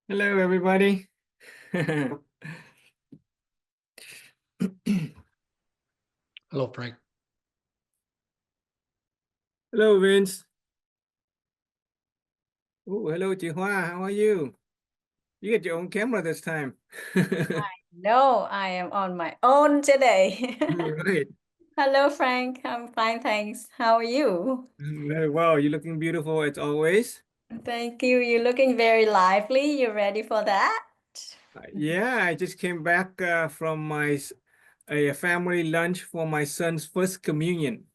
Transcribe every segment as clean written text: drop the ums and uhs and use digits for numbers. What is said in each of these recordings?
Hello, everybody. Hello, Frank. Hello, Vince. Oh, hello, Chihua. How are you? You get your own camera this time. No, I am on my own today. Right. Hello, Frank. I'm fine, thanks. How are you? Very well. You're looking beautiful as always. Thank you. You're looking very lively. You ready for that? Yeah, I just came back from a family lunch for my son's first communion.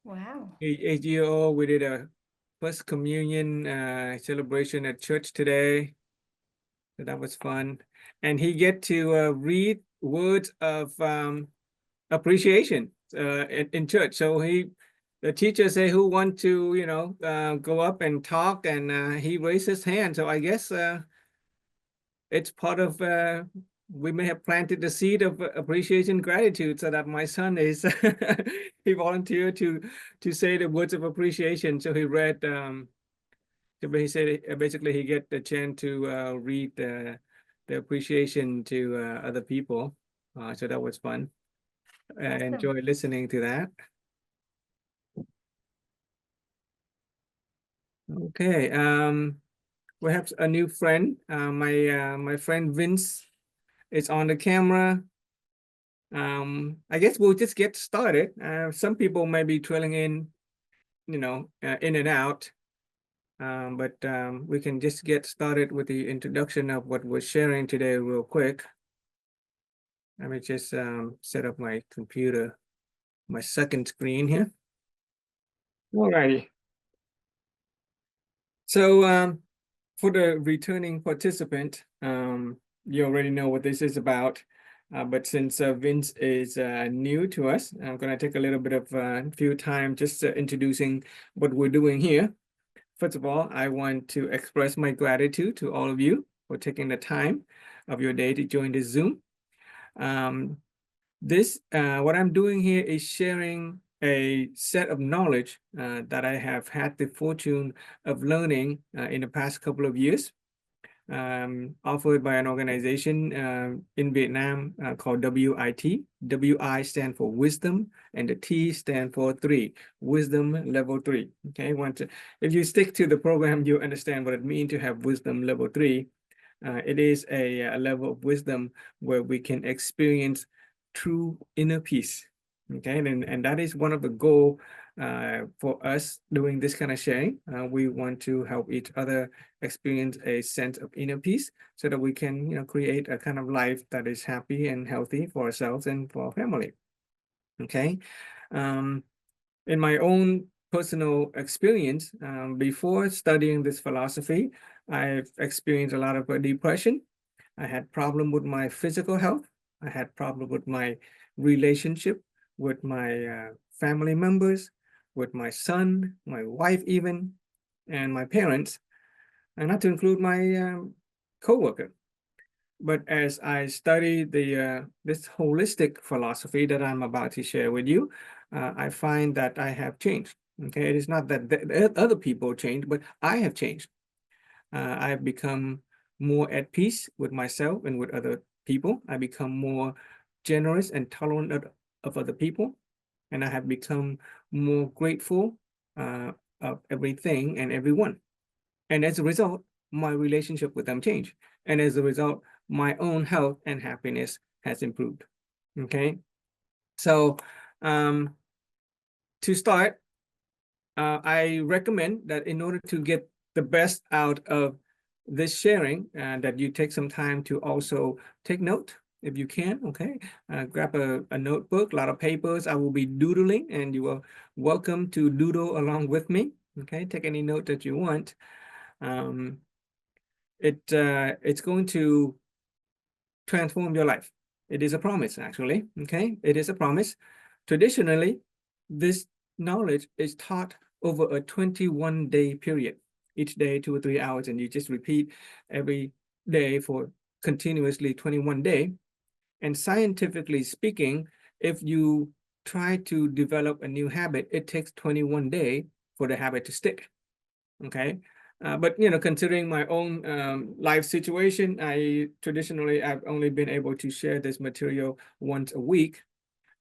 Wow. 8-year-old. We did a first communion celebration at church today. So that was fun. And he get to read words of appreciation in church. So the teacher say who want to, go up and talk, and he raised his hand. So I guess it's part of, we may have planted the seed of appreciation, gratitude, so that my son is, he volunteered to say the words of appreciation. So he read, he said basically he get the chance to read the appreciation to other people. So that was fun. I Awesome. enjoyed listening to that. Okay, we have a new friend. My friend Vince is on the camera. I guess we'll just get started. Some people may be trailing in, in and out. But we can just get started with the introduction of what we're sharing today real quick. Let me just set up my computer, my second screen here. All righty. So for the returning participant, you already know what this is about. But since Vince is new to us, I'm going to take a little bit of few time just introducing what we're doing here. First of all, I want to express my gratitude to all of you for taking the time of your day to join this Zoom. What I'm doing here is sharing a set of knowledge that I have had the fortune of learning in the past couple of years, offered by an organization in Vietnam called WIT. WI stand for wisdom, and the T stand for 3, wisdom level 3. Okay, if you stick to the program, you understand what it means to have wisdom level 3. It is a level of wisdom where we can experience true inner peace. Okay, and that is one of the goal for us doing this kind of sharing. We want to help each other experience a sense of inner peace so that we can, create a kind of life that is happy and healthy for ourselves and for our family. Okay. In my own personal experience, before studying this philosophy, I've experienced a lot of depression. I had problem with my physical health. I had problem with my relationship with my family members, with my son, my wife even, and my parents, and not to include my co-worker. But as I study this holistic philosophy that I'm about to share with you, I find that I have changed. Okay, it is not that the other people changed, but I have changed. I have become more at peace with myself and with other people. I become more generous and tolerant of other people, and I have become more grateful of everything and everyone. And as a result, my relationship with them changed. And as a result, my own health and happiness has improved. Okay. So to start, I recommend that in order to get the best out of this sharing, that you take some time to also take note if you can. Okay. Grab a notebook, a lot of papers. I will be doodling, and you are welcome to doodle along with me. Okay. Take any note that you want. It's going to transform your life. It is a promise, actually. Okay, it is a promise. Traditionally, this knowledge is taught over a 21-day period, each day 2 or 3 hours, and you just repeat every day for continuously 21 days. And scientifically speaking, if you try to develop a new habit, it takes 21 days for the habit to stick. Okay. But considering my own life situation, I've only been able to share this material once a week.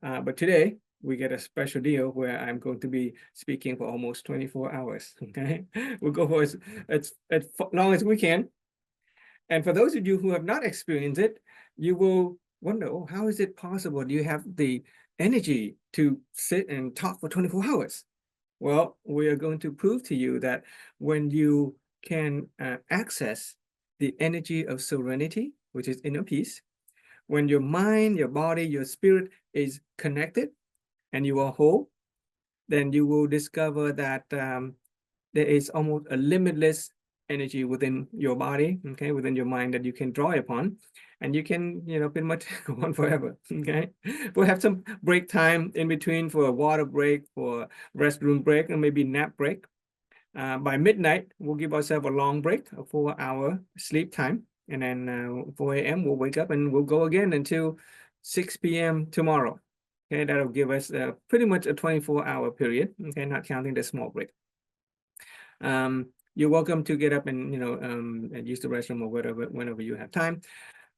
But today we get a special deal where I'm going to be speaking for almost 24 hours. Okay, we'll go for as long as we can. And for those of you who have not experienced it, you will wonder, oh, how is it possible? Do you have the energy to sit and talk for 24 hours? Well, we are going to prove to you that when you can access the energy of serenity, which is inner peace, when your mind, your body, your spirit is connected and you are whole, then you will discover that there is almost a limitless energy within your body, okay, within your mind that you can draw upon, and you can, pretty much go on forever. Okay, we'll have some break time in between for a water break, for restroom break, and maybe nap break. By midnight, we'll give ourselves a long break, a 4-hour sleep time, and then 4 a.m. we'll wake up and we'll go again until 6 p.m. tomorrow. Okay, that'll give us pretty much a 24-hour period. Okay, not counting the small break. You're welcome to get up and and use the restroom or whatever whenever you have time.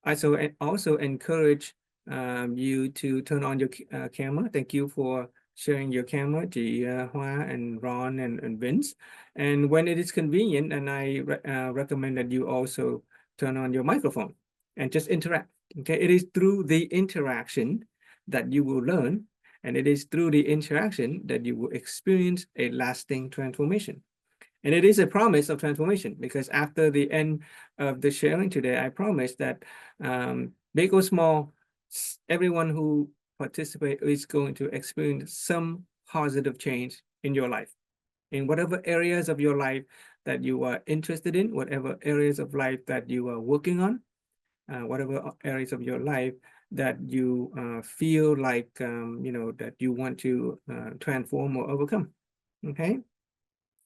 I also encourage you to turn on your camera. Thank you for sharing your camera, Chị Hoa and Ron and Vince. And when it is convenient, and I recommend that you also turn on your microphone and just interact. Okay, it is through the interaction that you will learn, and it is through the interaction that you will experience a lasting transformation. And it is a promise of transformation, because after the end of the sharing today, I promise that big or small, everyone who participates is going to experience some positive change in your life, in whatever areas of your life that you are interested in, whatever areas of life that you are working on, whatever areas of your life that you feel like, that you want to transform or overcome. Okay.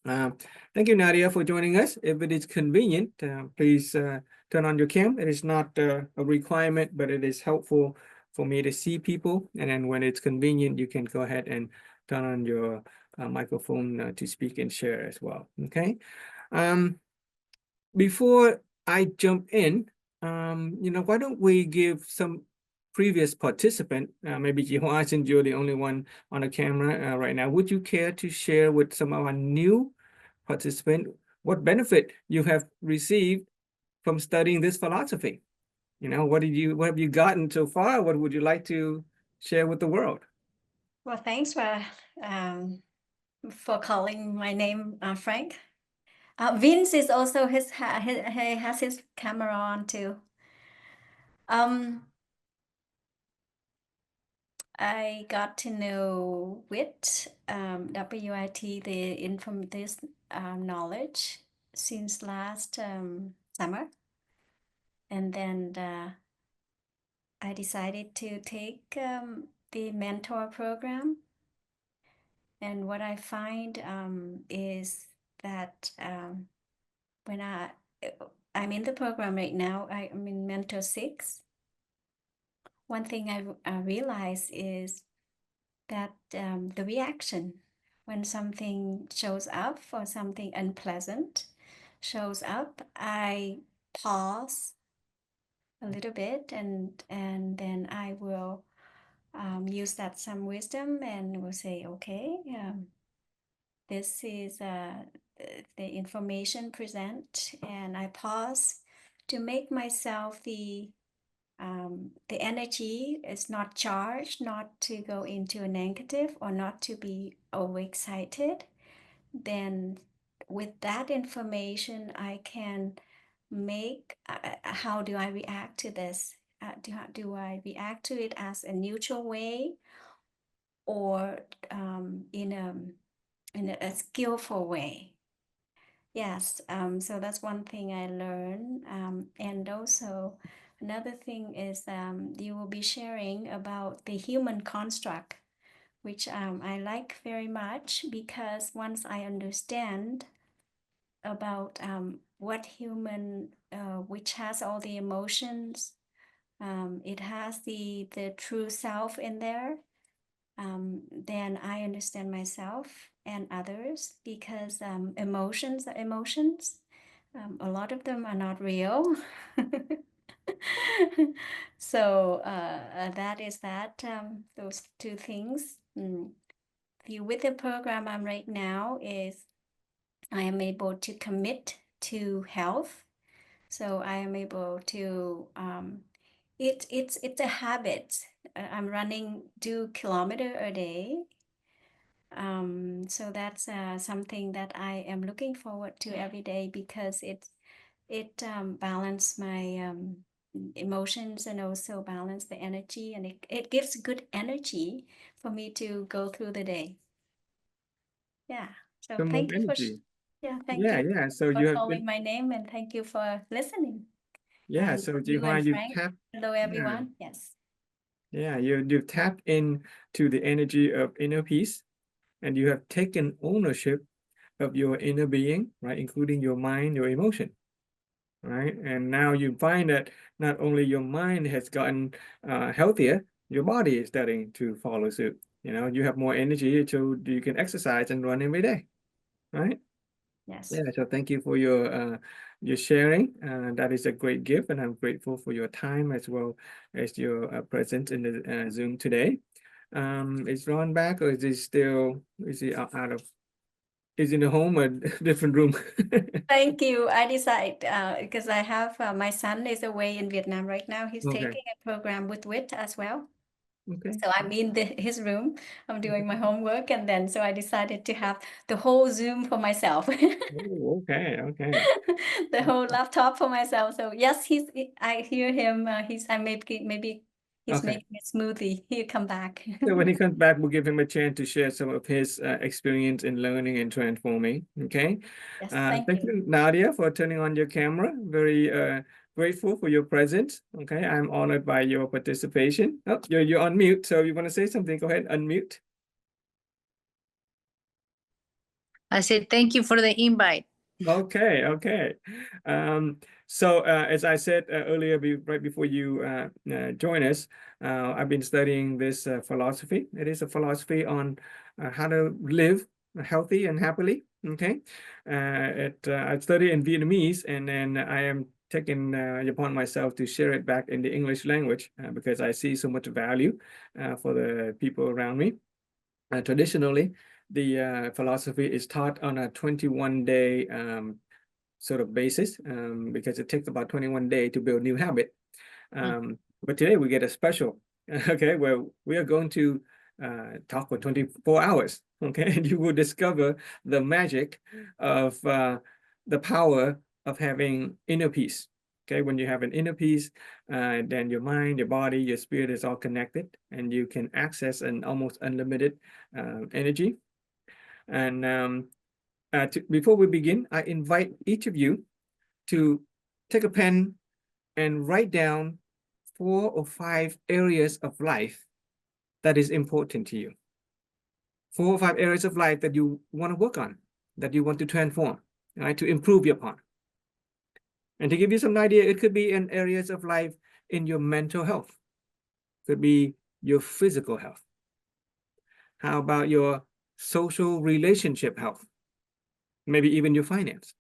Thank you, Nadia, for joining us. If it is convenient, please turn on your cam. It is not a requirement, but it is helpful for me to see people. And then when it's convenient, you can go ahead and turn on your microphone to speak and share as well. Okay. Before I jump in, why don't we give some previous participant, maybe Jihua, since you're the only one on the camera right now, would you care to share with some of our new participant what benefit you have received from studying this philosophy? What have you gotten so far? What would you like to share with the world? Well, thanks for calling my name Frank. Vince is also he has his camera on too. I got to know WIT, WIT, this knowledge since last summer, and then I decided to take the mentor program. And what I find is that when I'm in the program right now, I'm in Mentor 6. One thing I realize is that the reaction when something shows up or something unpleasant shows up, I pause a little bit and then I will use that some wisdom and will say, okay, this is the information present, and I pause to make myself the energy is not charged, not to go into a negative or not to be overexcited. Then with that information, I can make, how do I react to this? Do I react to it as a neutral way or in a skillful way? Yes, so that's one thing I learned. And also another thing is you will be sharing about the human construct, which I like very much, because once I understand about what human, which has all the emotions, it has the true self in there, then I understand myself and others, because emotions are emotions. A lot of them are not real. So that is that, those two things. With the program I'm right now is I am able to commit to health. So I am able to, it's a habit. I'm running 2 kilometers a day. So that's something that I am looking forward to every day because it balance my emotions and also balance the energy, and it gives good energy for me to go through the day. Yeah. So Some more thank you for energy. thank you Yeah. So for you have calling been, my name, and thank you for listening. yeah. And So you and Jihuai, you've Frank, tapped, hello yeah, everyone. Yes. yeah. You've tapped into the energy of inner peace, and you have taken ownership of your inner being, right, including your mind, your emotion, right? And now you find that not only your mind has gotten healthier, your body is starting to follow suit. You know, you have more energy, so you can exercise and run every day, right? Yes. Yeah. So thank you for your sharing. That is a great gift, and I'm grateful for your time as well as your presence in the Zoom today. Is Ron back, or is he still is he out of? Is in the home or different room? Thank you. I decide because I have my son is away in Vietnam right now. He's Okay. taking a program with WIT as well. Okay. So I'm in his room. I'm doing my homework, and then so I decided to have the whole Zoom for myself. Oh, okay. Okay. The whole laptop for myself. So yes, I hear him. Maybe he's Okay. making a smoothie. He'll come back. So when he comes back, we'll give him a chance to share some of his experience in learning and transforming. Okay. Yes, Thank thank you. you, Nadia, for turning on your camera. Very grateful for your presence. Okay. I'm honored by your participation. Oh, you're on mute. So you want to say something? Go ahead, unmute. I said, thank you for the invite. Okay, okay. So as I said earlier, right before you join us, I've been studying this philosophy. It is a philosophy on how to live healthy and happily. Okay, I study in Vietnamese, and then I am taking upon myself to share it back in the English language because I see so much value for the people around me. Traditionally, the philosophy is taught on a 21-day sort of basis because it takes about 21 days to build new habit. But today we get a special, okay, where we are going to talk for 24 hours, okay, and you will discover the magic of the power of having inner peace. Okay, when you have an inner peace, then your mind, your body, your spirit is all connected, and you can access an almost unlimited energy. And before we begin, I invite each of you to take a pen and write down 4 or 5 areas of life that is important to you. 4 or 5 areas of life that you want to work on, that you want to transform, right, to improve upon. And to give you some idea, it could be in areas of life in your mental health, could be your physical health. How about your social relationship health? Maybe even your finance.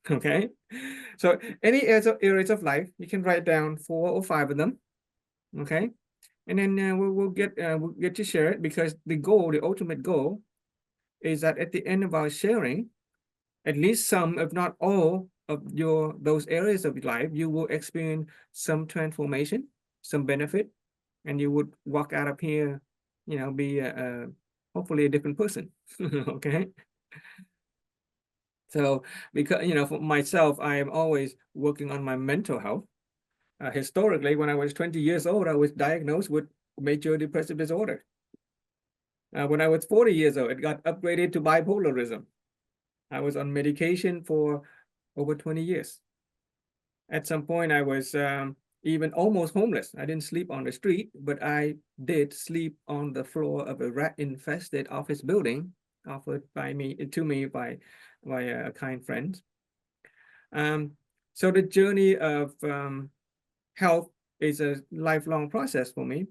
Okay, so any areas of life, you can write down 4 or 5 of them. Okay, and then we'll get to share it, because the ultimate goal is that at the end of our sharing, at least some, if not all, of those areas of life, you will experience some transformation, some benefit, and you would walk out of here, be hopefully a different person. Okay. So because for myself, I am always working on my mental health. Historically, when I was 20 years old, I was diagnosed with major depressive disorder. When I was 40 years old, it got upgraded to bipolarism. I was on medication for over 20 years. At some point, I was even almost homeless. I didn't sleep on the street, but I did sleep on the floor of a rat-infested office building offered to me by a kind friend. So the journey of health is a lifelong process for me,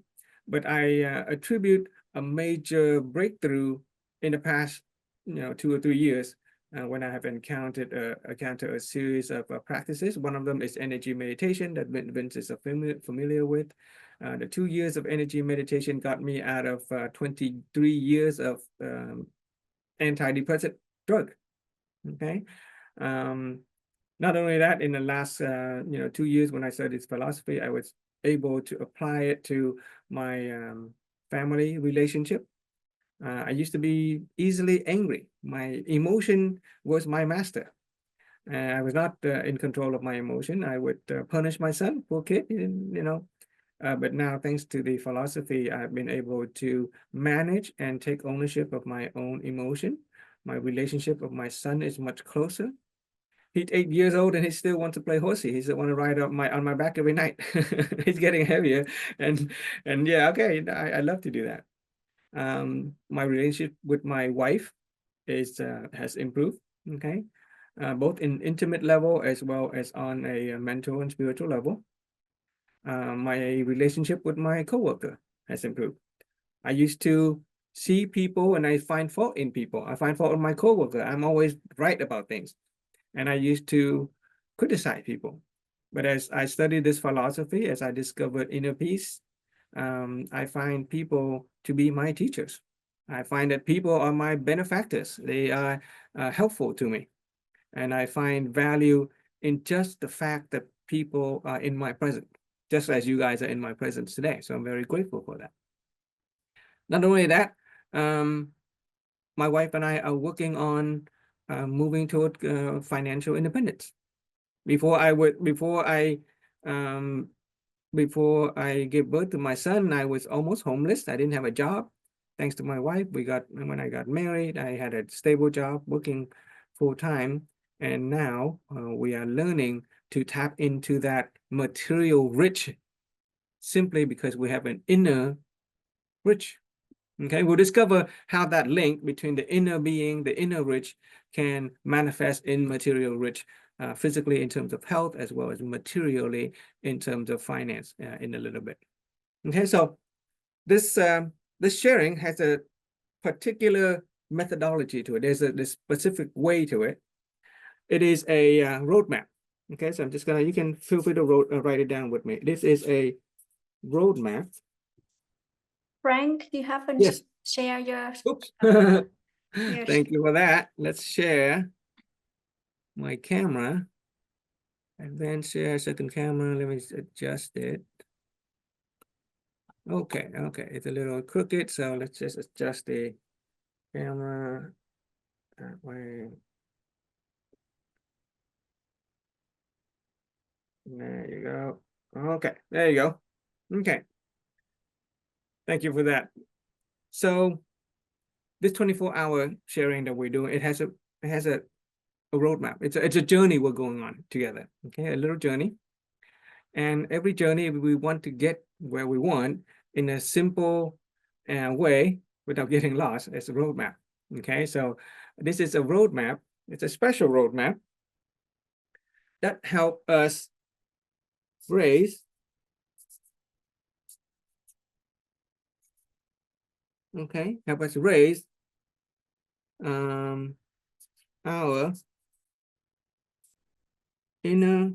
but I attribute a major breakthrough in the past 2 or 3 years when I have encountered a series of practices. One of them is energy meditation that Vince is familiar with. The 2 years of energy meditation got me out of 23 years of antidepressant drug. Okay. Not only that, in the last 2 years when I studied philosophy, I was able to apply it to my family relationship. I used to be easily angry. My emotion was my master. I was not in control of my emotion. I would punish my son, poor kid, but now, thanks to the philosophy, I've been able to manage and take ownership of my own emotion. My relationship with my son is much closer. He's 8 years old and he still wants to play horsey. He still want to ride on my back every night. He's getting heavier, and yeah, okay, I love to do that. My relationship with my wife has improved. Okay, both in intimate level as well as on a mental and spiritual level. My relationship with my coworker has improved. I used to see people and I find fault in people. I find fault in my coworker. I'm always right about things. And I used to criticize people. But as I studied this philosophy, as I discovered inner peace, I find people to be my teachers. I find that people are my benefactors. They are helpful to me. And I find value in just the fact that people are in my presence, just as you guys are in my presence today. So I'm very grateful for that. Not only that, my wife and I are working on moving toward financial independence. Before I gave birth to my son, I was almost homeless. I didn't have a job. Thanks to my wife, when I got married, I had a stable job working full time. And now we are learning to tap into that material rich simply because we have an inner rich. Okay, we'll discover how that link between the inner being, the inner rich, can manifest in material rich, physically in terms of health, as well as materially in terms of finance in a little bit. Okay, so this sharing has a particular methodology to it. There's a specific way to it. It is a roadmap. Okay, so I'm just gonna, you can feel free to write it down with me. This is a roadmap. Frank, you haven't Yes. share your Oops. Yes. Thank you for that. Let's share my camera and then share second camera. Let me adjust it. Okay, it's a little crooked, so let's just adjust the camera that way. There you go. Okay, there you go. Okay. Thank you for that. So this 24-hour sharing that we're doing, it has a roadmap. It's a journey we're going on together. Okay, a little journey. And every journey we want to get where we want in a simple way without getting lost. It's a roadmap. Okay, so this is a roadmap. It's a special roadmap that help us raise help us raise our inner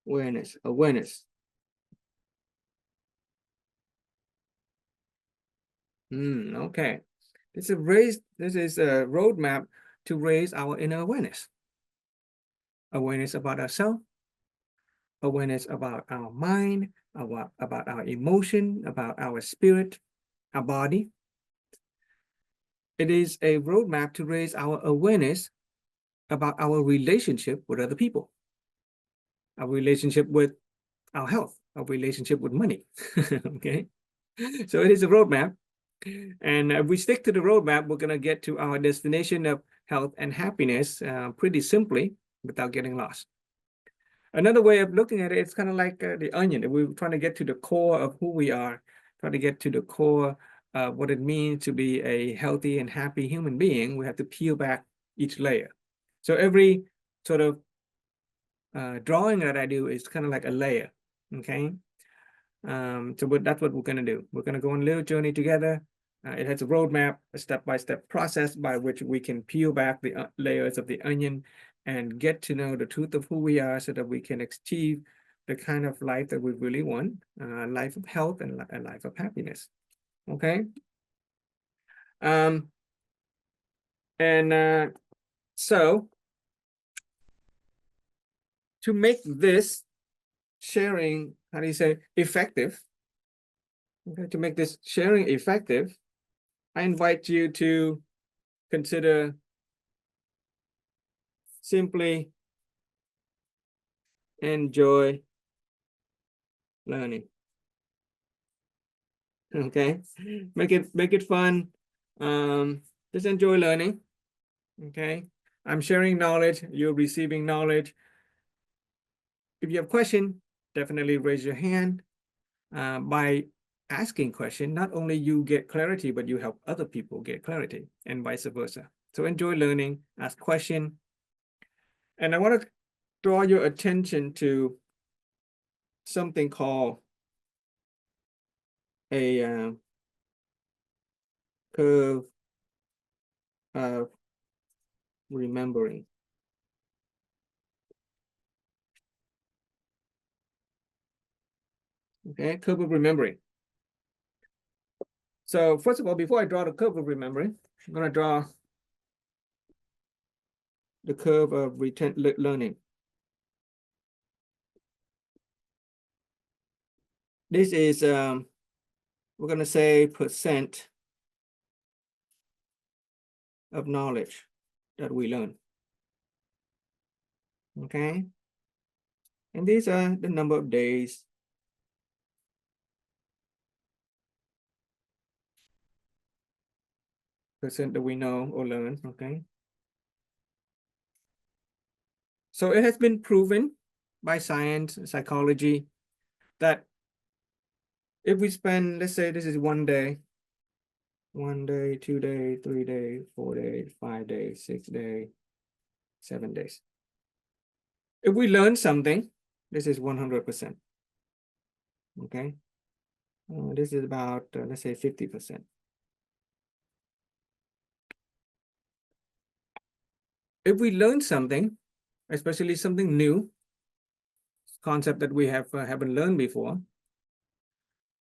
awareness. Okay. This is a roadmap to raise our inner awareness. Awareness about ourselves, awareness about our mind, about our emotion, about our spirit, our body. It is a roadmap to raise our awareness about our relationship with other people, our relationship with our health, our relationship with money. Okay, so it is a roadmap. And if we stick to the roadmap, we're going to get to our destination of health and happiness pretty simply without getting lost. Another way of looking at it, it's kind of like the onion. If we're trying to get to the core of who we are, trying to get to the core of what it means to be a healthy and happy human being, we have to peel back each layer. So every sort of drawing that I do is kind of like a layer, okay? So that's what we're going to do. We're going to go on a little journey together. It has a roadmap, a step-by-step process by which we can peel back the layers of the onion and get to know the truth of who we are so that we can achieve the kind of life that we really want, a life of health and a life of happiness. Okay. So to make this sharing, how do you say, effective? Okay, to make this sharing effective, I invite you to consider simply enjoy learning. Okay, make it fun. Just enjoy learning. Okay, I'm sharing knowledge, you're receiving knowledge. If you have a question, definitely raise your hand. By asking question, not only you get clarity, but you help other people get clarity, and vice versa. So enjoy learning, ask question. And I want to draw your attention to something called a curve of remembering. Okay, curve of remembering. So first of all, before I draw the curve of remembering, I'm going to draw the curve of learning. This is, we're going to say percent of knowledge that we learn. Okay. And these are the number of days percent that we know or learn. Okay. So it has been proven by science, psychology, that if we spend, let's say this is 1 day, 1 day, 2 days, 3 days, 4 days, 5 days, 6 days, 7 days. If we learn something, this is 100%. Okay. This is about, let's say 50%. If we learn something, especially something new, concept that we haven't learned before,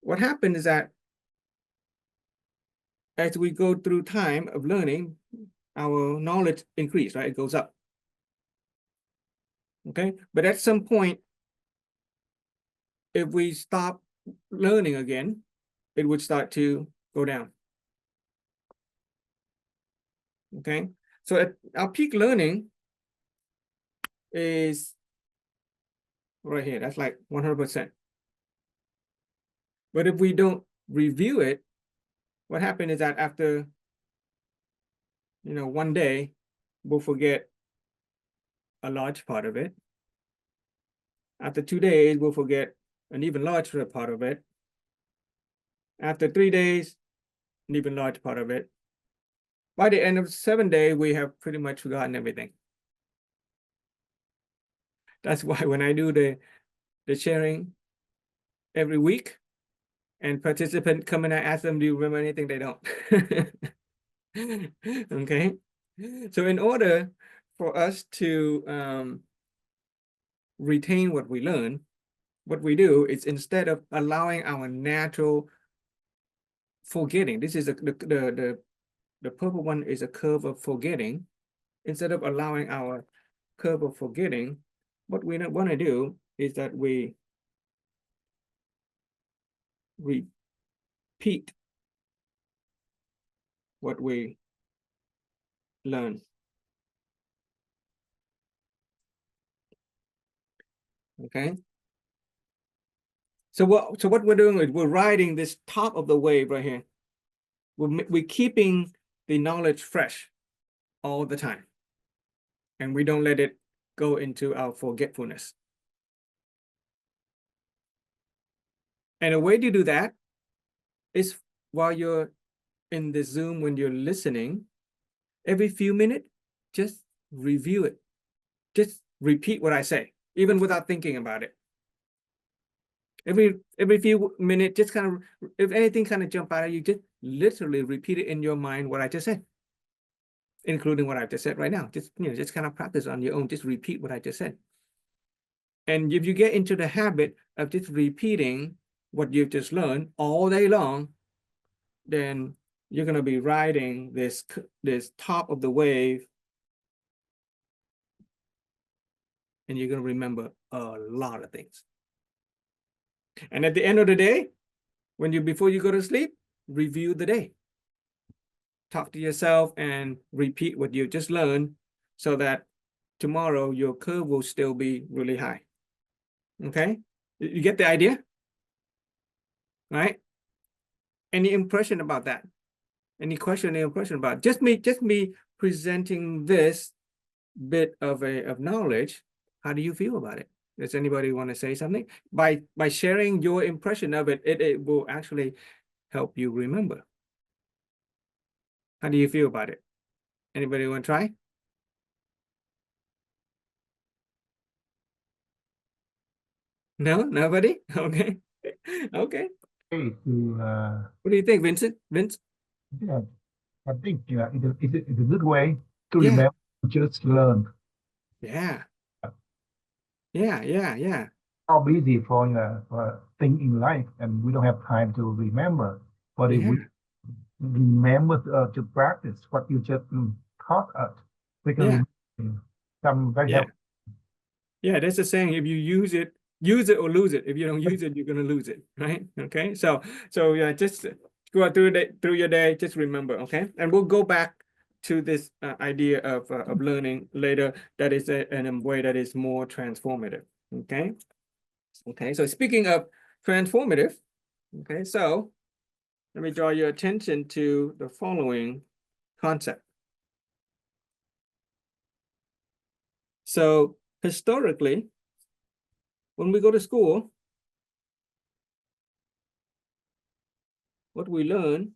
what happens is that as we go through time of learning, our knowledge increase, right? It goes up. Okay, but at some point, if we stop learning again, it would start to go down. Okay, so at our peak learning is right here. That's like 100%. But if we don't review it, what happened is that after, 1 day, we'll forget a large part of it. After 2 days, we'll forget an even larger part of it. After 3 days, an even larger part of it. By the end of 7 days, we have pretty much forgotten everything. That's why when I do the sharing every week, and participant come in, I ask them, do you remember anything? They don't. Okay. So in order for us to retain what we learn, what we do is, instead of allowing our natural forgetting, this is the purple one is a curve of forgetting. Instead of allowing our curve of forgetting, what we want to do is that we repeat what we learn. Okay. So what we're doing is we're riding this top of the wave right here. We're keeping the knowledge fresh all the time, and we don't let it go into our forgetfulness. And a way to do that is, while you're in the Zoom, when you're listening, every few minutes, just review it. Just repeat what I say, even without thinking about it. Every few minutes, just kind of, if anything kind of jump out at you, just literally repeat it in your mind what I just said, including what I just said right now. Just, just kind of practice on your own. Just repeat what I just said. And if you get into the habit of just repeating what you've just learned all day long, then you're going to be riding this top of the wave, and you're going to remember a lot of things. And at the end of the day, before you go to sleep, review the day. Talk to yourself and repeat what you just learned so that tomorrow your curve will still be really high. Okay? You get the idea? Right? Any impression about that? Any question, any impression about it? Just me presenting this bit of knowledge. How do you feel about it? Does anybody want to say something? By sharing your impression of it, it will actually help you remember. How do you feel about it? Anybody want to try? No, nobody? Okay. Okay. Hey, What do you think, Vincent? Vince? yeah, I think it's a good way to Yeah. remember, just learn. Yeah. Yeah. How busy for thing in life, and we don't have time to remember. But if we remember to practice what you just taught us, we can remember some very Yeah. helpful. Yeah, that's the saying. If you use it or lose it. If you don't use it, you're gonna lose it, right? Okay. So yeah, just go out through your day. Just remember, okay. And we'll go back to this idea of learning later. That is a way that is more transformative. Okay. Okay. So speaking of transformative, okay. So let me draw your attention to the following concept. So historically, when we go to school, what we learn,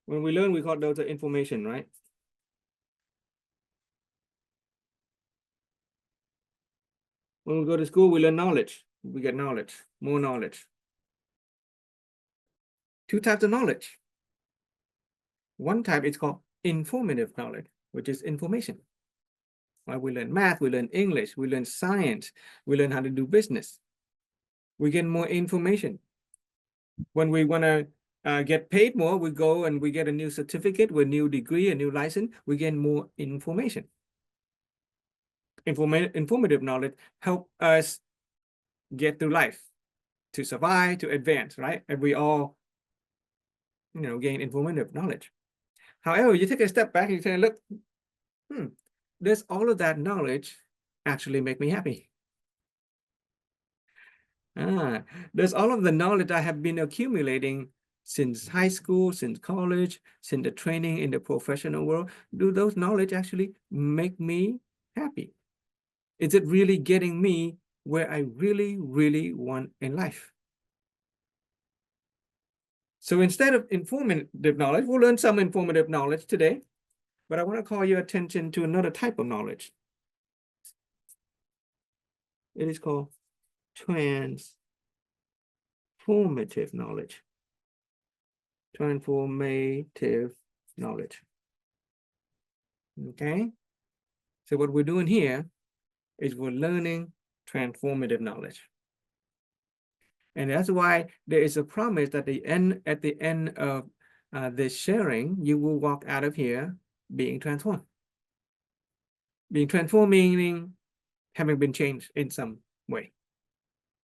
we call those information, right? When we go to school, we learn knowledge. We get knowledge, more knowledge. Two types of knowledge. One type is called informative knowledge, which is information. Right? We learn math, we learn English, we learn science, we learn how to do business. We get more information. When we want to get paid more, we go and we get a new certificate with a new degree, a new license, we get more information. Informative knowledge help us get through life, to survive, to advance, right? And we all, gain informative knowledge. However, you take a step back and you say, look, does all of that knowledge actually make me happy? Does all of the knowledge I have been accumulating since high school, since college, since the training in the professional world, do those knowledge actually make me happy? Is it really getting me where I really, really want in life? So instead of informative knowledge, we'll learn some informative knowledge today, but I want to call your attention to another type of knowledge. It is called transformative knowledge. Transformative knowledge. Okay. So what we're doing here is we're learning transformative knowledge. And that's why there is a promise that at the end of this sharing, you will walk out of here being transformed. Being transformed meaning having been changed in some way.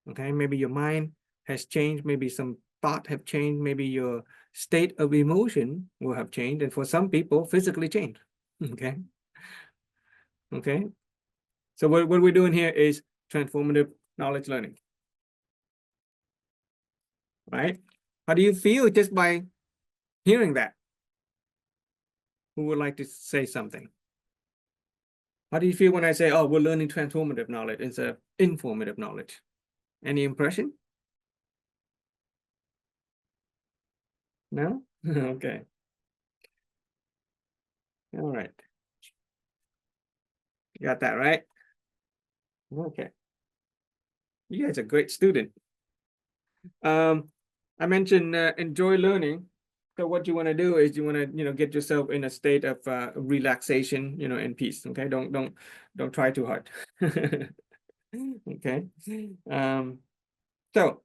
Okay, maybe your mind has changed, maybe some thought have changed, maybe your state of emotion will have changed, and for some people, physically changed. Okay. Okay. So what we're doing here is transformative knowledge learning. Right? How do you feel just by hearing that? Who would like to say something? How do you feel when I say, oh, we're learning transformative knowledge instead of informative knowledge? Any impression? No? Okay. All right. You got that right? Okay. You guys are great student. I mentioned enjoy learning. So what you want to do is you want to, get yourself in a state of relaxation, and peace. Okay, don't try too hard. Okay. So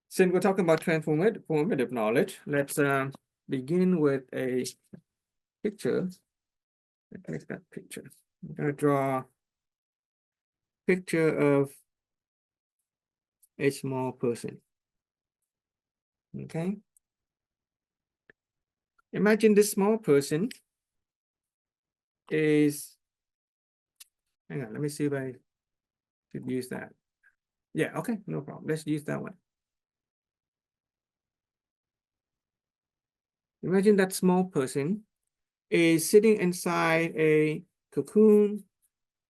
since we're talking about transformative knowledge, let's begin with a picture. Let's make that picture. I'm gonna draw a picture of a small person. Okay. Imagine this small person is, hang on, let me see if I could use that. Yeah, okay, no problem. Let's use that one. Imagine that small person is sitting inside a cocoon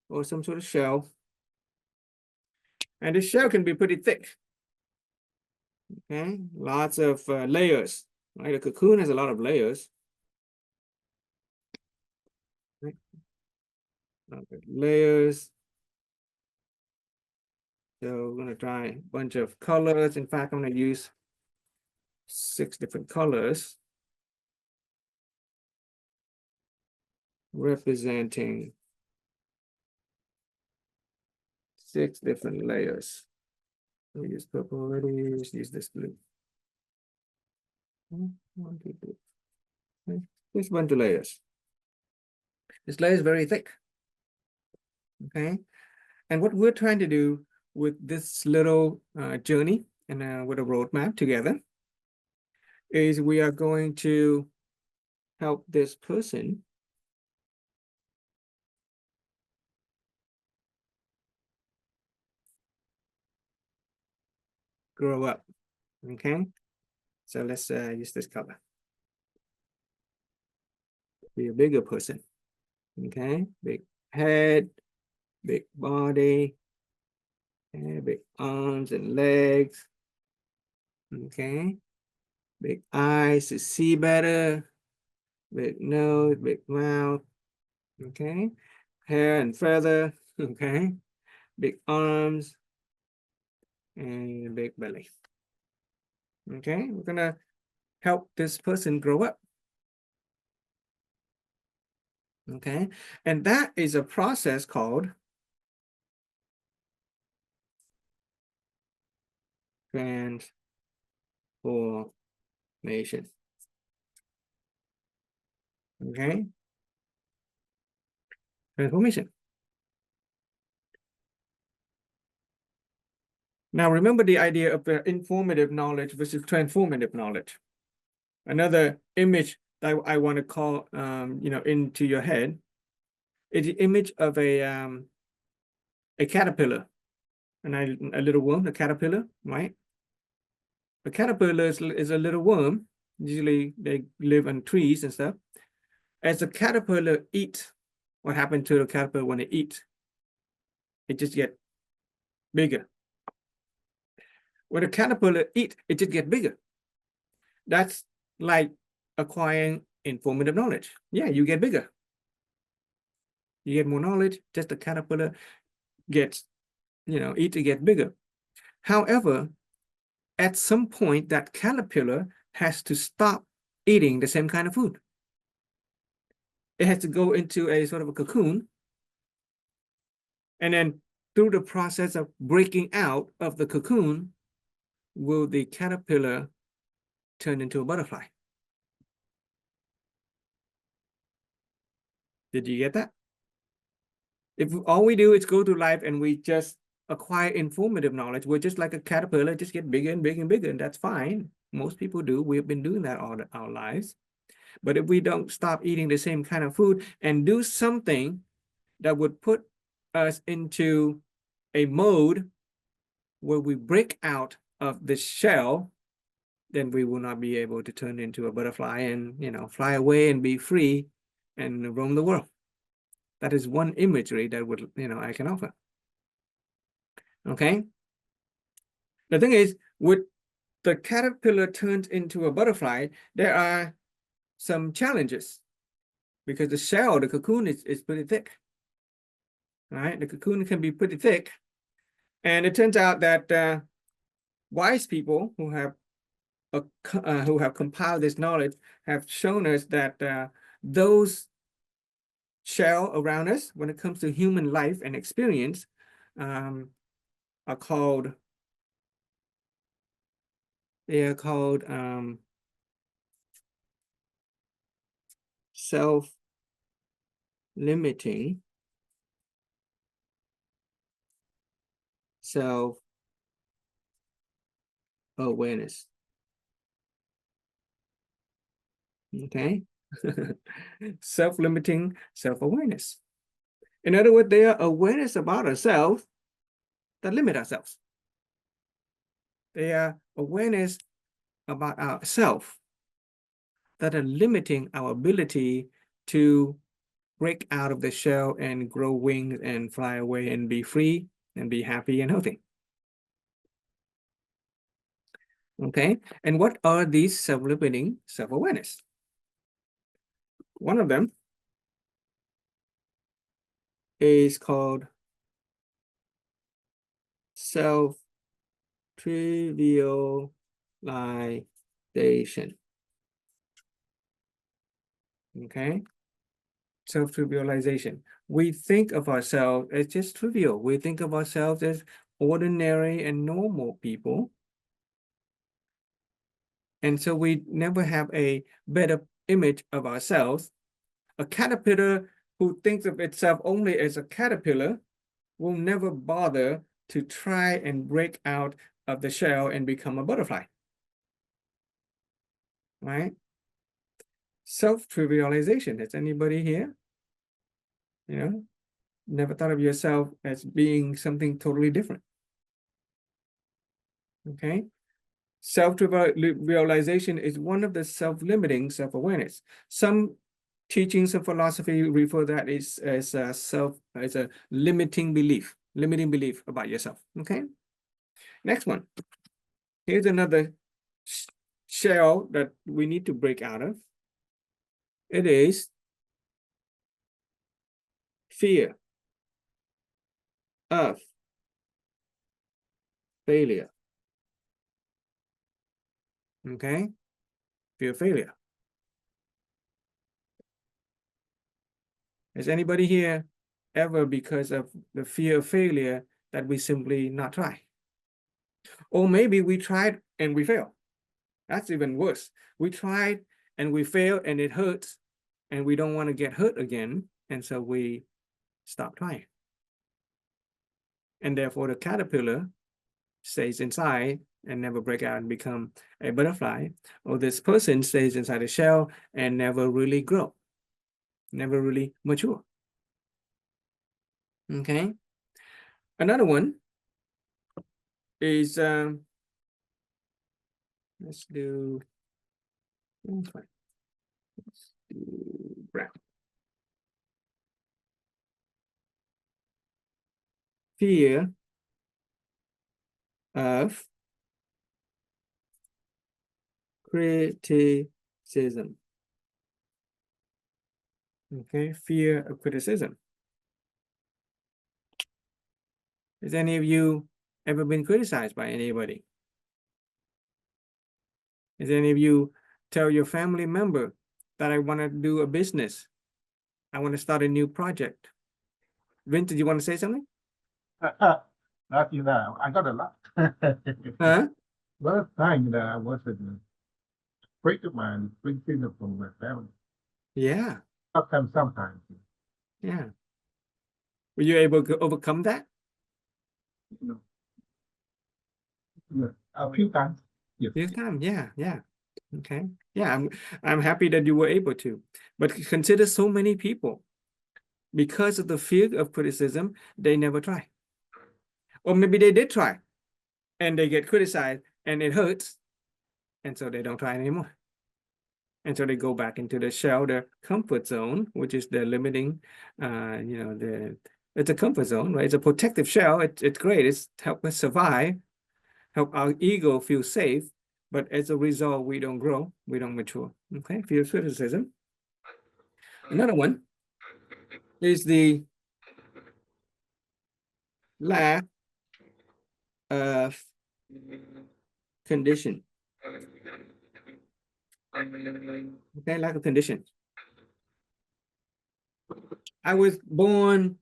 or some sort of shell. And the shell can be pretty thick. Okay, lots of layers, right? A cocoon has a lot of layers. Right? Layers. So we're going to try a bunch of colors. In fact, I'm going to use 6 different colors representing 6 different layers. We use purple already. Let's use this blue. 1, 2, 3. Just a bunch of layers. This layer is very thick. Okay. And what we're trying to do with this little journey and with a roadmap together is we are going to help this person grow up. Okay. So let's use this color. Be a bigger person. Okay. Big head, big body, and big arms and legs. Okay. Big eyes to see better. Big nose, big mouth. Okay. Hair and feather. Okay. Big arms and big belly. Okay. We're gonna help this person grow up. Okay. And that is a process called transformation. Okay. Transformation. Now remember the idea of the informative knowledge versus transformative knowledge. Another image that I want to call into your head is the image of a caterpillar and a little worm, a caterpillar, right? A caterpillar is a little worm. Usually they live on trees and stuff. As the caterpillar eats, what happened to the caterpillar when it eats? It just get bigger. When a caterpillar eats, it just get bigger. That's like acquiring informative knowledge. Yeah, you get bigger. You get more knowledge, just the caterpillar gets, eat to get bigger. However, at some point, that caterpillar has to stop eating the same kind of food. It has to go into a sort of a cocoon. And then through the process of breaking out of the cocoon, will the caterpillar turn into a butterfly? Did you get that? If all we do is go through life and we just acquire informative knowledge, we're just like a caterpillar, just get bigger and bigger and bigger, and that's fine. Most people do. We've been doing that all our lives. But if we don't stop eating the same kind of food and do something that would put us into a mode where we break out of the shell, then we will not be able to turn into a butterfly and, fly away and be free and roam the world. That is one imagery that would, I can offer. Okay. The thing is, with the caterpillar turns into a butterfly, there are some challenges because the shell, the cocoon is pretty thick. All right, the cocoon can be pretty thick, And it turns out that wise people who have compiled this knowledge have shown us that those shell around us, when it comes to human life and experience, are called self-limiting, self-awareness. Okay. Self-limiting self-awareness. In other words, they are awareness about ourselves that limit ourselves. They are awareness about ourselves that are limiting our ability to break out of the shell and grow wings and fly away and be free and be happy and healthy. Okay, and what are these self-limiting self-awareness? One of them is called self-trivialization. Okay, self-trivialization. We think of ourselves as just trivial. We think of ourselves as ordinary and normal people. And so we never have a better image of ourselves. A caterpillar who thinks of itself only as a caterpillar will never bother to try and break out of the shell and become a butterfly. Right? Self-trivialization. Is anybody here? You know, never thought of yourself as being something totally different. Okay. Self-realization is one of the self-limiting self-awareness. Some teachings of philosophy refer that as a limiting belief about yourself. Okay. Next one. Here's another shell that we need to break out of. It is fear of failure. Okay. Fear of failure. Has anybody here ever, because of the fear of failure, that we simply not try? Or maybe we tried and we failed. That's even worse. We tried and we failed and it hurts and we don't want to get hurt again. And so we stop trying. And therefore the caterpillar stays inside and never break out and become a butterfly. Or this person stays inside a shell and never really grow, never really mature. Okay. Another one is, let's do breath. Fear of criticism. Okay, fear of criticism. Has any of you ever been criticized by anybody? Has any of you tell your family member that I want to do a business? I want to start a new project. Vince, did you want to say something? Not you know, I got a lot. Huh? First time that I was in break of mine, bring things from my family. Yeah, Sometimes. yeah. Were you able to overcome that? You know. Yeah, a few times. Yes. You can, yeah, yeah. Okay. Yeah, I'm happy that you were able to. But consider so many people, because of the fear of criticism, they never try. Or maybe they did try and they get criticized and it hurts. And so they don't try anymore. And so they go back into the shell, their comfort zone, which is the limiting, it's a comfort zone, right? It's a protective shell. It's great. It's help us survive, help our ego feel safe. But as a result, we don't grow, we don't mature. Okay, fear of criticism. Another one is the lack of condition. Okay, lack of condition. I was born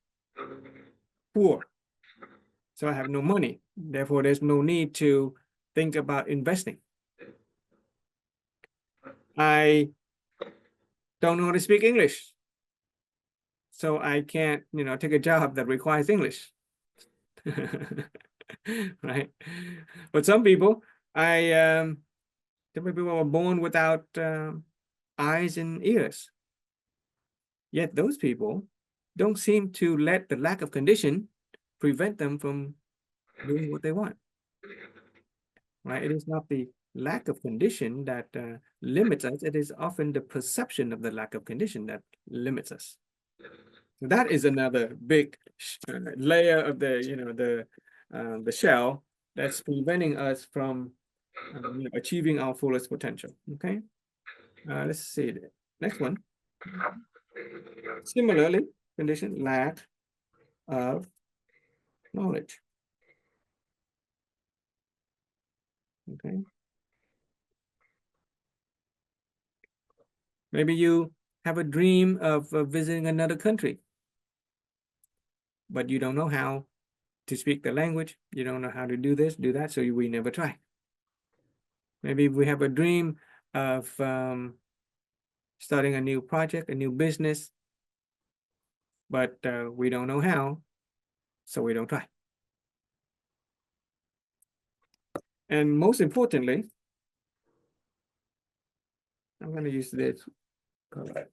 poor, so I have no money. Therefore, there's no need to think about investing. I don't know how to speak English, so I can't, take a job that requires English. Right? But some people, some people were born without eyes and ears. Yet those people don't seem to let the lack of condition prevent them from doing what they want. Right? It is not the lack of condition that limits us. It is often the perception of the lack of condition that limits us. So that is another big layer of the shell that's preventing us from achieving our fullest potential. Okay, let's see the next one. Similarly, condition lack of knowledge. Okay, maybe you have a dream of visiting another country, but you don't know how to speak the language. You don't know how to do this, do that, so we never try. Maybe we have a dream of starting a new project, a new business, but we don't know how, so we don't try. And most importantly, I'm going to use this color.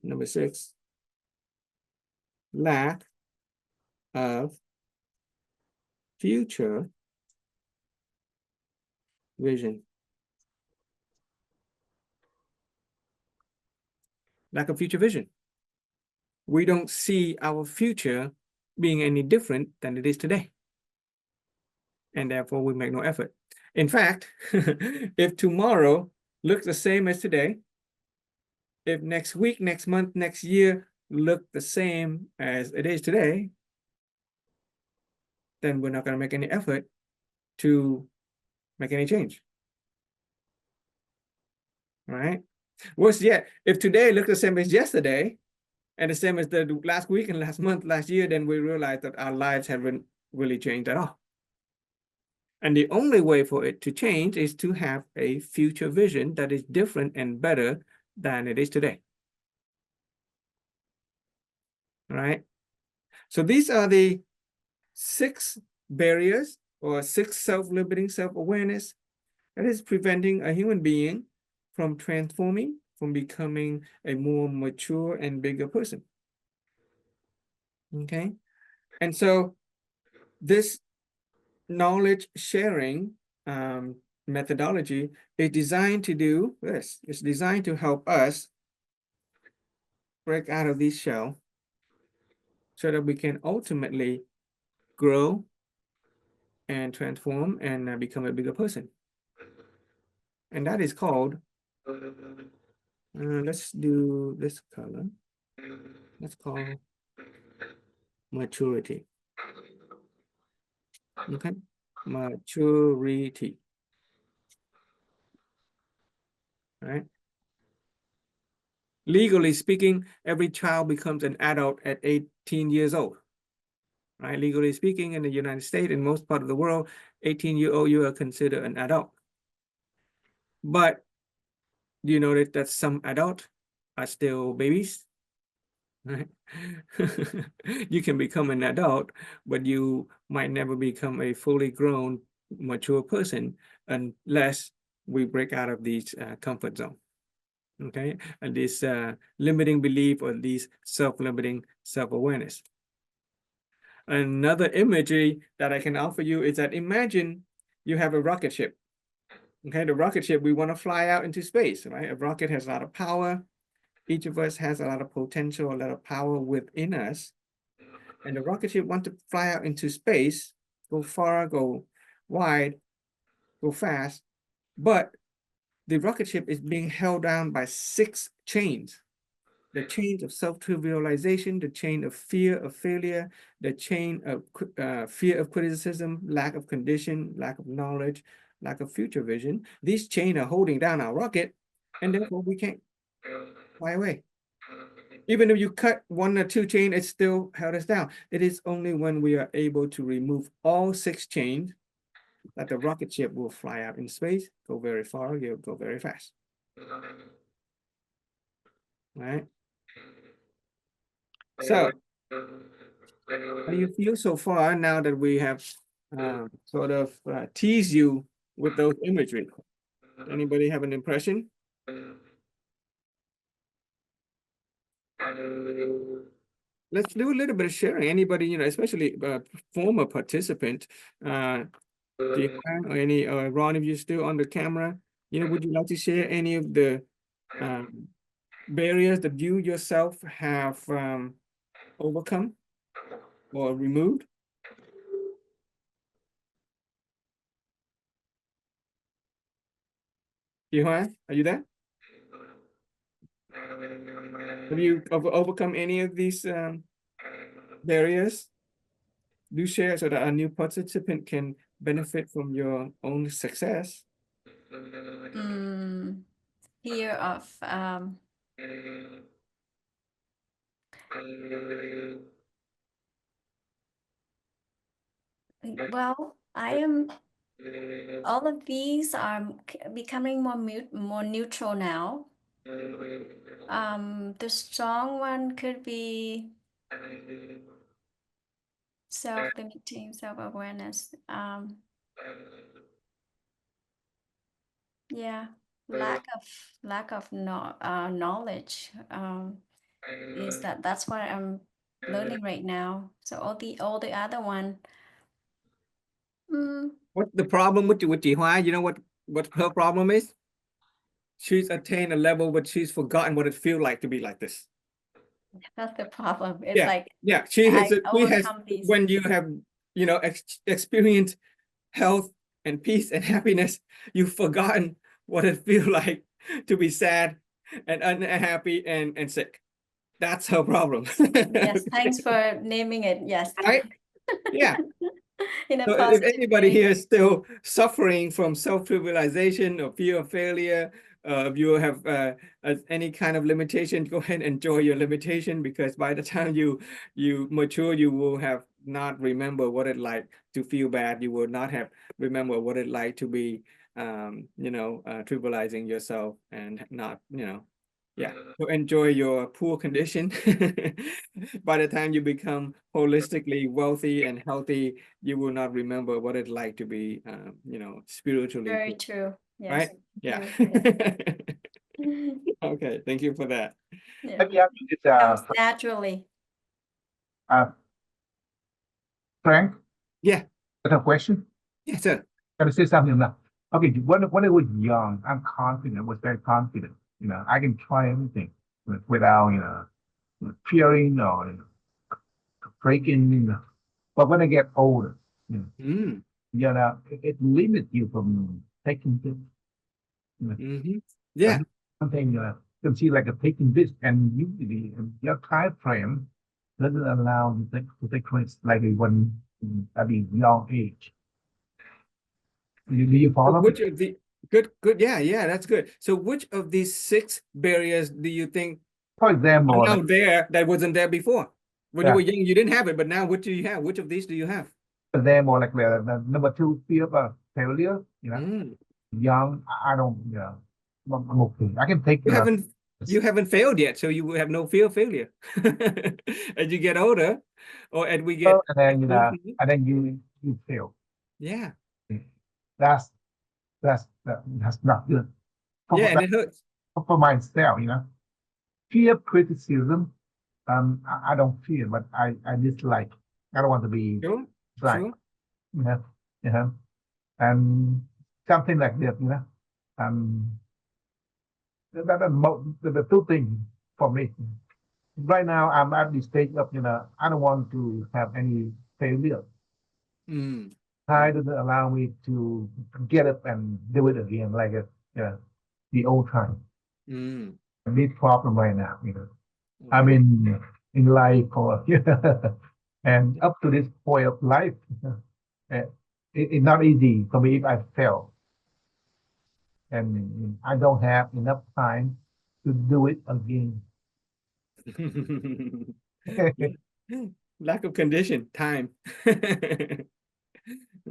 Number 6, lack of future vision. Lack of future vision. We don't see our future being any different than it is today. And therefore we make no effort. In fact, if tomorrow looks the same as today, if next week, next month, next year look the same as it is today, then we're not going to make any effort to make any change. Right? Worse yet, if today looked the same as yesterday and the same as the last week and last month, last year, then we realize that our lives haven't really changed at all. And the only way for it to change is to have a future vision that is different and better than it is today. All right. So these are the 6 barriers or 6 self-limiting self-awareness that is preventing a human being from transforming, from becoming a more mature and bigger person. Okay. And so this knowledge sharing methodology is designed to do this. It's designed to help us break out of this shell so that we can ultimately grow and transform and become a bigger person. And that is called, let's do this color. Let's call maturity. Okay, maturity. All right. Legally speaking, every child becomes an adult at 18 years old. Right? Legally speaking, in the United States, in most part of the world, 18-year-old, you are considered an adult. But do you know that some adults are still babies? Right? You can become an adult, but you might never become a fully grown, mature person unless we break out of these comfort zone. Okay, and this limiting belief or these self-limiting self-awareness. Another imagery that I can offer you is that imagine you have a rocket ship. Okay, the rocket ship, we want to fly out into space, right? A rocket has a lot of power. Each of us has a lot of potential, a lot of power within us. And the rocket ship wants to fly out into space, go far, go wide, go fast. But the rocket ship is being held down by 6 chains. the chain of self-trivialization, the chain of fear of failure, the chain of fear of criticism, lack of condition, lack of knowledge, lack of future vision. These chains are holding down our rocket, and therefore we can't fly away. Even if you cut one or two chains, it still held us down. It is only when we are able to remove all 6 chains that the rocket ship will fly out in space, go very far, go very fast. Right? So, how do you feel so far now that we have sort of teased you with those imagery? Anybody have an impression? Let's do a little bit of sharing. Anybody, especially former participant, do you have any, Ron, if you're still on the camera, would you like to share any of the barriers that you yourself have overcome or removed? Yuhan, are you there? Have you overcome any of these barriers? Do share so that a new participant can benefit from your own success. Fear of well, all of these are becoming more neutral now. The strong one could be self-limiting, self-awareness. Yeah, lack of knowledge is that's what I'm learning right now. So all the other one. What's the problem with Jihua? You know what her problem is? She's attained a level, but she's forgotten what it feels like to be like this. That's the problem. It's she has overcome these. When you have experienced health and peace and happiness, you've forgotten what it feels like to be sad and unhappy and sick. That's her problem. Yes, thanks for naming it. Yes. Right? Yeah. So if anybody way. here is still suffering from self-trivialization or fear of failure, if you have any kind of limitation, go ahead and enjoy your limitation, because by the time you mature, you will have not remember what it like to feel bad. You will not have remember what it like to be trivializing yourself and not so enjoy your poor condition. By the time you become holistically wealthy and healthy, you will not remember what it's like to be spiritually Very poor. true. Yes. Right? Yeah. Okay, thank you for that. Yeah. Let me ask you this, Comes naturally. Frank, Yeah. a question. Yes, sir. Gotta say something now. Okay, when I was young, I'm confident, was very confident. I can try everything without, fearing or breaking. But when I get older, it limits you from taking things. Yeah. Something can see like a taking this, and usually your time frame doesn't allow you to take risks like when at the young age. Do you follow? Which of the good, yeah, that's good. So which of these 6 barriers do you think For example, are now there that wasn't there before? When you were young, you didn't have it, but now what do you have? Which of these do you have? for them, or like the number 2, fear of failure. Young, I don't. I'm okay. I can take. You haven't failed yet, so you will have no fear of failure. As you get older, or as we get, and then you fail. Yeah. That's not good. And it hurts. For myself, fear criticism. I don't fear, but I dislike. I don't want to be Sure. And something like that, the 2 things for me. Right now, I'm at the stage of, I don't want to have any failure. Time doesn't allow me to get up and do it again like the old time. A big problem right now, I mean, in life or and up to this point of life, it's not easy for me if I fail and I don't have enough time to do it again. Lack of condition, time.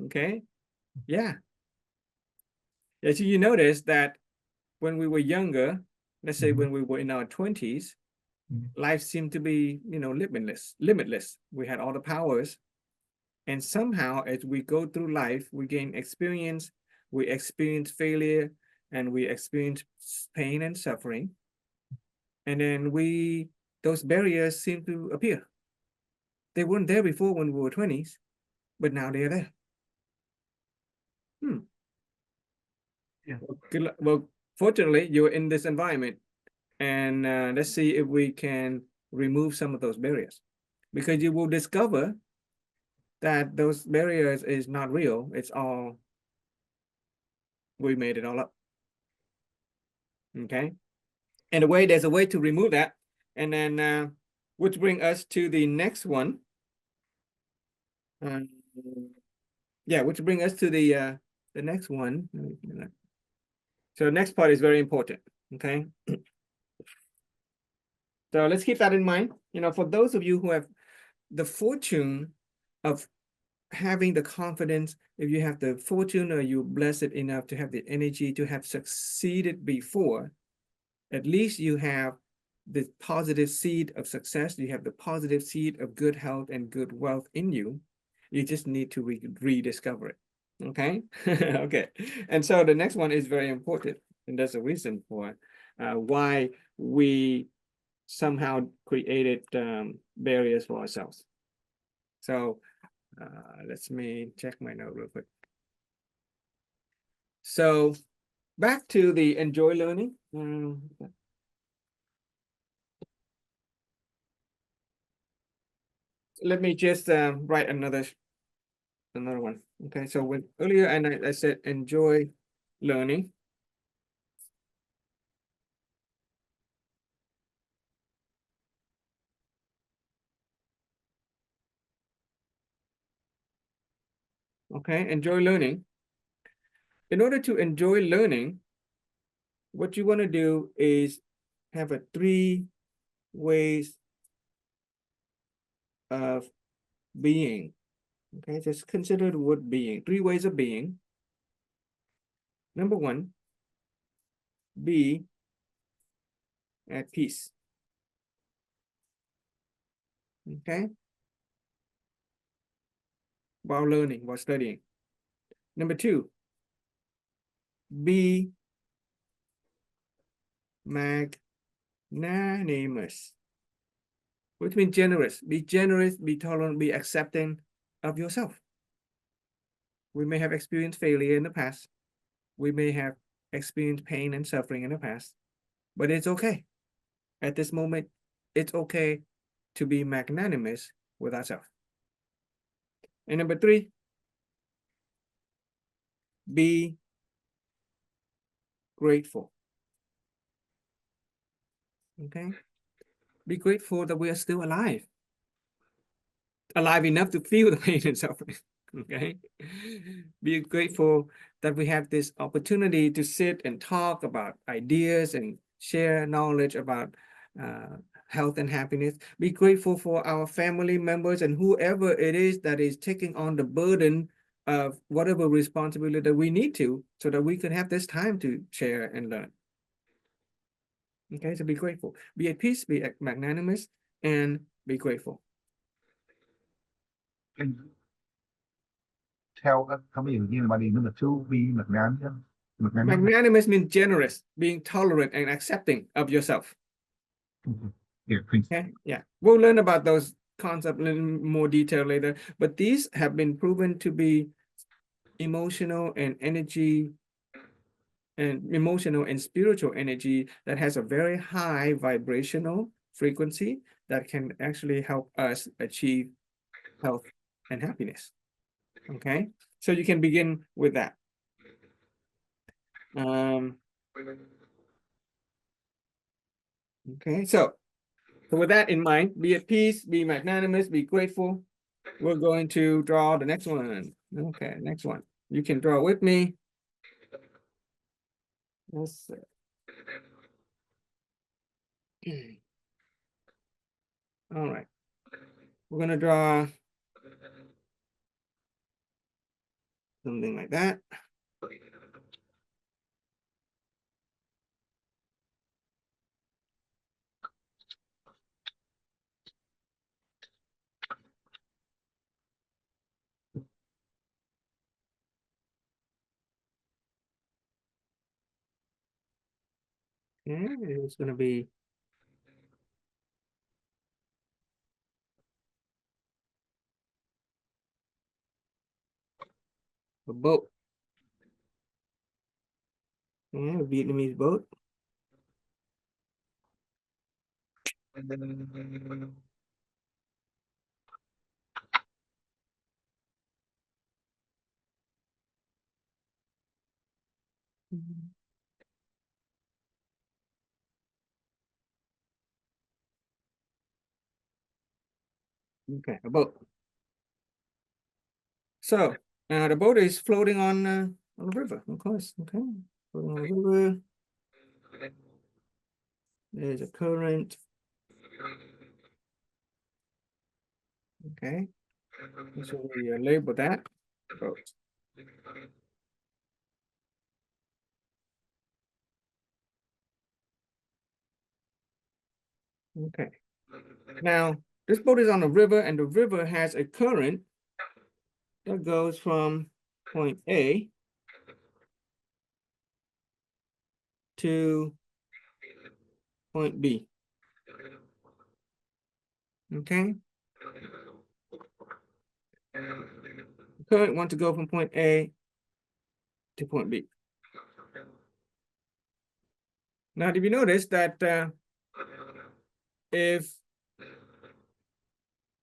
Okay, yeah. As you notice that when we were younger, let's say when we were in our 20s, life seemed to be, limitless. We had all the powers. And somehow, as we go through life, we gain experience, we experience failure, and we experience pain and suffering. And then those barriers seem to appear. They weren't there before when we were 20s, but now they're there. Yeah. Well, fortunately, you're in this environment, and let's see if we can remove some of those barriers, because you will discover that those barriers is not real. It's all, we made it all up. Okay. And there's a way to remove that. And then which bring us to the next one. Which bring us to the next one. So the next part is very important. Okay. So let's keep that in mind. For those of you who have the fortune of having the confidence, if you have the fortune or you're blessed enough to have the energy to have succeeded before, at least you have the positive seed of success. You have the positive seed of good health and good wealth in you. You just need to rediscover it. Okay. Okay. And so the next one is very important. And there's a reason for why we somehow created barriers for ourselves. So let me check my note real quick. So back to the enjoy learning. Let me just write another one. Okay, so when earlier I said enjoy learning. Okay, enjoy learning. In order to enjoy learning, what you want to do is have 3 ways of being. Okay, just consider the word being. 3 ways of being. Number 1, be at peace. Okay, while learning, while studying. Number 2, be magnanimous, which means generous. Be generous, be tolerant, be accepting of yourself. We may have experienced failure in the past. We may have experienced pain and suffering in the past, but it's okay. At this moment, it's okay to be magnanimous with ourselves. And number 3, be grateful. Okay? Be grateful that we are still alive enough to feel the pain and suffering. Okay? Be grateful that we have this opportunity to sit and talk about ideas and share knowledge about health and happiness. Be grateful for our family members and whoever it is that is taking on the burden of whatever responsibility that we need to, so that we can have this time to share and learn. Okay, so be grateful. Be at peace, be magnanimous, and be grateful. And tell me again about the number 2, be magnanimous. Magnanimous means generous, being tolerant and accepting of yourself. Yeah, please. Okay, yeah, we'll learn about those concepts in more detail later, but these have been proven to be emotional and spiritual energy that has a very high vibrational frequency that can actually help us achieve health and happiness. Okay, so you can begin with that. Okay, so So with that in mind, be at peace, be magnanimous, be grateful. We're going to draw the next one. Okay, next one. You can draw with me. Let's see. All right. We're gonna draw something like that. And it's gonna be a boat. Yeah, a Vietnamese boat. Okay, a boat. So the boat is floating on a river, of course. Okay, floating on a river. There's a current. Okay, so we label that boat. Okay. Now this boat is on a river, and the river has a current that goes from point A to point B. Okay. The current wants to go from point A to point B. Now, did you notice that if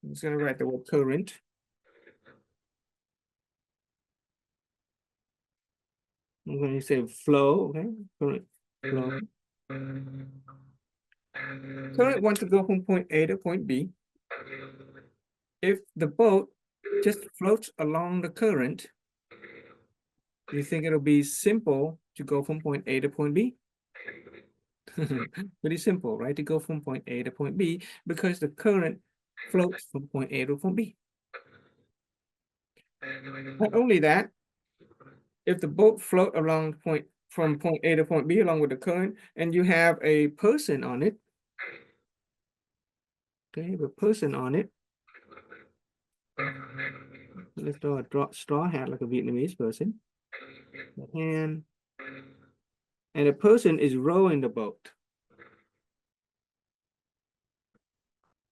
I'm just going to write the word current. I'm going to say flow, okay? Current flow. Current wants to go from point A to point B. If the boat just floats along the current, you think it'll be simple to go from point A to point B? Pretty simple, right? To go from point A to point B because the current floats from point A to point B. Not only that, if the boat float along from point A to point B along with the current, and you have a person on it, okay, the person on it. Let's draw a straw hat like a Vietnamese person. The hand, and the person is rowing the boat.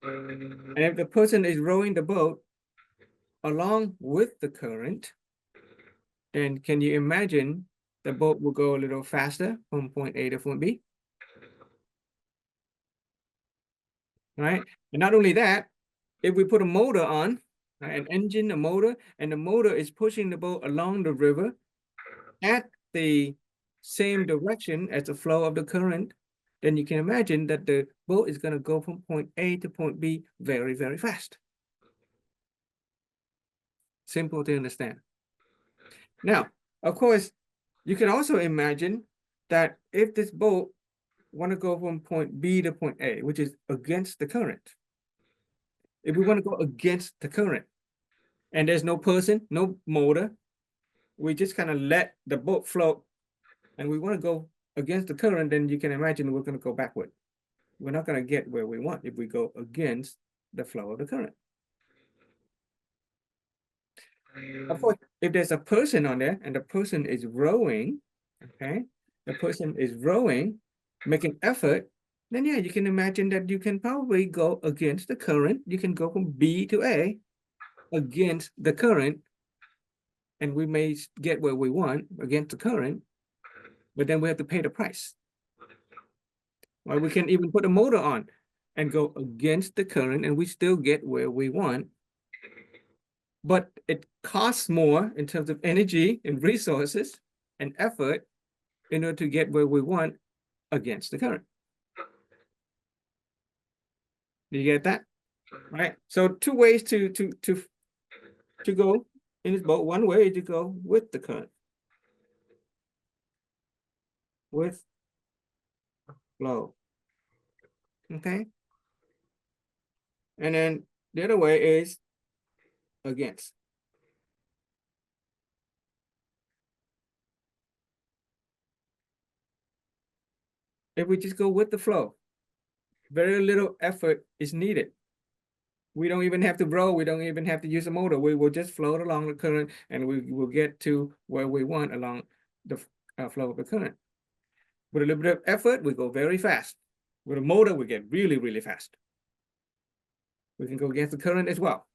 And if the person is rowing the boat along with the current, then can you imagine the boat will go a little faster from point A to point B? Right? And not only that, if we put a motor on, right, an engine, a motor, and the motor is pushing the boat along the river at the same direction as the flow of the current, then you can imagine that the boat is going to go from point A to point B very, very fast. Simple to understand. Now, of course, you can also imagine that if this boat want to go from point B to point A, which is against the current, if we want to go against the current and there's no person, no motor, we just kind of let the boat float and we want to go against the current, then you can imagine we're going to go backward. We're not going to get where we want if we go against the flow of the current. Of course, if there's a person on there and the person is rowing, okay, the person is rowing, making effort, then yeah, you can imagine that you can probably go against the current. You can go from B to A against the current, and we may get where we want against the current, but then we have to pay the price. Well, we can even put a motor on and go against the current, and we still get where we want. But it costs more in terms of energy and resources and effort in order to get where we want against the current. Do you get that? Right. So two ways to go in this boat. One way is to go with the current, with flow. Okay. And then the other way is against. If we just go with the flow, very little effort is needed. We don't even have to row. We don't even have to use a motor. We will just float along the current and we will get to where we want along the flow of the current. With a little bit of effort, we go very fast. With a motor, we get really, really fast. We can go against the current as well.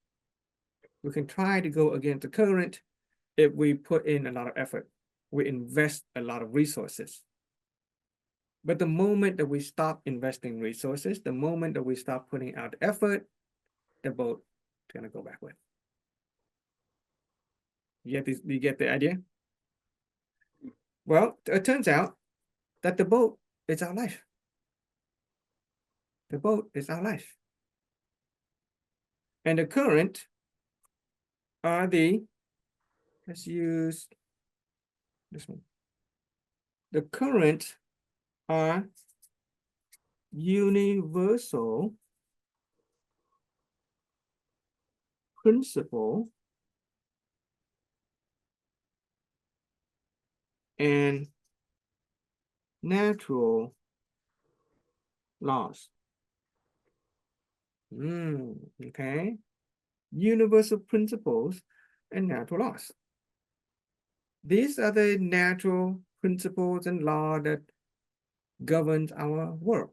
We can try to go against the current if we put in a lot of effort. We invest a lot of resources. But the moment that we stop investing resources, the moment that we stop putting out effort, the boat is going to go backward. You get the idea? Well, it turns out that the boat is our life. The boat is our life. And the current are let's use this one. The current are universal principle and natural laws. Okay. Universal principles and natural laws. These are the natural principles and law that governs our world.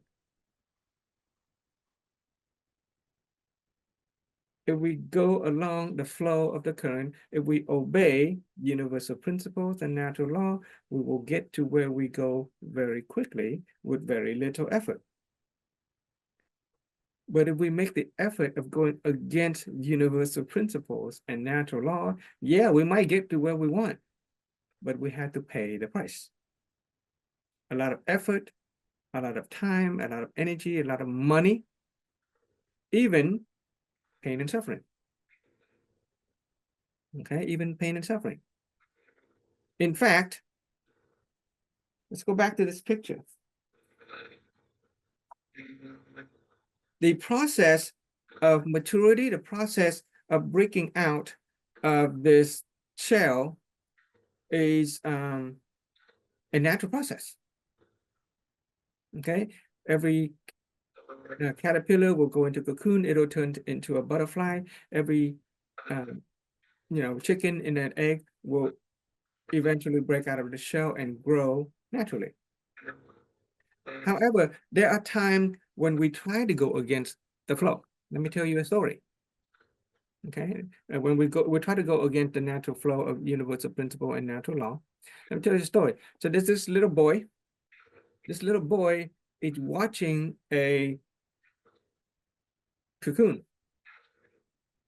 If we go along the flow of the current, if we obey universal principles and natural law, we will get to where we go very quickly with very little effort. But if we make the effort of going against universal principles and natural law, yeah, we might get to where we want, but we have to pay the price. A lot of effort, a lot of time, a lot of energy, a lot of money, even pain and suffering. Okay, even pain and suffering. In fact, let's go back to this picture. The process of maturity, the process of breaking out of this shell is a natural process. Okay, every caterpillar will go into cocoon, it'll turn into a butterfly. Every chicken in an egg will eventually break out of the shell and grow naturally. However, there are times when we try to go against the flow. Let me tell you a story. Okay, when we try to go against the natural flow of universal principle and natural law. Let me tell you a story. So there's this little boy. This little boy is watching a cocoon.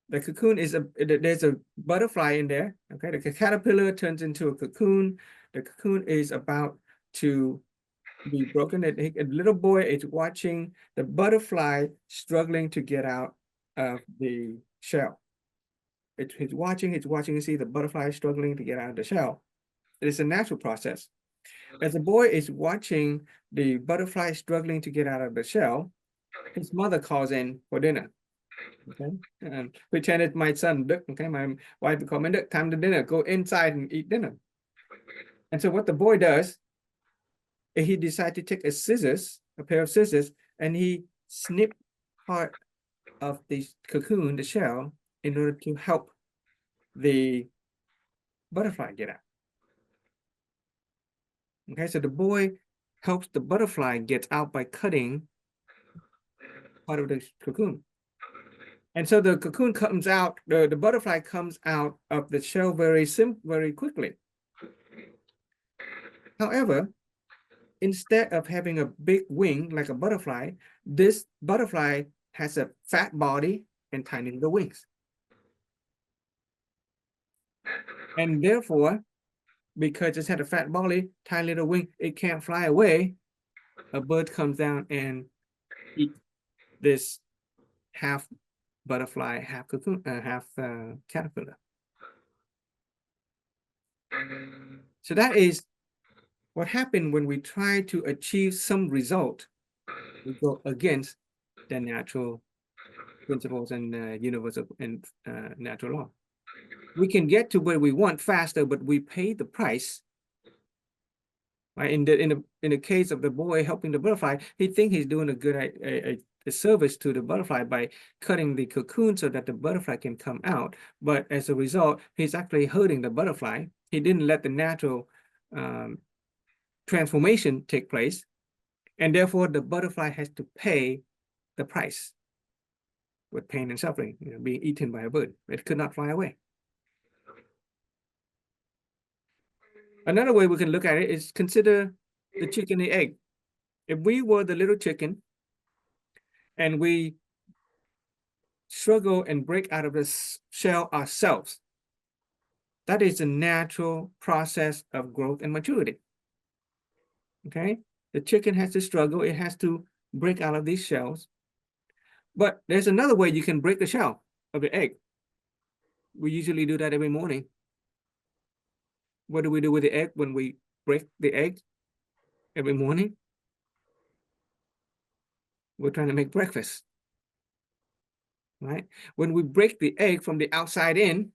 The cocoon is there's a butterfly in there. Okay, the caterpillar turns into a cocoon. The cocoon is about to be broken. A little boy is watching the butterfly struggling to get out of the shell. He's watching, you see the butterfly struggling to get out of the shell. It is a natural process. As the boy is watching the butterfly struggling to get out of the shell, his mother calls in for dinner. Okay, and pretend it's my son, Duck. Okay, my wife will call me, Duck, time to dinner, go inside and eat dinner. And so what the boy does, he decides to take a pair of scissors, and he snipped part of the cocoon, the shell, in order to help the butterfly get out. Okay, so the boy helps the butterfly get out by cutting part of the cocoon. And so the cocoon comes out, the butterfly comes out of the shell very quickly. However, instead of having a big wing like a butterfly, this butterfly has a fat body and tiny little wings. And therefore, because it's had a fat body, tiny little wing, it can't fly away. A bird comes down and eats this half butterfly, half cocoon, half caterpillar. So that is what happened when we try to achieve some result. We go against the natural principles and universal and natural law. We can get to where we want faster, but we pay the price. Right? In the case of the boy helping the butterfly, he thinks he's doing a good a service to the butterfly by cutting the cocoon so that the butterfly can come out. But as a result, he's actually hurting the butterfly. He didn't let the natural transformation take place, and therefore the butterfly has to pay the price with pain and suffering, being eaten by a bird. It could not fly away. Another way we can look at it is consider the chicken and the egg. If we were the little chicken and we struggle and break out of the shell ourselves, that is a natural process of growth and maturity. Okay, the chicken has to struggle, it has to break out of these shells. But there's another way you can break the shell of the egg. We usually do that every morning. What do we do with the egg when we break the egg every morning? We're trying to make breakfast, right? When we break the egg from the outside in,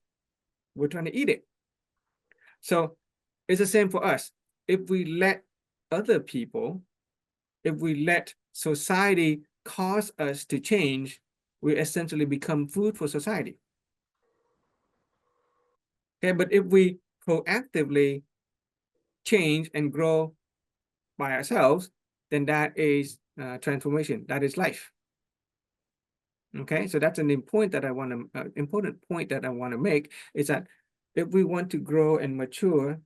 we're trying to eat it. So it's the same for us. If we let other people, if we let society cause us to change, we essentially become food for society. Okay, but if we proactively change and grow by ourselves, then that is transformation. That is life. Okay, so that's an important point that I want to make is that if we want to grow and mature,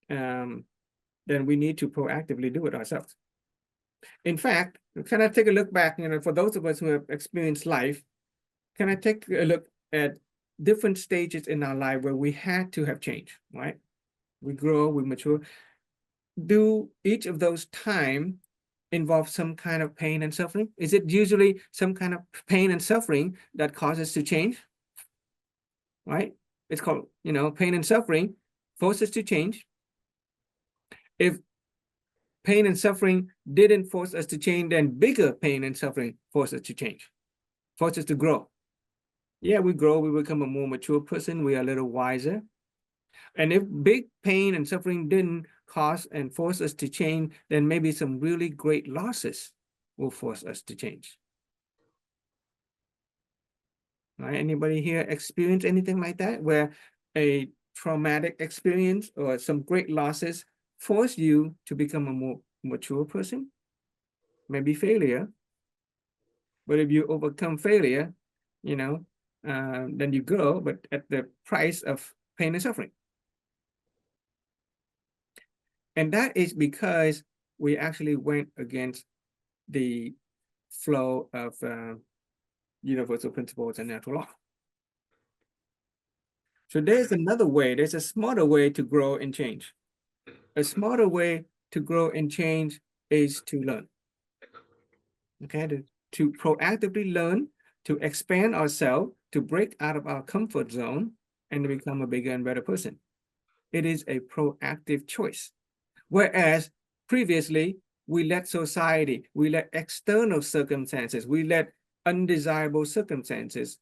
then we need to proactively do it ourselves. In fact, can I take a look back, for those of us who have experienced life, can I take a look at different stages in our life where we had to have change, right? We grow, we mature. Do each of those time involve some kind of pain and suffering? Is it usually some kind of pain and suffering that causes to change? Right? It's called, pain and suffering forces to change. If pain and suffering didn't force us to change, then bigger pain and suffering force us to change, force us to grow. Yeah, we grow, we become a more mature person, we are a little wiser. And if big pain and suffering didn't cause and force us to change, then maybe some really great losses will force us to change. Right? Anybody here experience anything like that, where a traumatic experience or some great losses force you to become a more mature person? Maybe failure. But if you overcome failure, then you grow, but at the price of pain and suffering. And that is because we actually went against the flow of universal principles and natural law. So there's another way, there's a smarter way to grow and change. A smarter way to grow and change is to learn. Okay, to proactively learn, to expand ourselves, to break out of our comfort zone and to become a bigger and better person. It is a proactive choice. Whereas previously, we let society, we let external circumstances, we let undesirable circumstances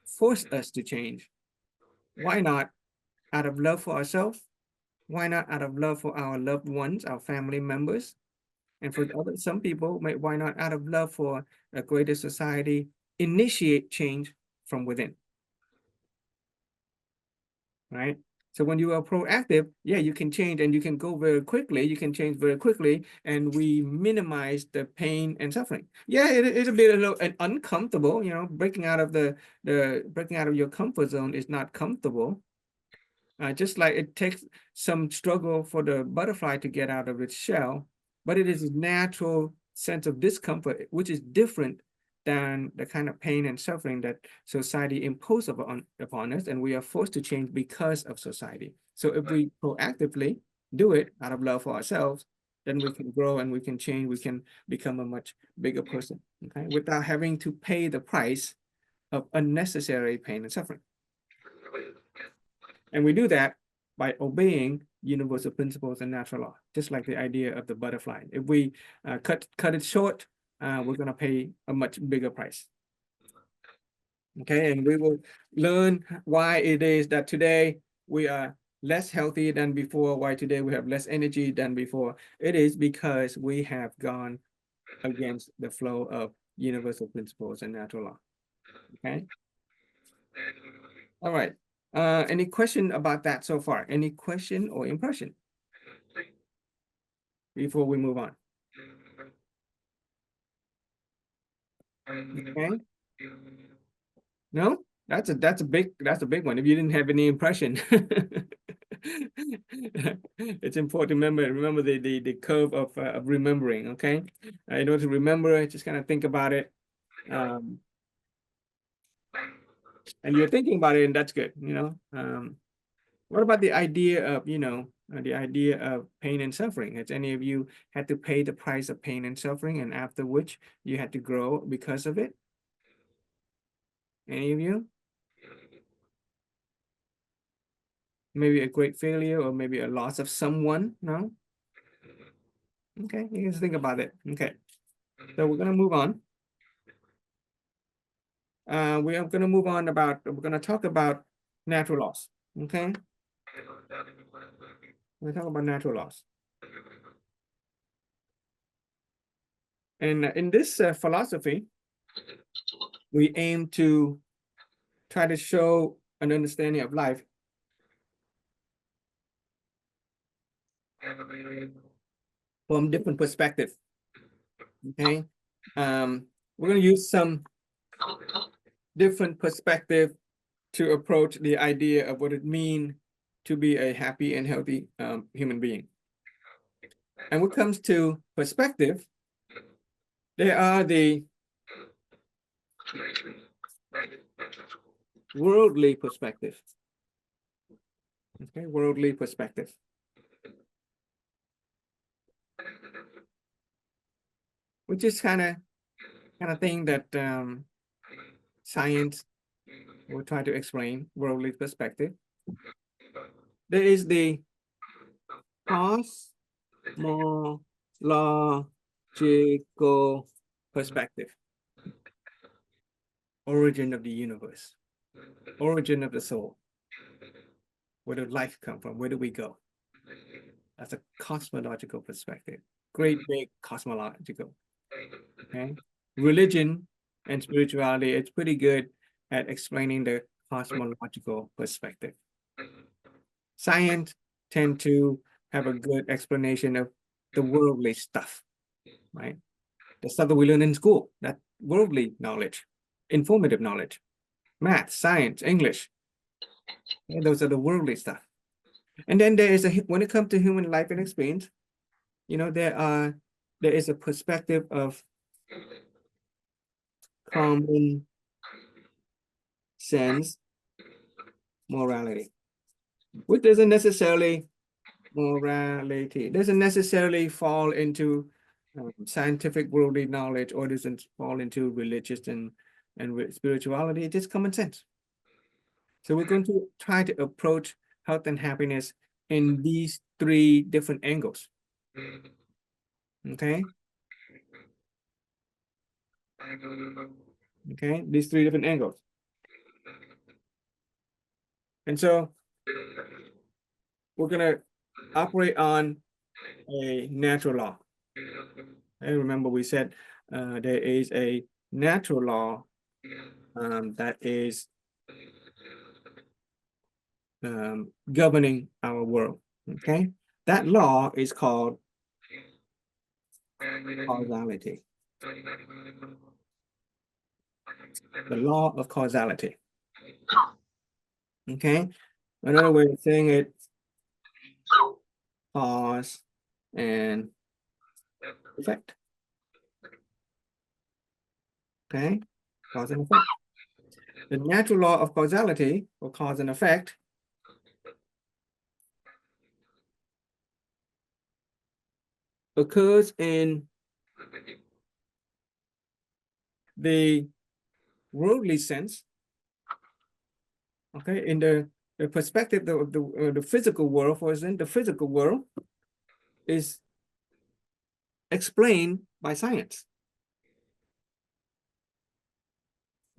force us to change. Why not out of love for ourselves? Why not out of love for our loved ones, our family members? And for some people, why not out of love for a greater society, initiate change from within, right? So when you are proactive, yeah, you can change and you can go very quickly. You can change very quickly, and we minimize the pain and suffering. Yeah, it's a little uncomfortable. Breaking out of breaking out of your comfort zone is not comfortable. Just like it takes some struggle for the butterfly to get out of its shell, but it is a natural sense of discomfort, which is different than the kind of pain and suffering that society imposes upon us, and we are forced to change because of society. So if we proactively do it out of love for ourselves, then we can grow and we can change, we can become a much bigger person, okay, without having to pay the price of unnecessary pain and suffering. And we do that by obeying universal principles and natural law, just like the idea of the butterfly. If we cut it short, we're going to pay a much bigger price. Okay, and we will learn why it is that today we are less healthy than before, why today we have less energy than before. It is because we have gone against the flow of universal principles and natural law. Okay. All right. Any question about that so far? Any question or impression before we move on? Okay. No, that's a big one. If you didn't have any impression, it's important to remember the curve of remembering. Okay, in order to remember, just kind of think about it, and you're thinking about it, and that's good. What about the idea of the idea of pain and suffering? Has any of you had to pay the price of pain and suffering, and after which you had to grow because of it? Any of you? Maybe a great failure or maybe a loss of someone, no? Okay, you guys think about it. Okay, so we're gonna move on. We are gonna move on we're gonna talk about natural laws, okay? We're talking about natural laws. And in this philosophy, we aim to try to show an understanding of life from different perspectives. Okay, we're going to use some different perspective to approach the idea of what it means to be a happy and healthy human being. And when it comes to perspective, there are the worldly perspective. Okay, worldly perspective. Which is kind of thing that science will try to explain, worldly perspective. There is the cosmological perspective. Origin of the universe. Origin of the soul. Where did life come from? Where do we go? That's a cosmological perspective. Great big cosmological. Okay. Religion and spirituality, it's pretty good at explaining the cosmological perspective. Science tend to have a good explanation of the worldly stuff, right? The stuff that we learn in school, that worldly knowledge, informative knowledge, math, science, English. And those are the worldly stuff. And then there is when it comes to human life and experience, there is a perspective of common sense morality, which doesn't necessarily fall into scientific worldly knowledge, or doesn't fall into religious and spirituality. It's just common sense. So we're going to try to approach health and happiness in these three different angles. Okay. Okay, these three different angles. And so we're going to operate on a natural law. And remember, we said there is a natural law that is governing our world. Okay, that law is called causality. The law of causality. Okay, another way of saying it, cause and effect. Okay, cause and effect. The natural law of causality, or cause and effect, occurs in the worldly sense, okay, in the perspective of the physical world, for instance, the physical world is explained by science.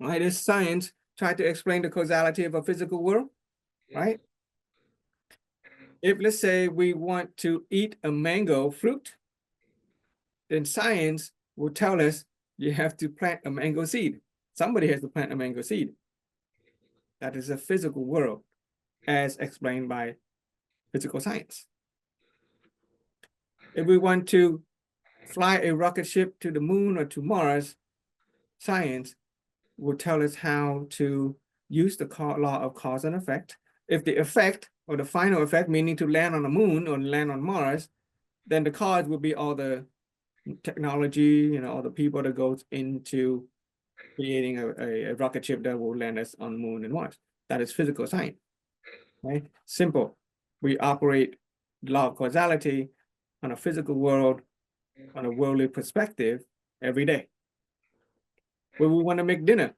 Right? As science try to explain the causality of a physical world, right? If let's say we want to eat a mango fruit, then science will tell us you have to plant a mango seed. Somebody has to plant a mango seed. That is a physical world as explained by physical science. If we want to fly a rocket ship to the moon or to Mars, science will tell us how to use the law of cause and effect. If the effect or the final effect, meaning to land on the moon or land on Mars, then the cause will be all the technology, all the people that goes into creating a rocket ship that will land us on the moon and Mars. That is physical science, right? Simple. We operate law of causality on a physical world, on a worldly perspective every day. When we want to make dinner,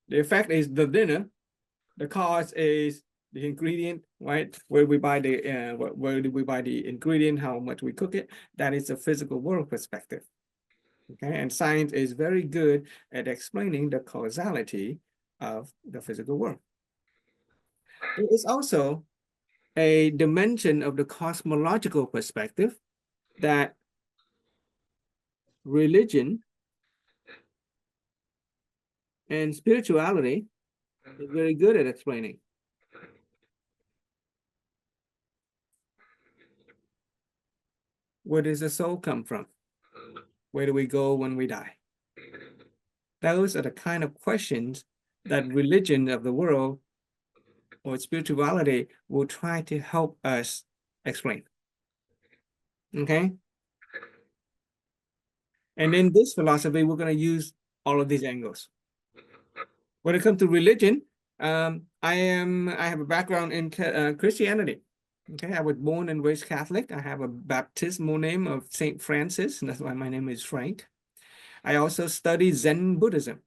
the effect is the dinner, the cause is the ingredient, right? Where we buy the where do we buy the ingredient, how much we cook it. That is a physical world perspective. Okay, and science is very good at explaining the causality of the physical world. There is also a dimension of the cosmological perspective that religion and spirituality is very good at explaining. Where does the soul come from? Where do we go when we die? Those are the kind of questions that religion of the world or spirituality will try to help us explain. Okay? And in this philosophy, we're going to use all of these angles. When it comes to religion, I have a background in Christianity. Okay, I was born and raised Catholic. I have a baptismal name of Saint Francis, and that's why my name is Frank. I also study Zen Buddhism.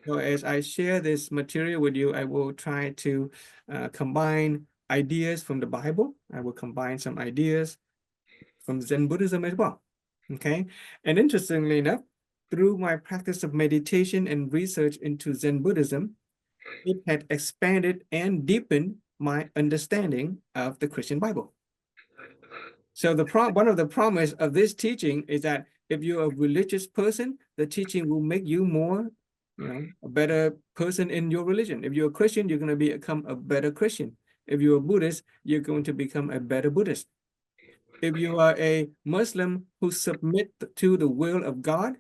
So as I share this material with you, I will try to combine ideas from the Bible. I will combine some ideas from Zen Buddhism as well. Okay, and interestingly enough, through my practice of meditation and research into Zen Buddhism, it had expanded and deepened my understanding of the Christian Bible. So one of the promise of this teaching is that if you're a religious person, the teaching will make you more, a better person in your religion. If you're a Christian, you're going to become a better Christian. If you're a Buddhist, you're going to become a better Buddhist. If you are a Muslim who submit to the will of God,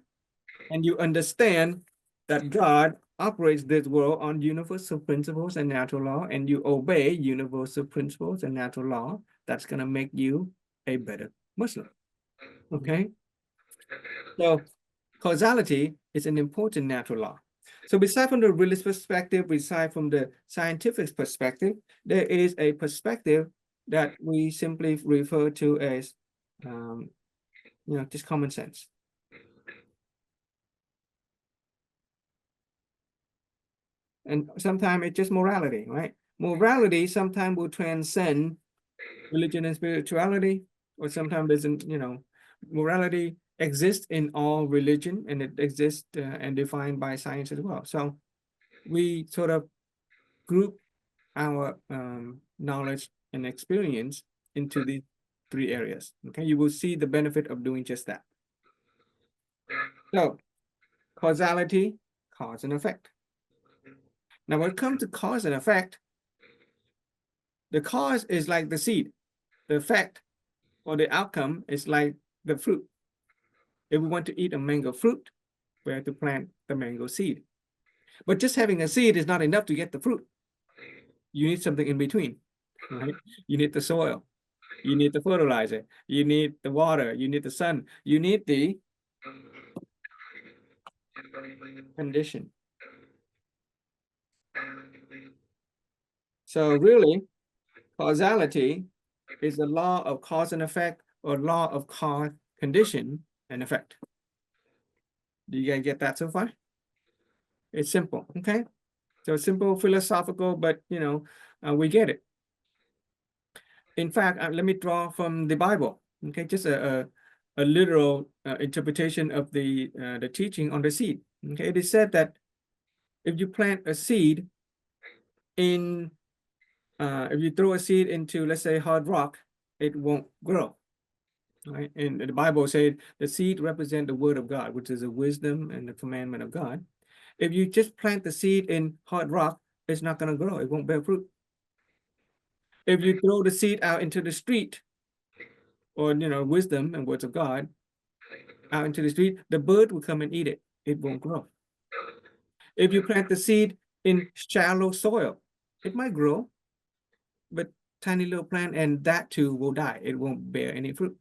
and you understand that God operates this world on universal principles and natural law, and you obey universal principles and natural law, that's going to make you a better Muslim. Okay? So causality is an important natural law. So beside from the realist perspective, beside from the scientific perspective, there is a perspective that we simply refer to as, just common sense. And sometimes it's just morality, right? Morality sometimes will transcend religion and spirituality, or sometimes doesn't, morality exists in all religion, and it exists and defined by science as well. So we sort of group our knowledge and experience into these three areas. Okay, you will see the benefit of doing just that. So causality, cause and effect. Now, when it comes to cause and effect, the cause is like the seed. The effect or the outcome is like the fruit. If we want to eat a mango fruit, we have to plant the mango seed. But just having a seed is not enough to get the fruit. You need something in between, right? You need the soil. You need the fertilizer. You need the water. You need the sun. You need the condition. So really, causality is the law of cause and effect, or law of cause condition, and effect. Do you guys get that so far? It's simple, okay? So simple, philosophical, but we get it. In fact, let me draw from the Bible, okay? Just a literal interpretation of the teaching on the seed. Okay, it is said that if you plant a seed in, if you throw a seed into, let's say, hard rock, it won't grow. Right? And the Bible said the seed represent the word of God, which is the wisdom and the commandment of God. If you just plant the seed in hard rock, it's not going to grow. It won't bear fruit. If you throw the seed out into the street, or wisdom and words of God out into the street, the bird will come and eat it. It won't grow. If you plant the seed in shallow soil, it might grow, but tiny little plant, and that too will die. It won't bear any fruit.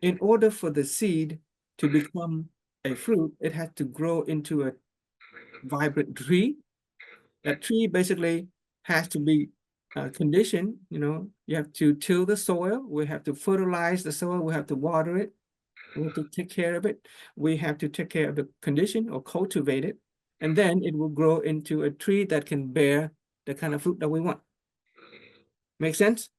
In order for the seed to become a fruit, it has to grow into a vibrant tree. That tree basically has to be conditioned. You have to till the soil. We have to fertilize the soil. We have to water it. We have to take care of it. We have to take care of the condition or cultivate it. And then it will grow into a tree that can bear the kind of fruit that we want. Make sense?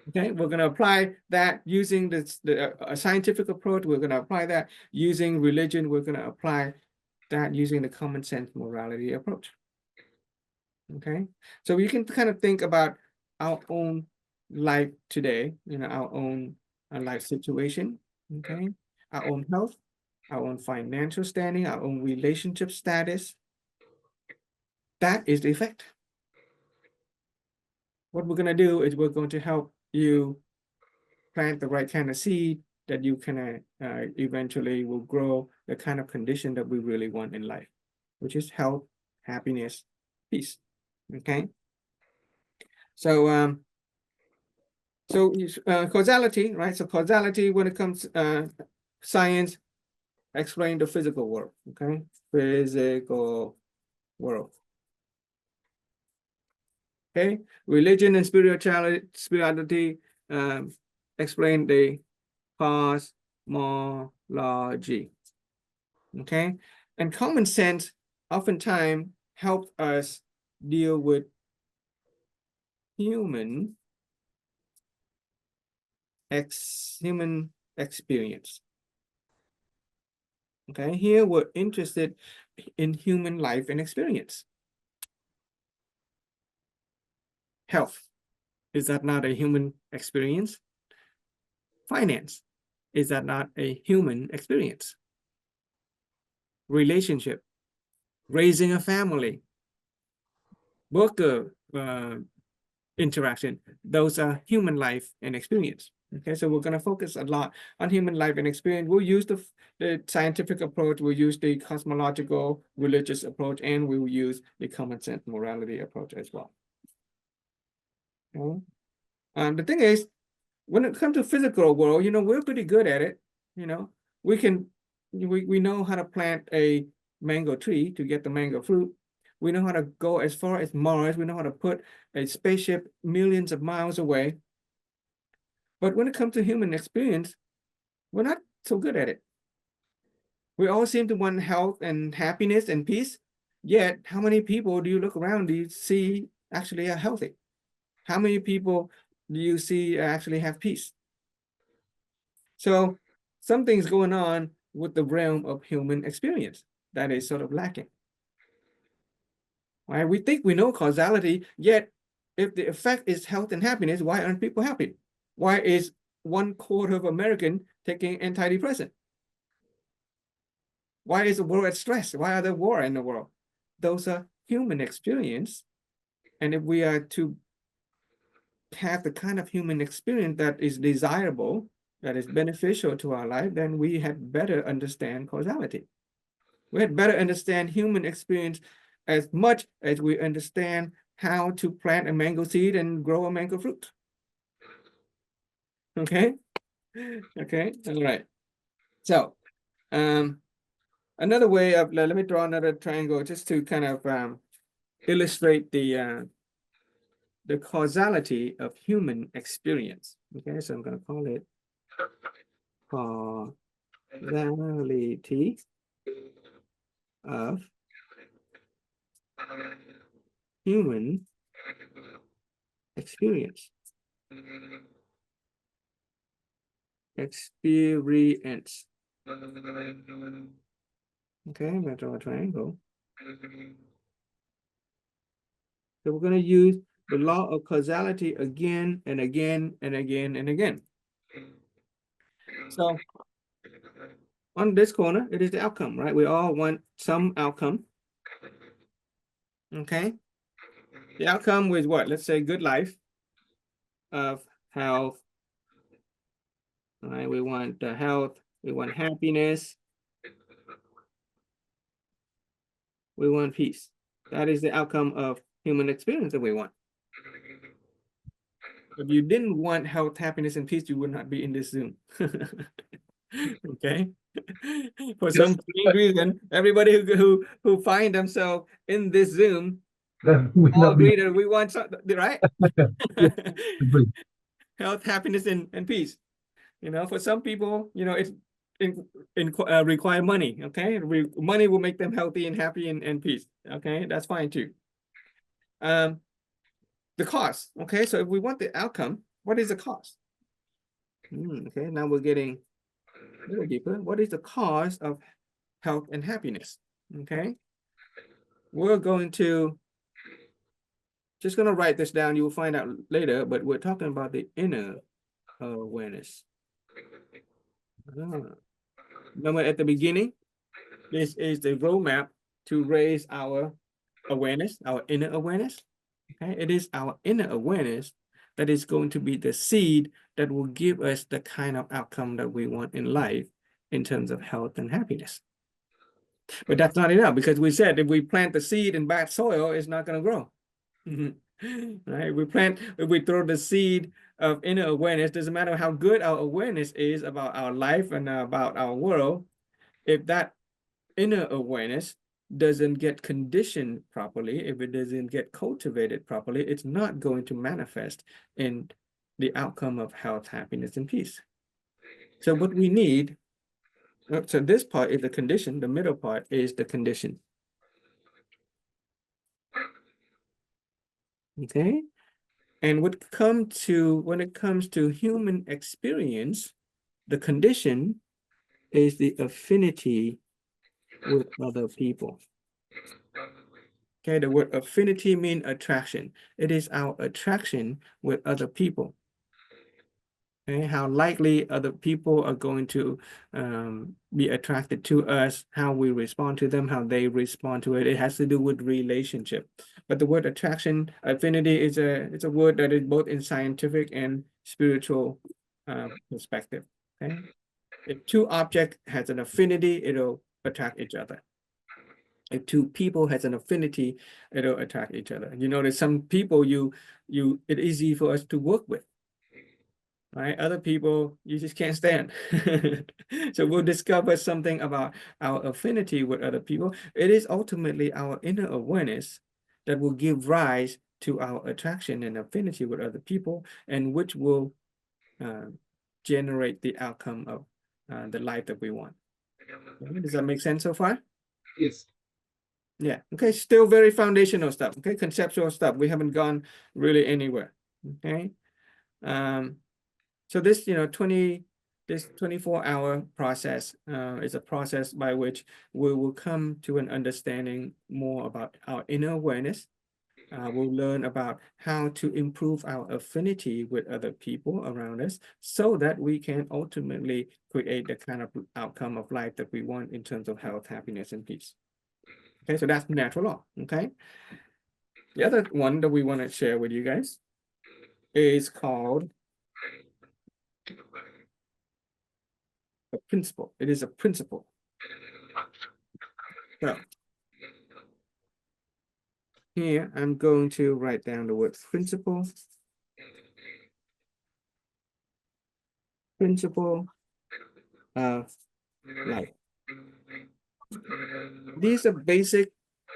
Okay, we're going to apply that using a scientific approach. We're going to apply that using religion. We're going to apply that using the common sense morality approach. Okay, so you can kind of think about our own life today, our own life situation, okay, our own health, our own financial standing, our own relationship status. That is the effect. What we're going to do is we're going to help you plant the right kind of seed that you can eventually will grow the kind of condition that we really want in life, which is health, happiness, peace. Okay. So causality, right? So causality, when it comes science, explain the physical world. Okay, physical world. Okay, religion and spirituality explain the cosmology. Okay, and common sense oftentimes help us deal with human experience. Okay, here we're interested in human life and experience. Health, is that not a human experience? Finance, is that not a human experience? Relationship, raising a family, worker interaction, those are human life and experience. Okay, so we're going to focus a lot on human life and experience. We'll use the scientific approach, we'll use the cosmological religious approach, and we will use the common sense morality approach as well. Okay. The thing is, when it comes to physical world, we're pretty good at it. We know how to plant a mango tree to get the mango fruit. We know how to go as far as Mars. We know how to put a spaceship millions of miles away. But when it comes to human experience, we're not so good at it. We all seem to want health and happiness and peace. Yet, how many people do you look around, do you see actually are healthy? How many people do you see actually have peace? So something's going on with the realm of human experience that is sort of lacking. Right? We think we know causality, yet if the effect is health and happiness, why aren't people happy? Why is 1/4 of American taking antidepressant? Why is the world at stress? Why are there war in the world? Those are human experience. And if we are to have the kind of human experience that is desirable, that is beneficial to our life, then we had better understand causality. We had better understand human experience as much as we understand how to plant a mango seed and grow a mango fruit. Okay? Okay, all right. So, another way of, let me draw another triangle just to kind of illustrate the causality of human experience. Okay, so I'm going to call it causality of human experience. Okay, I'm gonna draw a triangle. So we're going to use the law of causality again and again and again and again. So on this corner, it is the outcome, right? We all want some outcome. Okay. The outcome was what? Let's say good life, of health. All right. We want health. We want happiness. We want peace. That is the outcome of human experience that we want. If you didn't want health, happiness, and peace, you would not be in this Zoom. Okay. For some strange reason, everybody who find themselves in this Zoom Then we all not be- agree that we want something, right? agree. Health, happiness, and peace. You know, for some people, you know, it's require money. Okay, money will make them healthy and happy and peace. Okay, that's fine too. The cost. Okay, so if we want the outcome, what is the cost? Okay, now we're getting a little deeper. What is the cause of health and happiness? Okay, we're going to just going to write this down. You will find out later, but we're talking about the inner awareness. Remember at the beginning, this is the roadmap to raise our awareness, our inner awareness. Okay, it is our inner awareness that is going to be the seed that will give us the kind of outcome that we want in life in terms of health and happiness. But that's not enough, because we said if we plant the seed in bad soil, it's not going to grow. Right? If we throw the seed of inner awareness, doesn't matter how good our awareness is about our life and about our world, if that inner awareness doesn't get conditioned properly, if it doesn't get cultivated properly, it's not going to manifest in the outcome of health, happiness, and peace. So what we need, so this part is the condition, the middle part is the condition. Okay. And when it comes to human experience, the condition is the affinity with other people. Okay, the word affinity means attraction. It is our attraction with other people. Okay, how likely other people are going to be attracted to us, how we respond to them, how they respond to it. It has to do with relationship. But the word attraction, affinity is it's a word that is both in scientific and spiritual perspective. Okay, if two objects has an affinity, it'll attract each other. If two people has an affinity, it'll attract each other. You notice some people it's easy for us to work with. Right? Other people you just can't stand. So we'll discover something about our affinity with other people. It is ultimately our inner awareness that will give rise to our attraction and affinity with other people, and which will generate the outcome of the life that we want. Okay, does that make sense so far? Yes. Yeah. Okay. Still very foundational stuff. Okay. Conceptual stuff. We haven't gone really anywhere. Okay. So this, 24-hour process is a process by which we will come to an understanding more about our inner awareness. We'll learn about how to improve our affinity with other people around us so that we can ultimately create the kind of outcome of life that we want in terms of health, happiness, and peace. Okay, so that's natural law. Okay. The other one that we want to share with you guys is called a principle. It is a principle. So here I'm going to write down the word principle. Principle of life. These are basic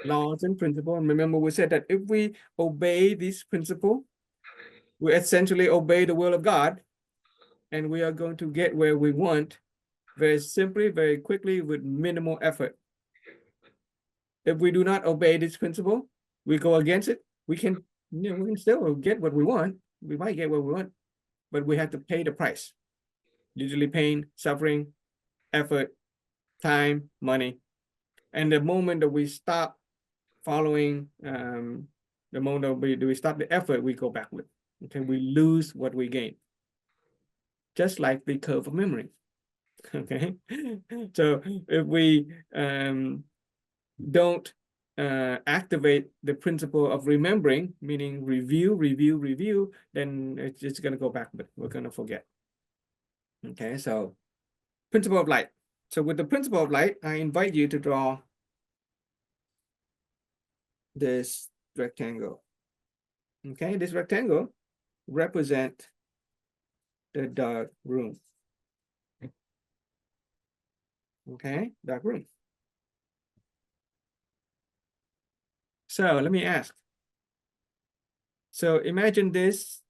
laws and principles. And remember, we said that if we obey this principle, we essentially obey the will of God, and we are going to get where we want very simply, very quickly, with minimal effort. If we do not obey this principle, we go against it, we can still get what we want. We might get what we want, but we have to pay the price. Usually pain, suffering, effort, time, money. And the moment that we stop following, the moment that we stop the effort, we go backward. Okay, we lose what we gain. Just like the curve of memory. Okay, so if we don't activate the principle of remembering, meaning review, then it's going to go backward. We're going to forget. Okay, so principle of light. So with the principle of light, I invite you to draw this rectangle. Okay, this rectangle represents the dark room. Okay, dark room. So let me ask. So imagine this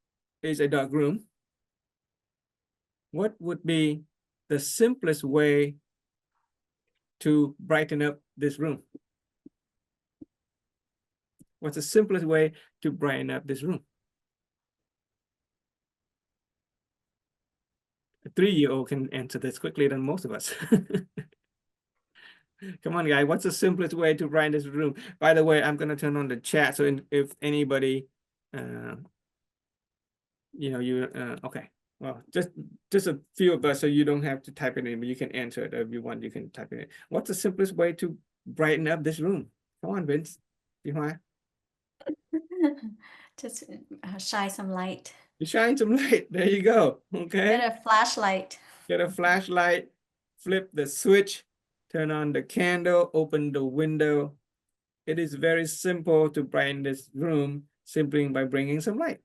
is a dark room. What would be the simplest way to brighten up this room? What's the simplest way to brighten up this room? A 3-year-old can answer this quickly than most of us. Come on, guys. What's the simplest way to brighten this room? By the way, I'm going to turn on the chat. So if anybody, okay. Well, just a few of us, so you don't have to type it in, but you can answer it if you want. You can type it in. What's the simplest way to brighten up this room? Come on, Vince. Just shine some light. You shine some light. There you go. Okay. Get a flashlight. Get a flashlight, flip the switch, turn on the candle, open the window. It is very simple to brighten this room simply by bringing some light.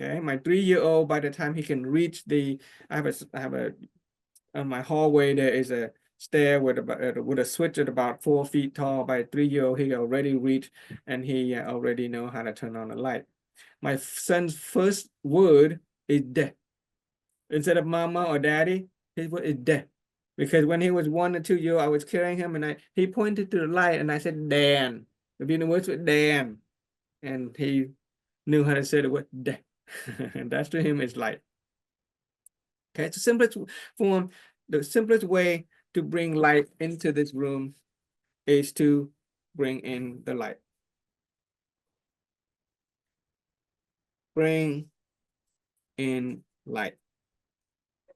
Okay, my 3-year-old, by the time he can reach the, I have a on my hallway, there is a stair with a switch at about 4 feet tall. By 3-year-old, he already reached and he already know how to turn on the light. My son's first word is "de." Instead of mama or daddy, his word is "de." Because when he was 1 or 2 years old, I was carrying him and he pointed to the light and I said, "Dan." The beginning words with Dan. And he knew how to say the word "de." And that's to him is light. Okay, it's the simplest form, the simplest way to bring light into this room is to bring in the light. Bring in light.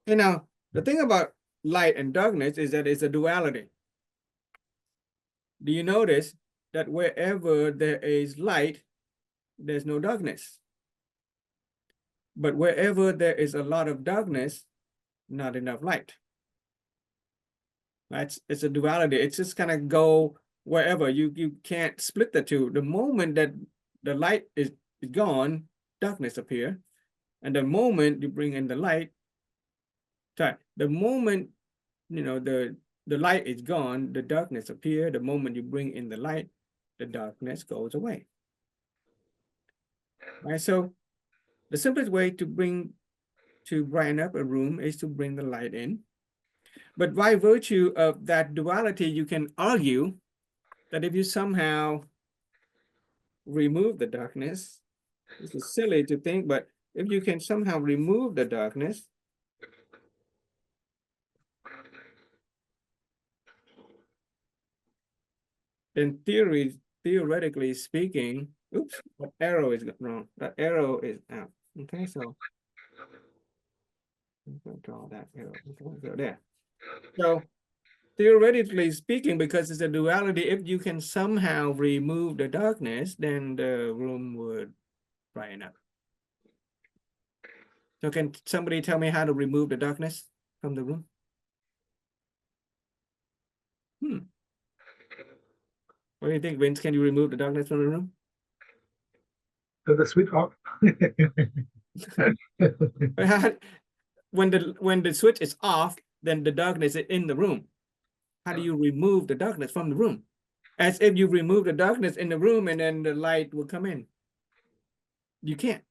You know, the thing about light and darkness is that it's a duality. Do you notice that wherever there is light, there's no darkness? But wherever there is a lot of darkness, not enough light. It's a duality. It's just kind of go wherever. You can't split the two. The moment that the light is gone, darkness appears. And the moment you bring in the light, the moment the light is gone, the darkness appears. The moment you bring in the light, the darkness goes away. Right? So the simplest way to brighten up a room is to bring the light in. But by virtue of that duality, you can argue that if you somehow remove the darkness, this is silly to think, but if you can somehow remove the darkness, then theoretically speaking, oops, that arrow is wrong. That arrow is out. Okay, so I'm going to draw that arrow. Okay, so there. So theoretically speaking, because it's a duality, if you can somehow remove the darkness, then the room would brighten up. So can somebody tell me how to remove the darkness from the room? What do you think, Vince? Can you remove the darkness from the room? So the switch off. When the switch is off, then the darkness is in the room. How do you remove the darkness from the room? As if you remove the darkness in the room and then the light will come in. You can't.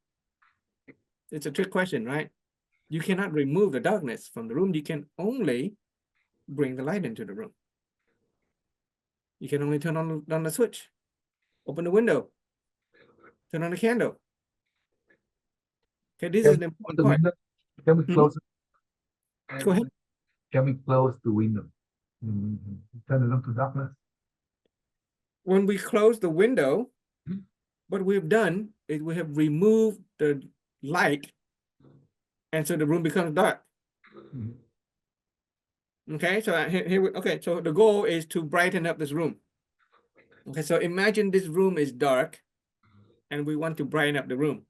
It's a trick question, right? You cannot remove the darkness from the room. You can only bring the light into the room. You can only turn on the switch, open the window, turn on the candle. Okay, this is an important part. Can we Mhm. close? Go ahead. Can we close the window? Turn it into darkness. When we close the window, Mhm. what we've done is we have removed the light, and so the room becomes dark. Mhm. Okay, so okay, so the goal is to brighten up this room. Okay, so imagine this room is dark, and we want to brighten up the room.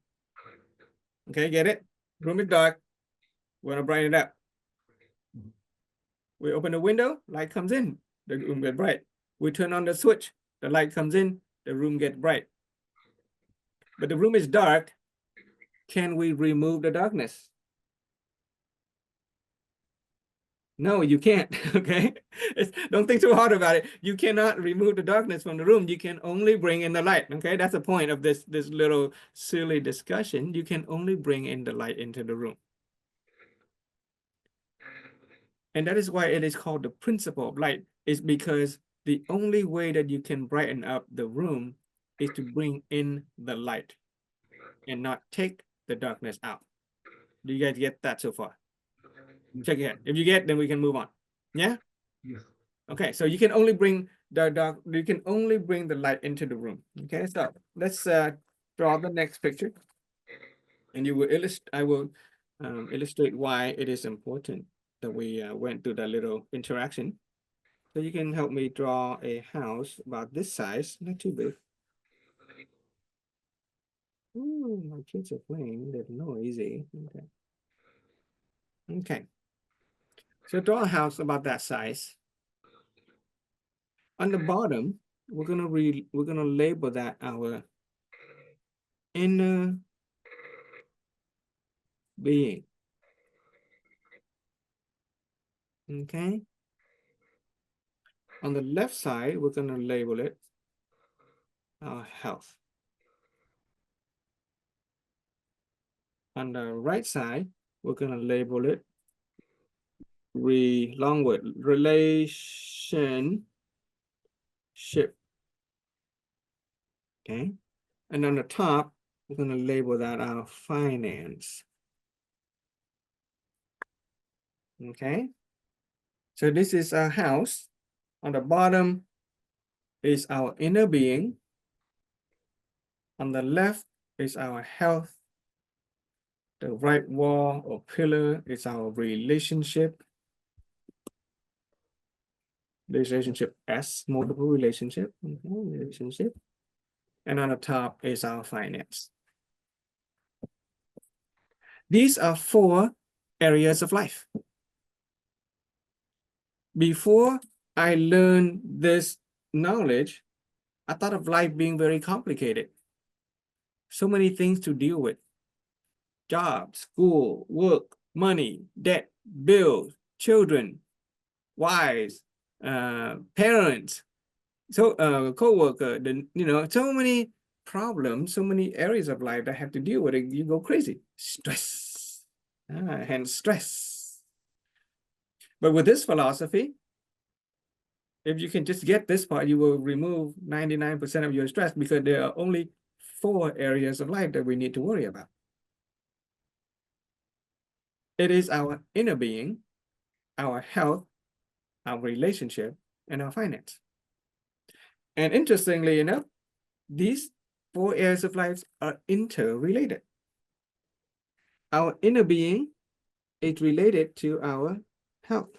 Okay, get it? Room is dark. We want to brighten it up. We open the window, light comes in, the room gets bright. We turn on the switch, the light comes in, the room gets bright. But the room is dark. Can we remove the darkness? No, you can't. Okay, don't think too hard about it. You cannot remove the darkness from the room. You can only bring in the light. Okay, that's the point of this little silly discussion. You can only bring in the light into the room. And that is why it is called the principle of light, is because the only way that you can brighten up the room is to bring in the light and not take the darkness out. Do you guys get that so far? Check it. If you get, then we can move on. Yeah? Yes. Okay, so you can only bring the light into the room. Okay, so let's draw the next picture. And you will I will illustrate why it is important that we went through that little interaction. So you can help me draw a house about this size, not too big. Ooh, my kids are playing, they're noisy. Okay. Okay. So draw a house about that size. On the bottom, we're gonna label that our inner being. Okay. On the left side, we're gonna label it our health. On the right side, we're gonna label it long word, relationship. Okay. And on the top, we're gonna label that our finance. Okay. So this is our house. On the bottom is our inner being. On the left is our health. The right wall or pillar is our relationship. Relationship S, multiple relationship. Relationship. And on the top is our finance. These are 4 areas of life. Before I learned this knowledge, I thought of life being very complicated. So many things to deal with. Job, school, work, money, debt, bills, children, wives, parents, so co-worker, so many problems, so many areas of life that have to deal with it. You go crazy. Stress. Hence stress. But with this philosophy, if you can just get this part, you will remove 99% of your stress, because there are only 4 areas of life that we need to worry about. It is our inner being, our health, our relationship, and our finance. And interestingly enough, these 4 areas of life are interrelated. Our inner being is related to our health.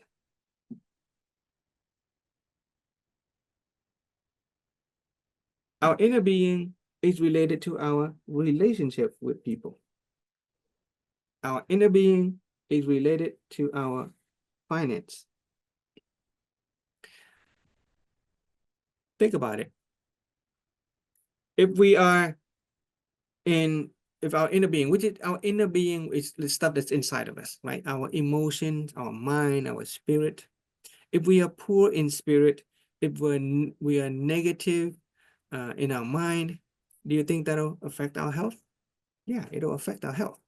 Our inner being is related to our relationship with people. Our inner being is related to our finance. Think about it. If our inner being, which is our inner being, is the stuff that's inside of us, right? Our emotions, our mind, our spirit. If we are poor in spirit, if we are negative in our mind, do you think that'll affect our health? Yeah, it'll affect our health.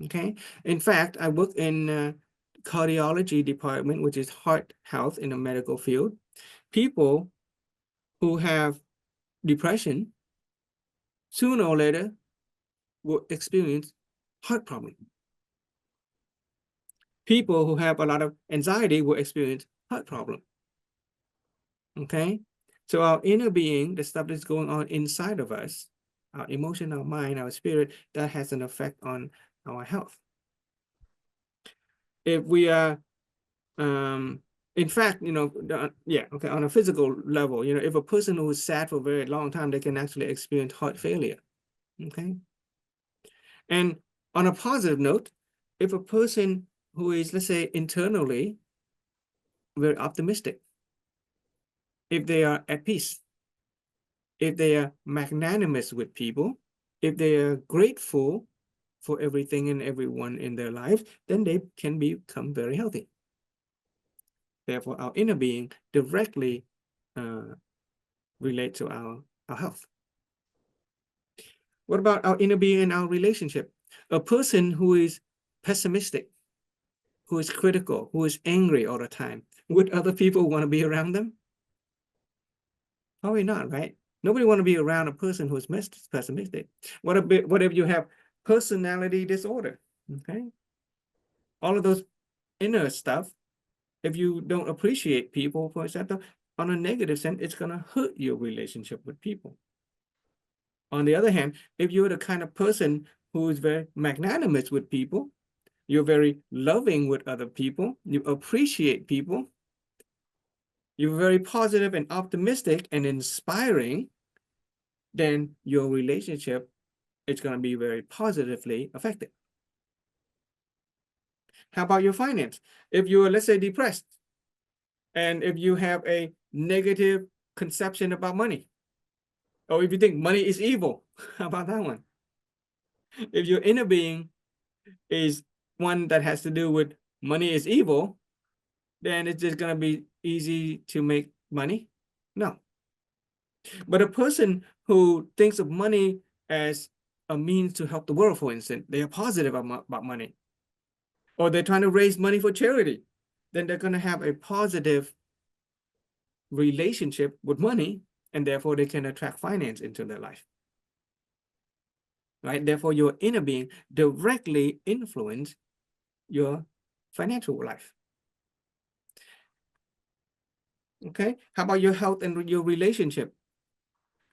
Okay. In fact, I work in cardiology department, which is heart health in the medical field. People who have depression, sooner or later, will experience heart problem. People who have a lot of anxiety will experience heart problem. Okay. So our inner being, the stuff that's going on inside of us, our emotion, our mind, our spirit, that has an effect on our health. If we are, in fact, you know, on a physical level, you know, if a person who is sad for a very long time, they can actually experience heart failure. Okay. And on a positive note, if a person who is, let's say, internally very optimistic, if they are at peace, if they are magnanimous with people, if they are grateful for everything and everyone in their life, then they can become very healthy. Therefore, our inner being directly relates to our health. What about our inner being and our relationship? A person who is pessimistic, who is critical, who is angry all the time, would other people want to be around them? Probably not, right? Nobody want to be around a person who's pessimistic. What if you have personality disorder? Okay. All of those inner stuff, if you don't appreciate people, for example, on a negative sense, it's going to hurt your relationship with people. On the other hand, if you're the kind of person who is very magnanimous with people, you're very loving with other people, you appreciate people, you're very positive and optimistic and inspiring, then your relationship is going to be very positively affected. How about your finance? If you're, let's say, depressed, and if you have a negative conception about money, or if you think money is evil, how about that one? If your inner being is one that has to do with money is evil, then it's just going to be easy to make money? No. But a person who thinks of money as a means to help the world, for instance, they are positive about money, or they're trying to raise money for charity, then they're going to have a positive relationship with money, and therefore they can attract finance into their life. Right? Therefore, your inner being directly influences your financial life. Okay. How about your health and your relationship?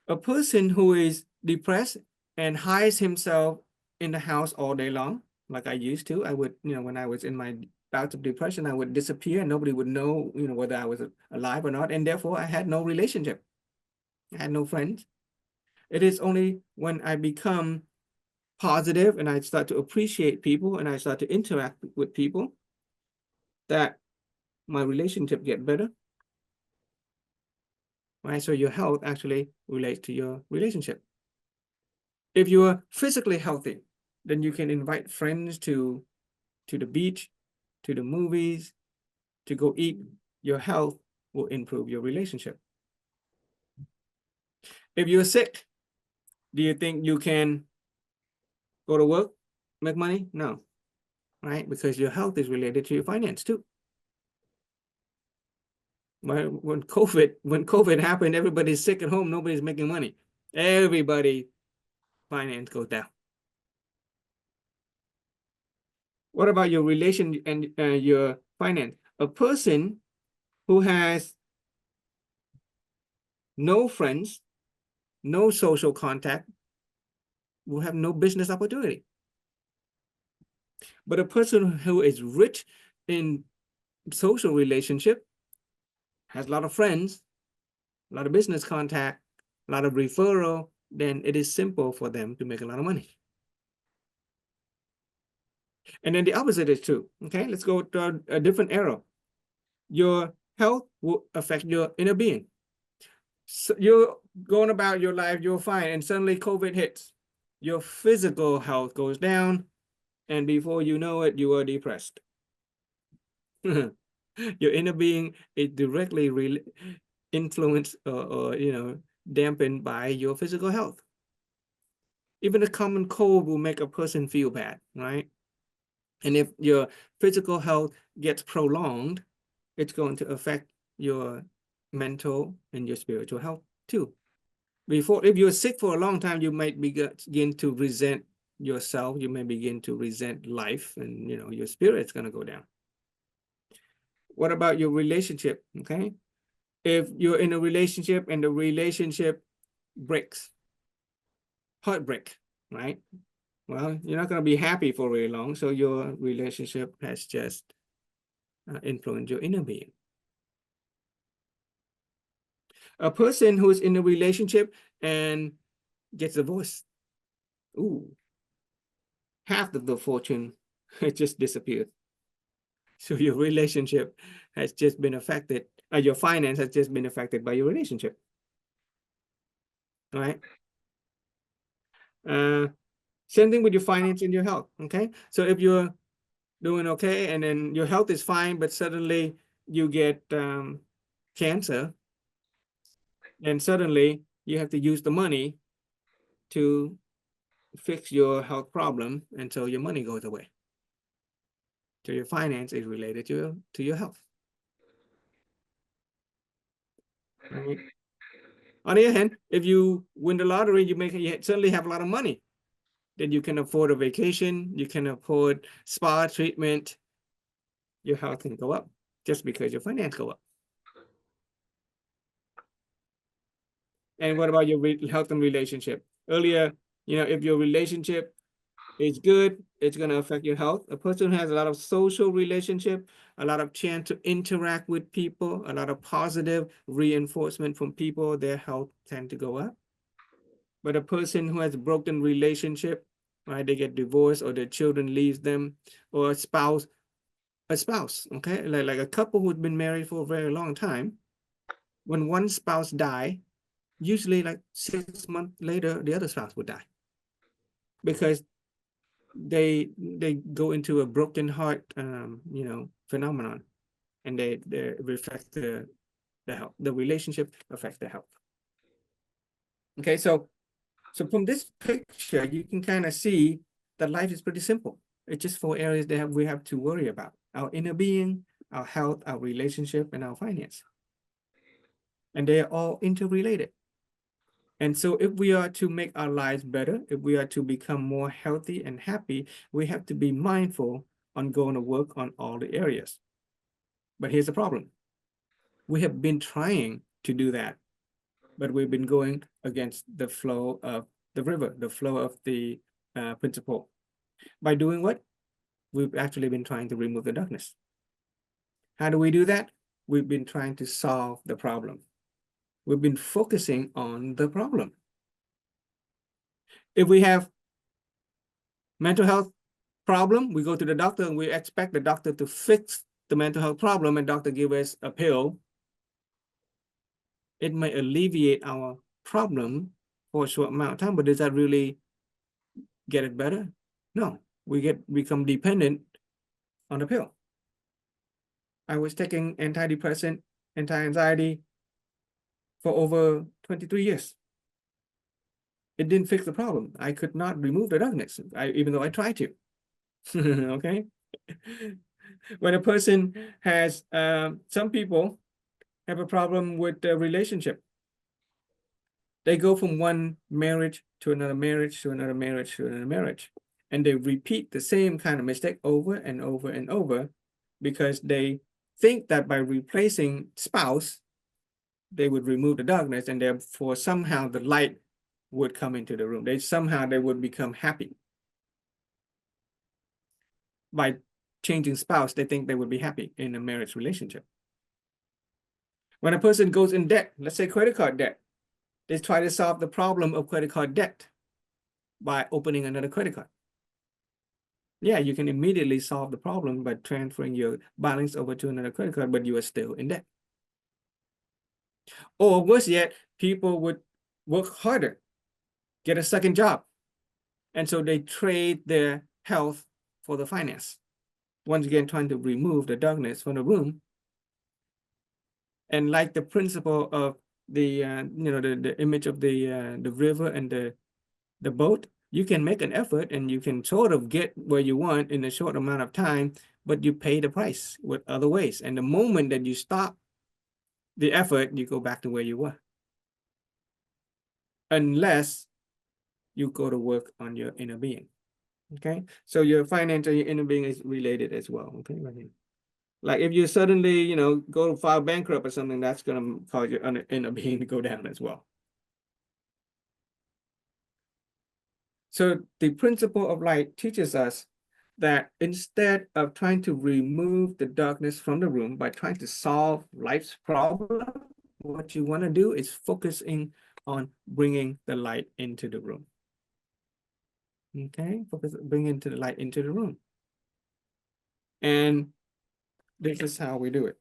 A person who is depressed and hides himself in the house all day long, like I used to, I would, you know, when I was in my bouts of depression, I would disappear and nobody would know, you know, whether I was alive or not. And therefore I had no relationship. I had no friends. It is only when I become positive and I start to appreciate people and I start to interact with people that my relationship get better. Right? So your health actually relates to your relationship. If you are physically healthy, then you can invite friends to the beach, to the movies, to go eat. Your health will improve your relationship. If you're sick, do you think you can go to work, make money? No, right? Because your health is related to your finance too. When COVID happened, everybody's sick at home, nobody's making money. Everybody finance goes down. What about your relation and your finance? A person who has no friends, no social contact, will have no business opportunity. But a person who is rich in social relationship, has a lot of friends, a lot of business contact, a lot of referral, then it is simple for them to make a lot of money. And then the opposite is true. Okay, let's go to a different arrow. Your health will affect your inner being. So you're going about your life, you're fine, and suddenly COVID hits. Your physical health goes down, and before you know it, you are depressed. Your inner being is directly influenced or you know, dampened by your physical health. Even a common cold will make a person feel bad, right? And if your physical health gets prolonged, it's going to affect your mental and your spiritual health too. If you're sick for a long time, you might begin to resent yourself. You may begin to resent life, and your spirit's going to go down. What about your relationship? Okay. If you're in a relationship and the relationship breaks, heartbreak, right? Well, you're not going to be happy for very long. So your relationship has just influenced your inner being. A person who's in a relationship and gets divorced, ooh, half of the fortune just disappeared. So your relationship has just been affected. Your finance has just been affected by your relationship. All right. Same thing with your finance and your health. Okay. So if you're doing okay and then your health is fine, but suddenly you get cancer, and suddenly you have to use the money to fix your health problem, and so your money goes away. So your finance is related to your health. Right? On the other hand, if you win the lottery, you suddenly have a lot of money. Then you can afford a vacation, you can afford spa treatment. Your health can go up just because your finance go up. And what about your health and relationship? Earlier, if your relationship is good, it's going to affect your health. A person who has a lot of social relationship, a lot of chance to interact with people, a lot of positive reinforcement from people, their health tend to go up. But a person who has a broken relationship, right, they get divorced or their children leaves them, or a spouse, okay, like a couple who's been married for a very long time, when one spouse die, usually like 6 months later, the other spouse would die, because they go into a broken heart, phenomenon, and they affect the health. The relationship affects the health. Okay, so from this picture, you can kind of see that life is pretty simple. It's just 4 areas that we have to worry about: our inner being, our health, our relationship, and our finance. And they are all interrelated. And so if we are to make our lives better, if we are to become more healthy and happy, we have to be mindful on going to work on all the areas. But here's the problem. We have been trying to do that, but we've been going against the flow of the river, the flow of the principle. By doing what? We've actually been trying to remove the darkness. How do we do that? We've been trying to solve the problem. We've been focusing on the problem. If we have mental health problem, we go to the doctor and we expect the doctor to fix the mental health problem, and doctor give us a pill. It may alleviate our problem for a short amount of time, but does that really get it better? No, we become dependent on the pill. I was taking antidepressant, anti-anxiety for over 23 years. It didn't fix the problem. I could not remove the darkness, even though I tried to. Okay. When a person has, some people have a problem with their relationship. They go from one marriage to another marriage to another marriage to another marriage, and they repeat the same kind of mistake over and over and over, because they think that by replacing spouse, they would remove the darkness, and therefore somehow the light would come into the room. They would become happy. By changing spouse, they think they would be happy in a marriage relationship. When a person goes in debt, let's say credit card debt, they try to solve the problem of credit card debt by opening another credit card. Yeah, you can immediately solve the problem by transferring your balance over to another credit card, but you are still in debt. Or worse yet, people would work harder, get a second job, and so they trade their health for the finance. Once again, trying to remove the darkness from the room. And like the principle of the the image of the river and the boat, You can make an effort and you can sort of get where you want in a short amount of time, but you pay the price with other ways. And the moment that you stop the effort, you go back to where you were. Unless you go to work on your inner being. Okay, so your finance and your inner being is related as well. Okay, right here. Like if you suddenly, go to file bankrupt or something, that's going to cause your inner being to go down as well. So the principle of light teaches us that instead of trying to remove the darkness from the room by trying to solve life's problem, what you want to do is focusing on bringing the light into the room. Okay, bringing the light into the room. And this is how we do it.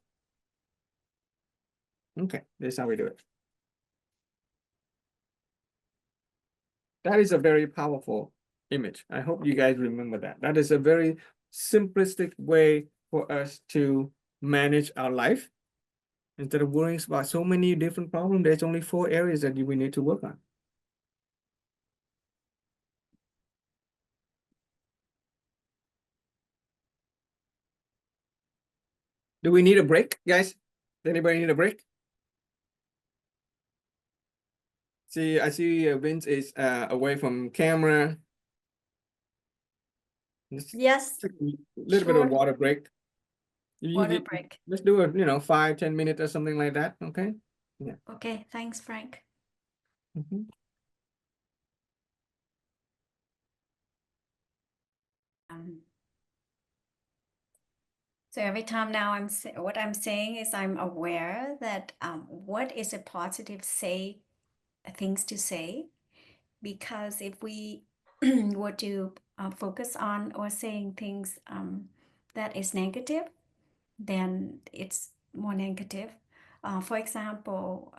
Okay, this is how we do it. That is a very powerful image. I hope you guys remember that. That is a very simplistic way for us to manage our life. Instead of worrying about so many different problems, there's only 4 areas that we need to work on. Do we need a break, guys? Does anybody need a break? See, I see Vince is away from camera. Let's Yes, take a little bit of sure. water break. Water break. Let's do it, 5-10 minutes or something like that. Okay. Yeah. Okay, thanks, Frank. Mhm. So every time now what I'm saying is I'm aware that what is a positive things to say, because if we were to focus on or saying things that is negative, then it's more negative. For example,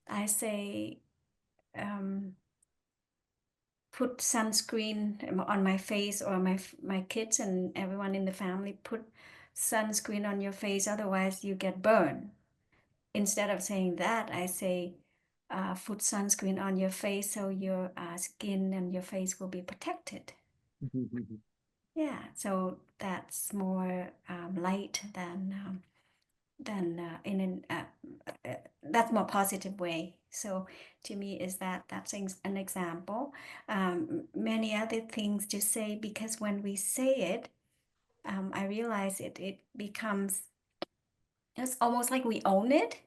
I say put sunscreen on my face, or my kids and everyone in the family put sunscreen on your face, otherwise you get burned. Instead of saying that, I say put sunscreen on your face so your skin and your face will be protected. Yeah, so that's more light than that's more positive way. So to me is that's an example. Many other things to say, because when we say it, I realize it becomes, it's almost like we own it.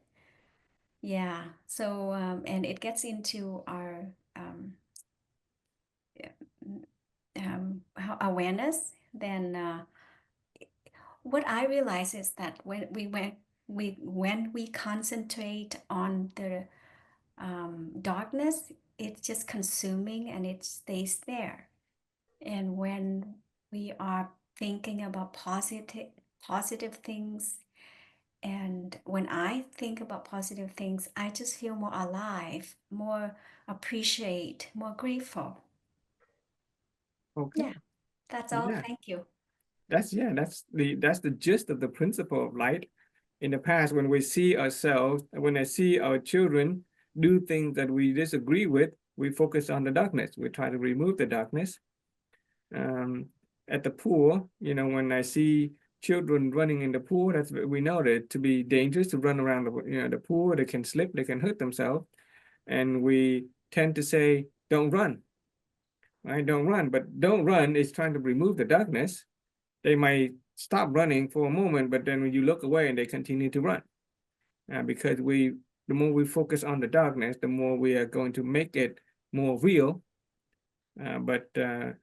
Yeah. So and it gets into our awareness. Then what I realize is that when we concentrate on the darkness, it's just consuming and it stays there. And when we are thinking about positive things, and when I think about positive things, I just feel more alive, more appreciate, more grateful. Okay. Yeah, that's all. Yeah. Thank you. That's the gist of the principle of light. In the past, when we see ourselves, when I see our children do things that we disagree with, we focus on the darkness. We try to remove the darkness. At the pool, when I see children running in the pool, we know that to be dangerous to run around the pool. They can slip, they can hurt themselves, and we tend to say, "Don't run." Right? Don't run, but don't run is trying to remove the darkness. They might stop running for a moment, but then when you look away and they continue to run, because the more we focus on the darkness, the more we are going to make it more real. But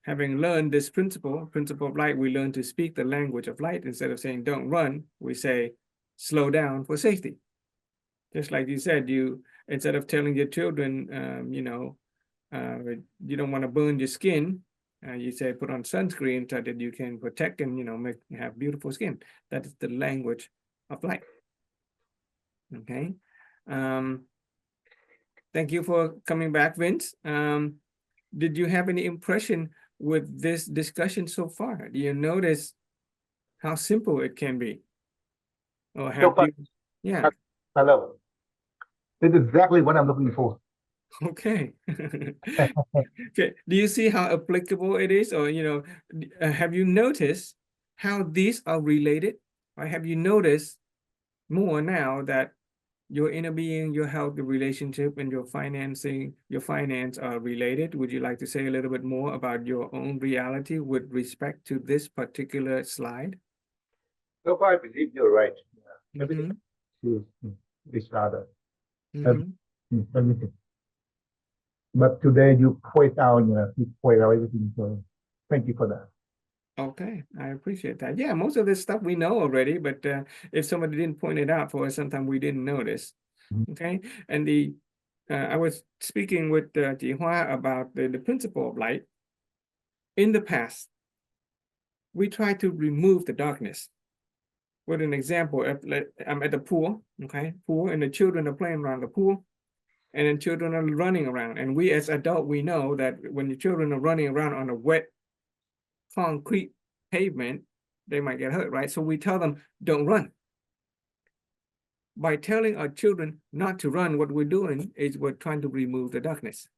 having learned this principle of light, we learn to speak the language of light. Instead of saying don't run, we say slow down for safety. Just like you said, instead of telling your children, you don't want to burn your skin, you say put on sunscreen so that you can protect and have beautiful skin. That is the language of light. Okay. Thank you for coming back, Vince. Did you have any impression with this discussion so far? Do you notice how simple it can be? Or have you? Yeah. Hello. It's exactly what I'm looking for. Okay. Okay. Do you see how applicable it is? Or, have you noticed how these are related? Or have you noticed more now that your inner being, your health, your relationship, and your finance are related? Would you like to say a little bit more about your own reality with respect to this particular slide? So far, I believe you're right. Yeah. Mhm. Everything is each other. Mhm. Everything. But today you point out, you point out everything. So thank you for that. Okay, I appreciate that. Yeah, most of this stuff we know already, but if somebody didn't point it out for us, sometimes we didn't notice. Mhm. Okay, and I was speaking with Jihua about the principle of light. In the past, we tried to remove the darkness. With an example, I'm at the pool, okay, pool, and the children are playing around the pool, and then children are running around. And we as adults, we know that when the children are running around on a wet concrete pavement, they might get hurt, right? So we tell them, don't run. By telling our children not to run, what we're doing is we're trying to remove the darkness.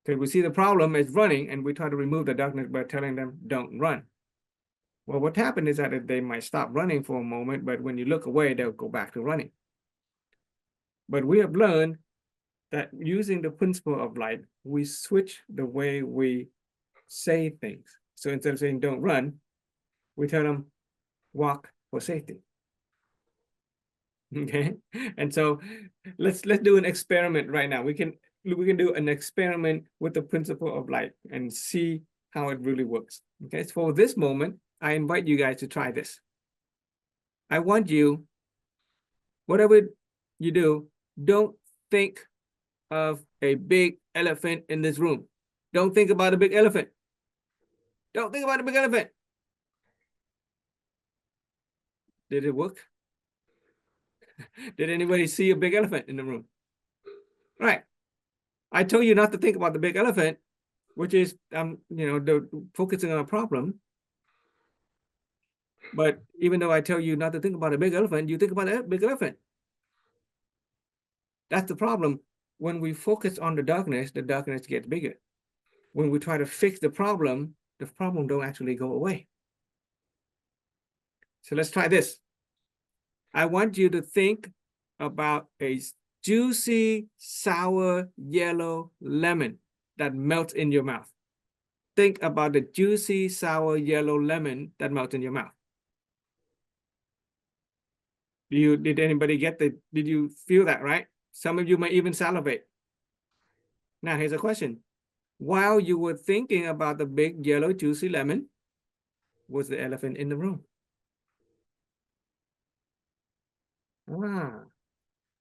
Okay, we see the problem is running, and we try to remove the darkness by telling them, don't run. Well, what happened is that they might stop running for a moment, but when you look away, they'll go back to running. But we have learned that using the principle of light, we switch the way we say things. So instead of saying don't run, we tell them walk for safety. Okay, and so let's do an experiment right now. We can do an experiment with the principle of light and see how it really works. Okay, so for this moment, I invite you guys to try this. I want you, whatever you do, don't think of a big elephant in this room. Don't think about a big elephant. Don't think about a big elephant. Did it work? Did anybody see a big elephant in the room? Right. I told you not to think about the big elephant, which is focusing on a problem. But even though I tell you not to think about a big elephant, you think about a big elephant. That's the problem. When we focus on the darkness gets bigger. When we try to fix the problem don't actually go away. So let's try this. I want you to think about a juicy, sour, yellow lemon that melts in your mouth. Think about the juicy, sour, yellow lemon that melts in your mouth. Did anybody get did you feel that, right? Some of you might even salivate. Now here's a question. While you were thinking about the big, yellow, juicy lemon, was the elephant in the room?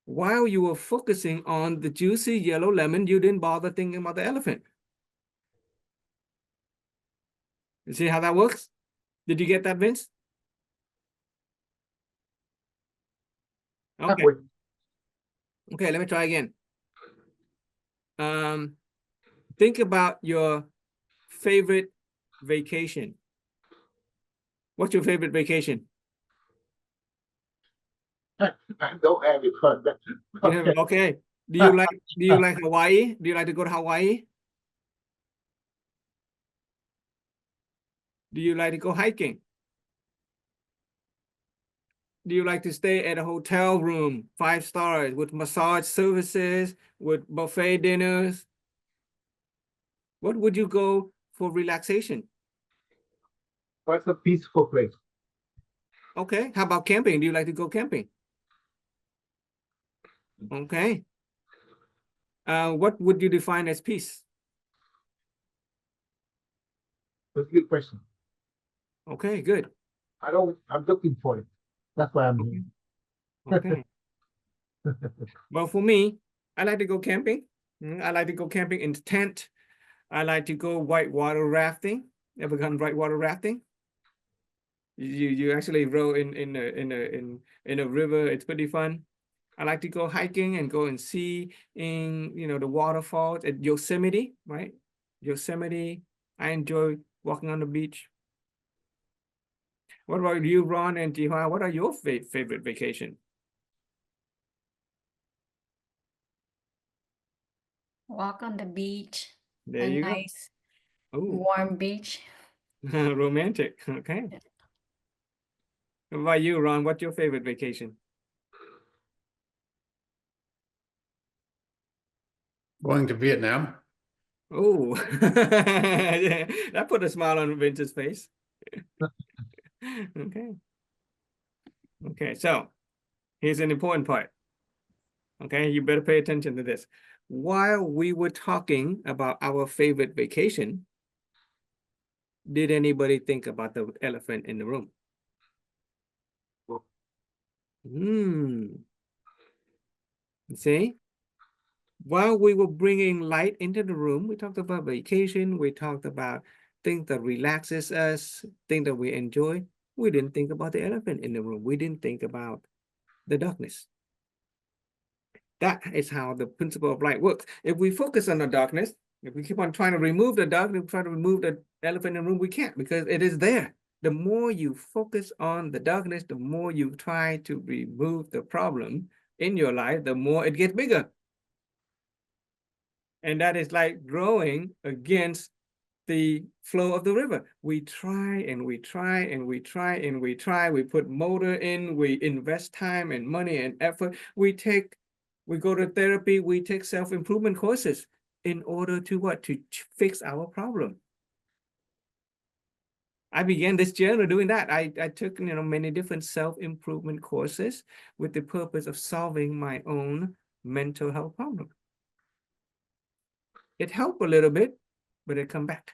While you were focusing on the juicy yellow lemon, you didn't bother thinking about the elephant. You see how that works? Did you get that, Vince? Okay. Halfway. Okay, let me try again. Think about your favorite vacation. What's your favorite vacation? I don't have it, but Okay. Do you like Hawaii? Do you like to go to Hawaii? Do you like to go hiking? Do you like to stay at a hotel room, 5 stars, with massage services, with buffet dinners? What would you go for relaxation? What's a peaceful place? Okay. How about camping? Do you like to go camping? Okay. What would you define as peace? That's a good question. Okay, good. I'm looking for it. That's why I'm here. Okay. Well, for me, I like to go camping. I like to go camping in tent. I like to go whitewater rafting. Ever gone whitewater rafting? You actually row in a river. It's pretty fun. I like to go hiking and go and see the waterfalls at Yosemite, right? Yosemite. I enjoy walking on the beach. What about you, Ron and Jihua? What are your favorite vacation? Walk on the beach, There a you go. nice Oh, warm beach. romantic. Okay. Yeah. What about you, Ron? What's your favorite vacation? Going to Vietnam. Oh, yeah, that put a smile on Vince's face. Okay. Okay, so here's an important part. Okay, you better pay attention to this. While we were talking about our favorite vacation, did anybody think about the elephant in the room? See? While we were bringing light into the room, we talked about vacation, we talked about things that relaxes us, things that we enjoy. We didn't think about the elephant in the room. We didn't think about the darkness. That is how the principle of light works. If we focus on the darkness, if we keep on trying to remove the darkness, try to remove the elephant in the room, we can't because it is there. The more you focus on the darkness, the more you try to remove the problem in your life, the more it gets bigger. And that is like growing against the flow of the river. We try and we try and we try and we try. We put motor in, we invest time and money and effort. We go to therapy, we take self-improvement courses in order to what? To fix our problem. I began this journey doing that. I took many different self-improvement courses with the purpose of solving my own mental health problem. It helped a little bit, but it come back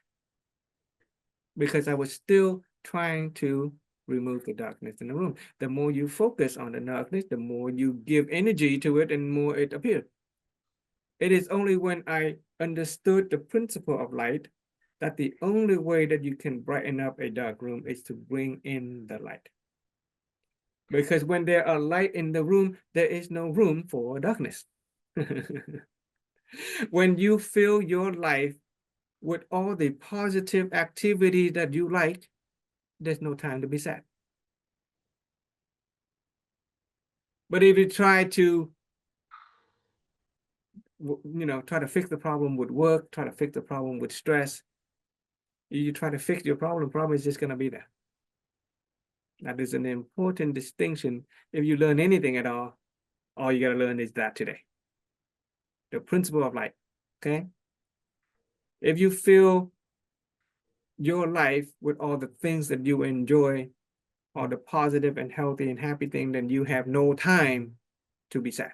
because I was still trying to remove the darkness in the room. The more you focus on the darkness, the more you give energy to it and more it appears. It is only when I understood the principle of light that the only way that you can brighten up a dark room is to bring in the light. Because when there are light in the room, there is no room for darkness. When you fill your life with all the positive activity that you like, there's no time to be sad. But if you try to, try to fix the problem with work, try to fix the problem with stress, you try to fix your problem is just going to be there. That is an important distinction. If you learn anything at all you got to learn is that today. The principle of light, okay? If you fill your life with all the things that you enjoy, all the positive and healthy and happy things, then you have no time to be sad.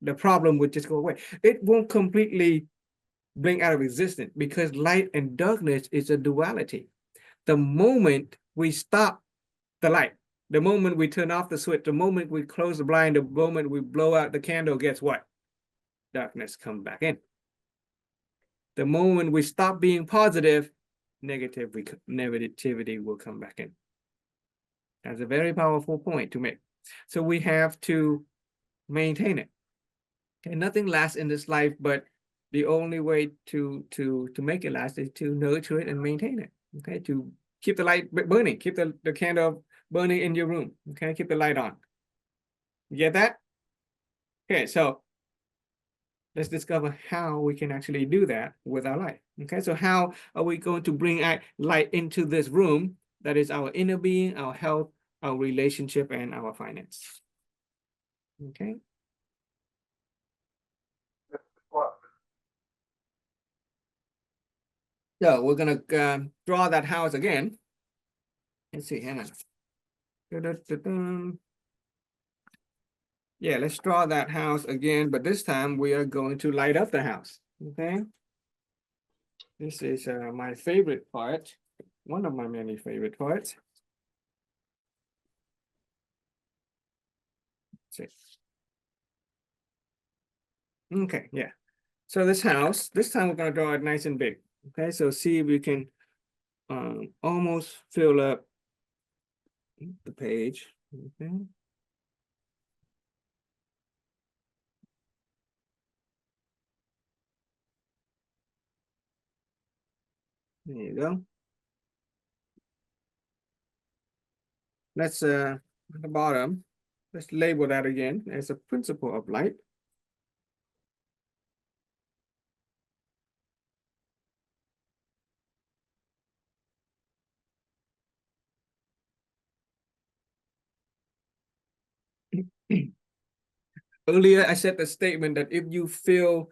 The problem would just go away. It won't completely bring out of existence because light and darkness is a duality. The moment we stop the light, the moment we turn off the switch, the moment we close the blind, the moment we blow out the candle, guess what? Darkness comes back in. The moment we stop being positive, negativity will come back in. That's a very powerful point to make. So we have to maintain it. Okay, nothing lasts in this life, but the only way to make it last is to nurture it and maintain it. Okay, to keep the light burning, keep the candle burning in your room. Okay, keep the light on. You get that? Okay, so let's discover how we can actually do that with our light. Okay, so how are we going to bring light into this room? That is our inner being, our health, our relationship, and our finance. Okay. So we're gonna draw that house again. Let's see, hang on. Yeah, let's draw that house again, but this time we are going to light up the house. Okay. This is my favorite part, one of my many favorite parts. Let's see. Okay, yeah. So this house, this time we're gonna draw it nice and big. Okay, so see if we can almost fill up the page. Okay. There you go. Let's at the bottom, let's label that again as a principle of light. Earlier, I said the statement that if you feel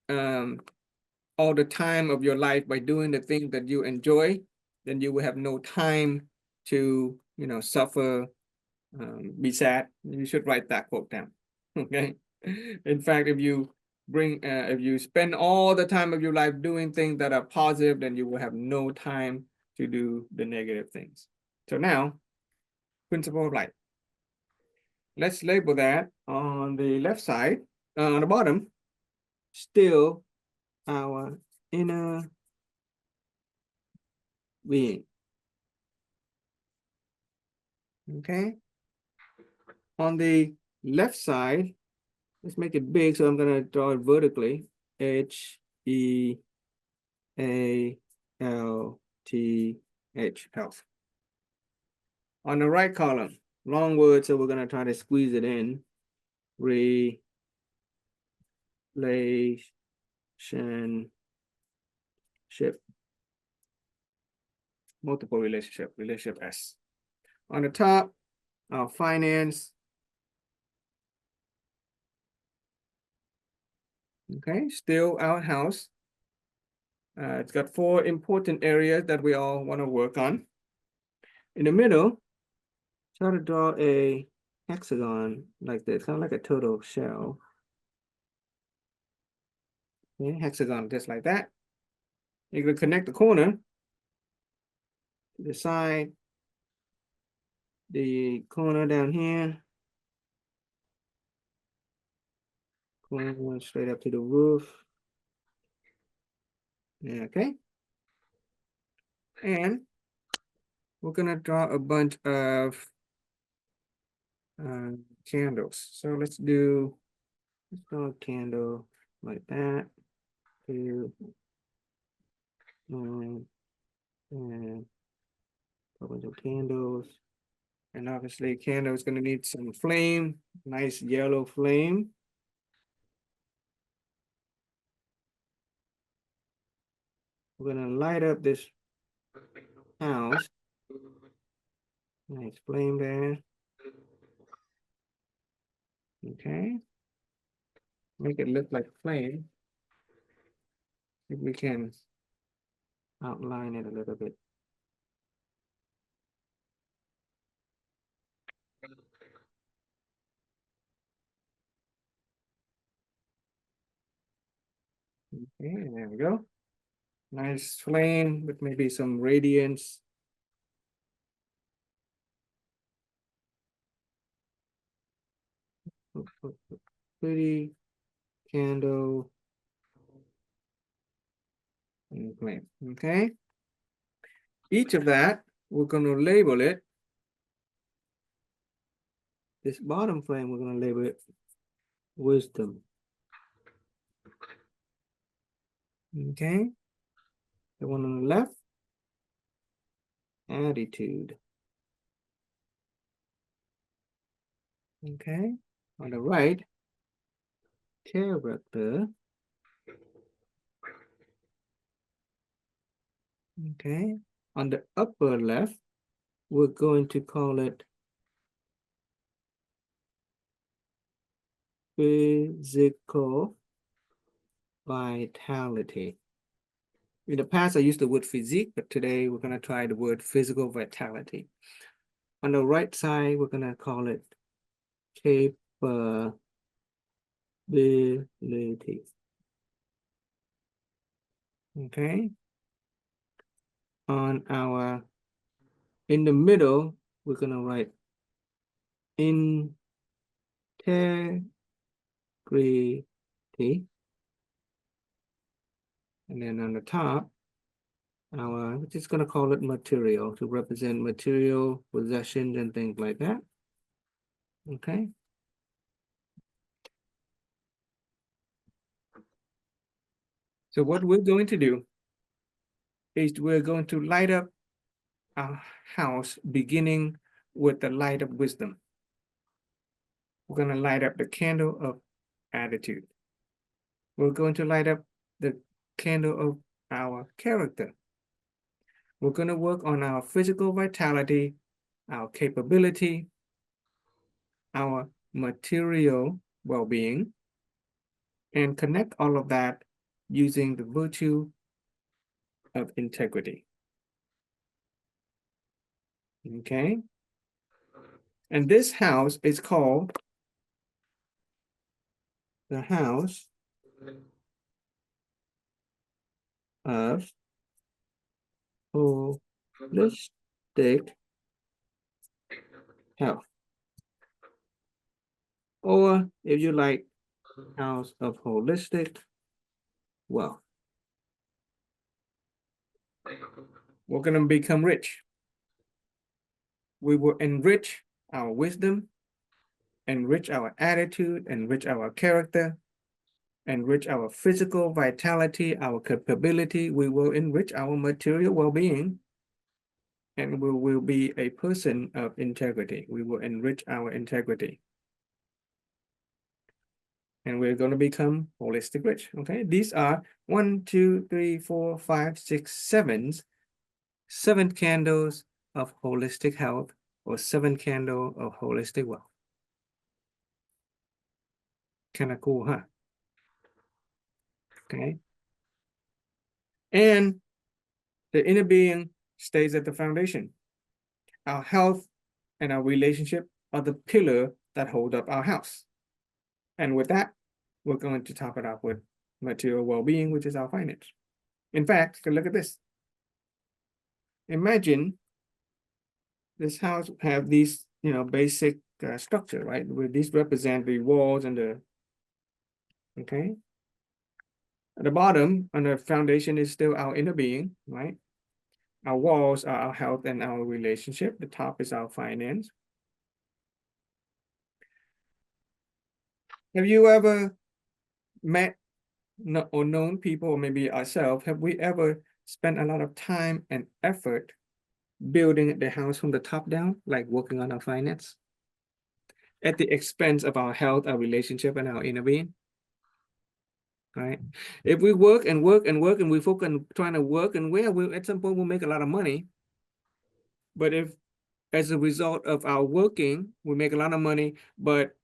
all the time of your life by doing the things that you enjoy, then you will have no time to, suffer, be sad. You should write that quote down. Okay. In fact, if you spend all the time of your life doing things that are positive, then you will have no time to do the negative things. So now, principle of life. Let's label that on the left side, on the bottom, still our inner being. Okay. On the left side, let's make it big. So I'm going to draw it vertically. H-E-A-L-T-H, health. On the right column, long word, so we're going to try to squeeze it in. Relationship. Multiple relationship S. On the top, our finance. Okay, still our house. It's got 4 important areas that we all want to work on. In the middle, try to draw a hexagon like this, kind of like a turtle shell. Okay, hexagon just like that. You're going to connect the corner to the side, the corner down here, corner straight up to the roof. Okay. And we're going to draw a bunch of candles. So let's draw a candle like that. 2, and a bunch of candles. And obviously, candle is going to need some flame, nice yellow flame. We're going to light up this house. Nice flame there. Okay. Make it look like flame. If we can outline it a little bit. Okay, there we go. Nice flame with maybe some radiance. Pretty candle and flame. Okay. Each of that, we're going to label it. This bottom flame, we're going to label it wisdom. Okay. The one on the left, attitude. Okay. On the right, character. Okay. On the upper left, we're going to call it physical vitality. In the past, I used the word physique, but today we're going to try the word physical vitality. On the right side, we're going to call it capability. Okay. In the middle, we're going to write integrity. And then on the top, we're just going to call it material to represent material possessions and things like that. Okay. So what we're going to do is we're going to light up our house beginning with the light of wisdom. We're going to light up the candle of attitude. We're going to light up the candle of our character. We're going to work on our physical vitality, our capability, our material well-being, and connect all of that using the virtue of integrity. Okay. And this house is called the house of holistic health. Or if you like, house of holistic wealth. We're going to become rich. We will enrich our wisdom, enrich our attitude, enrich our character, enrich our physical vitality, our capability. We will enrich our material well-being, and we will be a person of integrity. We will enrich our integrity. And we're going to become holistic rich. Okay, these are 1, 2, 3, 4, 5, 6, 7 candles of holistic health, or 7 candles of holistic wealth. Kind of cool, huh? Okay. And the inner being stays at the foundation. Our health and our relationship are the pillar that hold up our house. And with that, we're going to top it up with material well-being, which is our finance. In fact, look at this. Imagine this house have these, basic structure, right? Where these represent the walls and the, okay? At the bottom, on the foundation is still our inner being, right? Our walls are our health and our relationship. The top is our finance. Have you ever met or known people, or maybe ourselves, have we ever spent a lot of time and effort building the house from the top down, like working on our finance, at the expense of our health, our relationship, and our inner being? Right? If we work and work and work, and we focus on trying to work, and we at some point we'll make a lot of money. But if, as a result of our working, we make a lot of money, but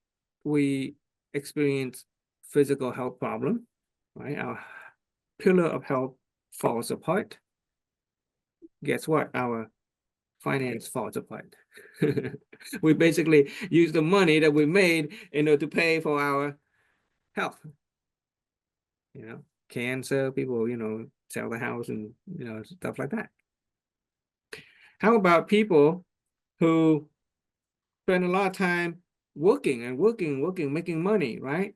we experience physical health problem, right? Our pillar of health falls apart. Guess what? Our finance falls apart. We basically use the money that we made in order to pay for our health. Cancer, people, sell the house and, stuff like that. How about people who spend a lot of time working and working, making money, right?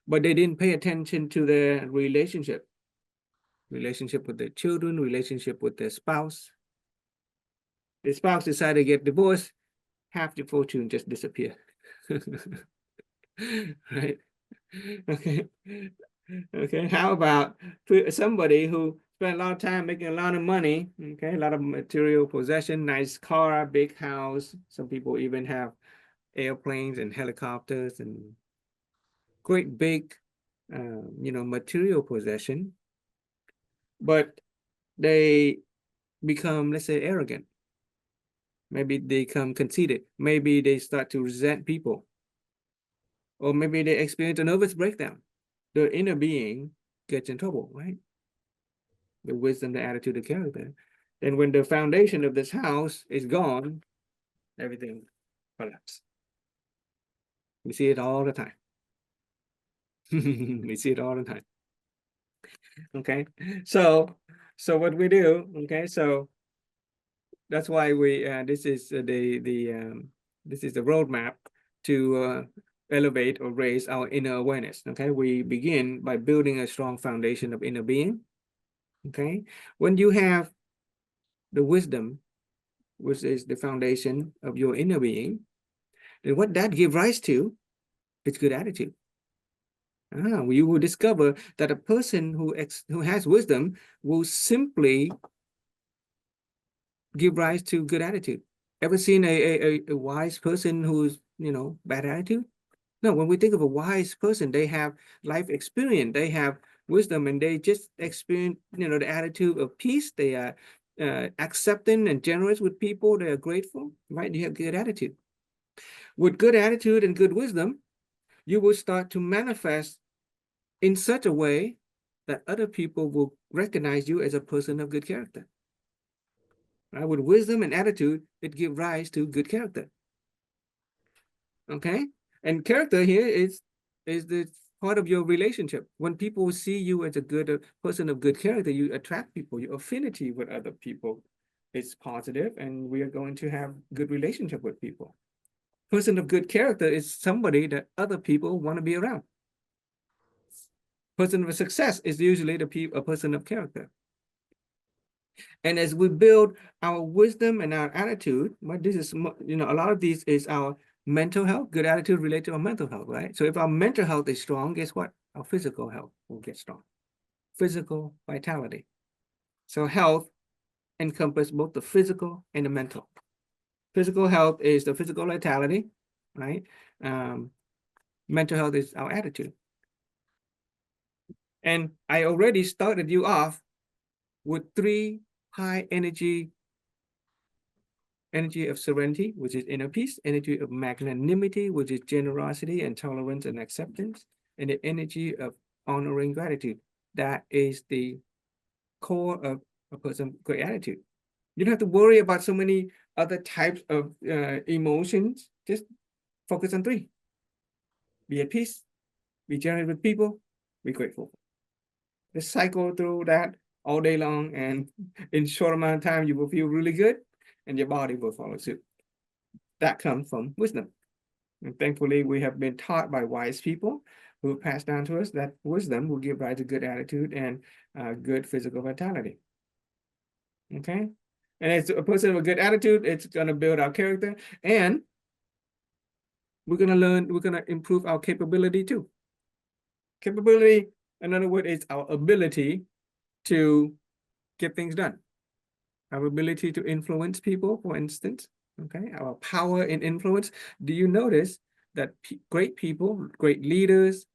But they didn't pay attention to their relationship with their children, relationship with their spouse. The spouse decided to get divorced, half the fortune just disappeared. Right? Okay. How about somebody who spent a lot of time making a lot of money, okay, a lot of material possession, nice car, big house. Some people even have airplanes and helicopters and great big, material possession, but they become, let's say, arrogant. Maybe they become conceited. Maybe they start to resent people. Or maybe they experience a nervous breakdown. The inner being gets in trouble, right? The wisdom, the attitude, the character. And when the foundation of this house is gone, everything collapses. We see it all the time. We see it all the time. Okay, so what we do, okay, so that's why we this is this is the roadmap to elevate or raise our inner awareness. Okay, we begin by building a strong foundation of inner being. Okay, when you have the wisdom, which is the foundation of your inner being, then what that gives rise to is good attitude. You will discover that a person who has wisdom will simply give rise to good attitude. Ever seen a wise person who's, bad attitude? No, when we think of a wise person, they have life experience, they have wisdom, and they just experience, the attitude of peace. They are accepting and generous with people. They are grateful, right? You have good attitude. With good attitude and good wisdom, you will start to manifest in such a way that other people will recognize you as a person of good character. Right? With wisdom and attitude, it gives rise to good character. Okay, and character here is the part of your relationship. When people see you as a good person of good character, you attract people. Your affinity with other people is positive, and we are going to have good relationship with people. Person of good character is somebody that other people want to be around. Person of success is usually a person of character. And as we build our wisdom and our attitude, well, this is, a lot of these is our mental health, good attitude related to our mental health, right? So if our mental health is strong, guess what? Our physical health will get strong. Physical vitality. So health encompasses both the physical and the mental. Physical health is the physical vitality, right? Mental health is our attitude. And I already started you off with 3 high energy of serenity, which is inner peace, energy of magnanimity, which is generosity and tolerance and acceptance, and the energy of honoring gratitude. That is the core of a person's great attitude. You don't have to worry about so many other types of emotions. Just focus on 3. Be at peace, be generous with people, be grateful. Just cycle through that all day long, and in short amount of time, you will feel really good, and your body will follow suit. That comes from wisdom. And thankfully, we have been taught by wise people who pass down to us that wisdom will give rise to good attitude and good physical vitality. Okay? And as a person with a good attitude, it's going to build our character, and we're going to improve our capability too. Capability, in other words, is our ability to get things done. Our ability to influence people, for instance, okay? Our power and influence. Do you notice that great people, great leaders,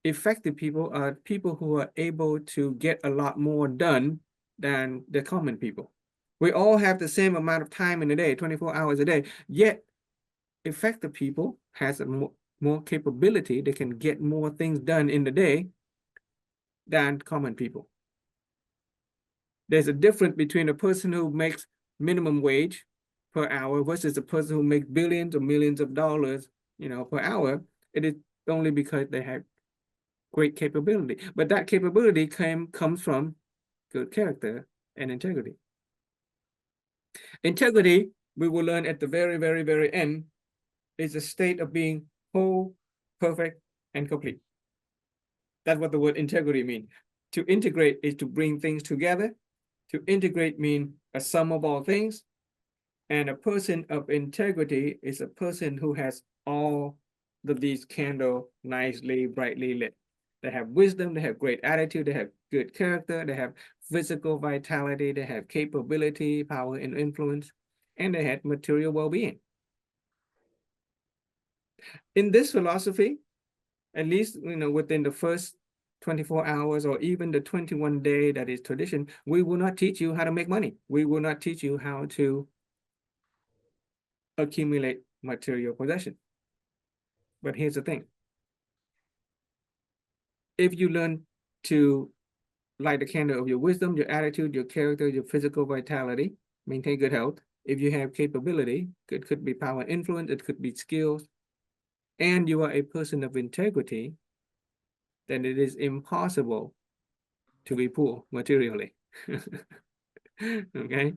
effective people are people who are able to get a lot more done than the common people? We all have the same amount of time in a day, 24 hours a day, yet effective people has a more capability. They can get more things done in the day than common people. There's a difference between a person who makes minimum wage per hour versus a person who makes billions or millions of dollars, per hour. It is only because they have great capability. But that capability comes from good character and integrity. Integrity, we will learn at the very, very, very end, is a state of being whole, perfect, and complete. That's what the word integrity means. To integrate is to bring things together. To integrate means a sum of all things. And a person of integrity is a person who has all of these candles nicely, brightly lit. They have wisdom, they have great attitude, they have good character, they have physical vitality, they have capability, power, and influence, and they have material well-being. In this philosophy, at least within the first 24 hours or even the 21 day that is tradition, we will not teach you how to make money. We will not teach you how to accumulate material possession. But here's the thing. If you learn to light the candle of your wisdom, your attitude, your character, your physical vitality, maintain good health, if you have capability, it could be power and influence, it could be skills, and you are a person of integrity, then it is impossible to be poor materially. Okay?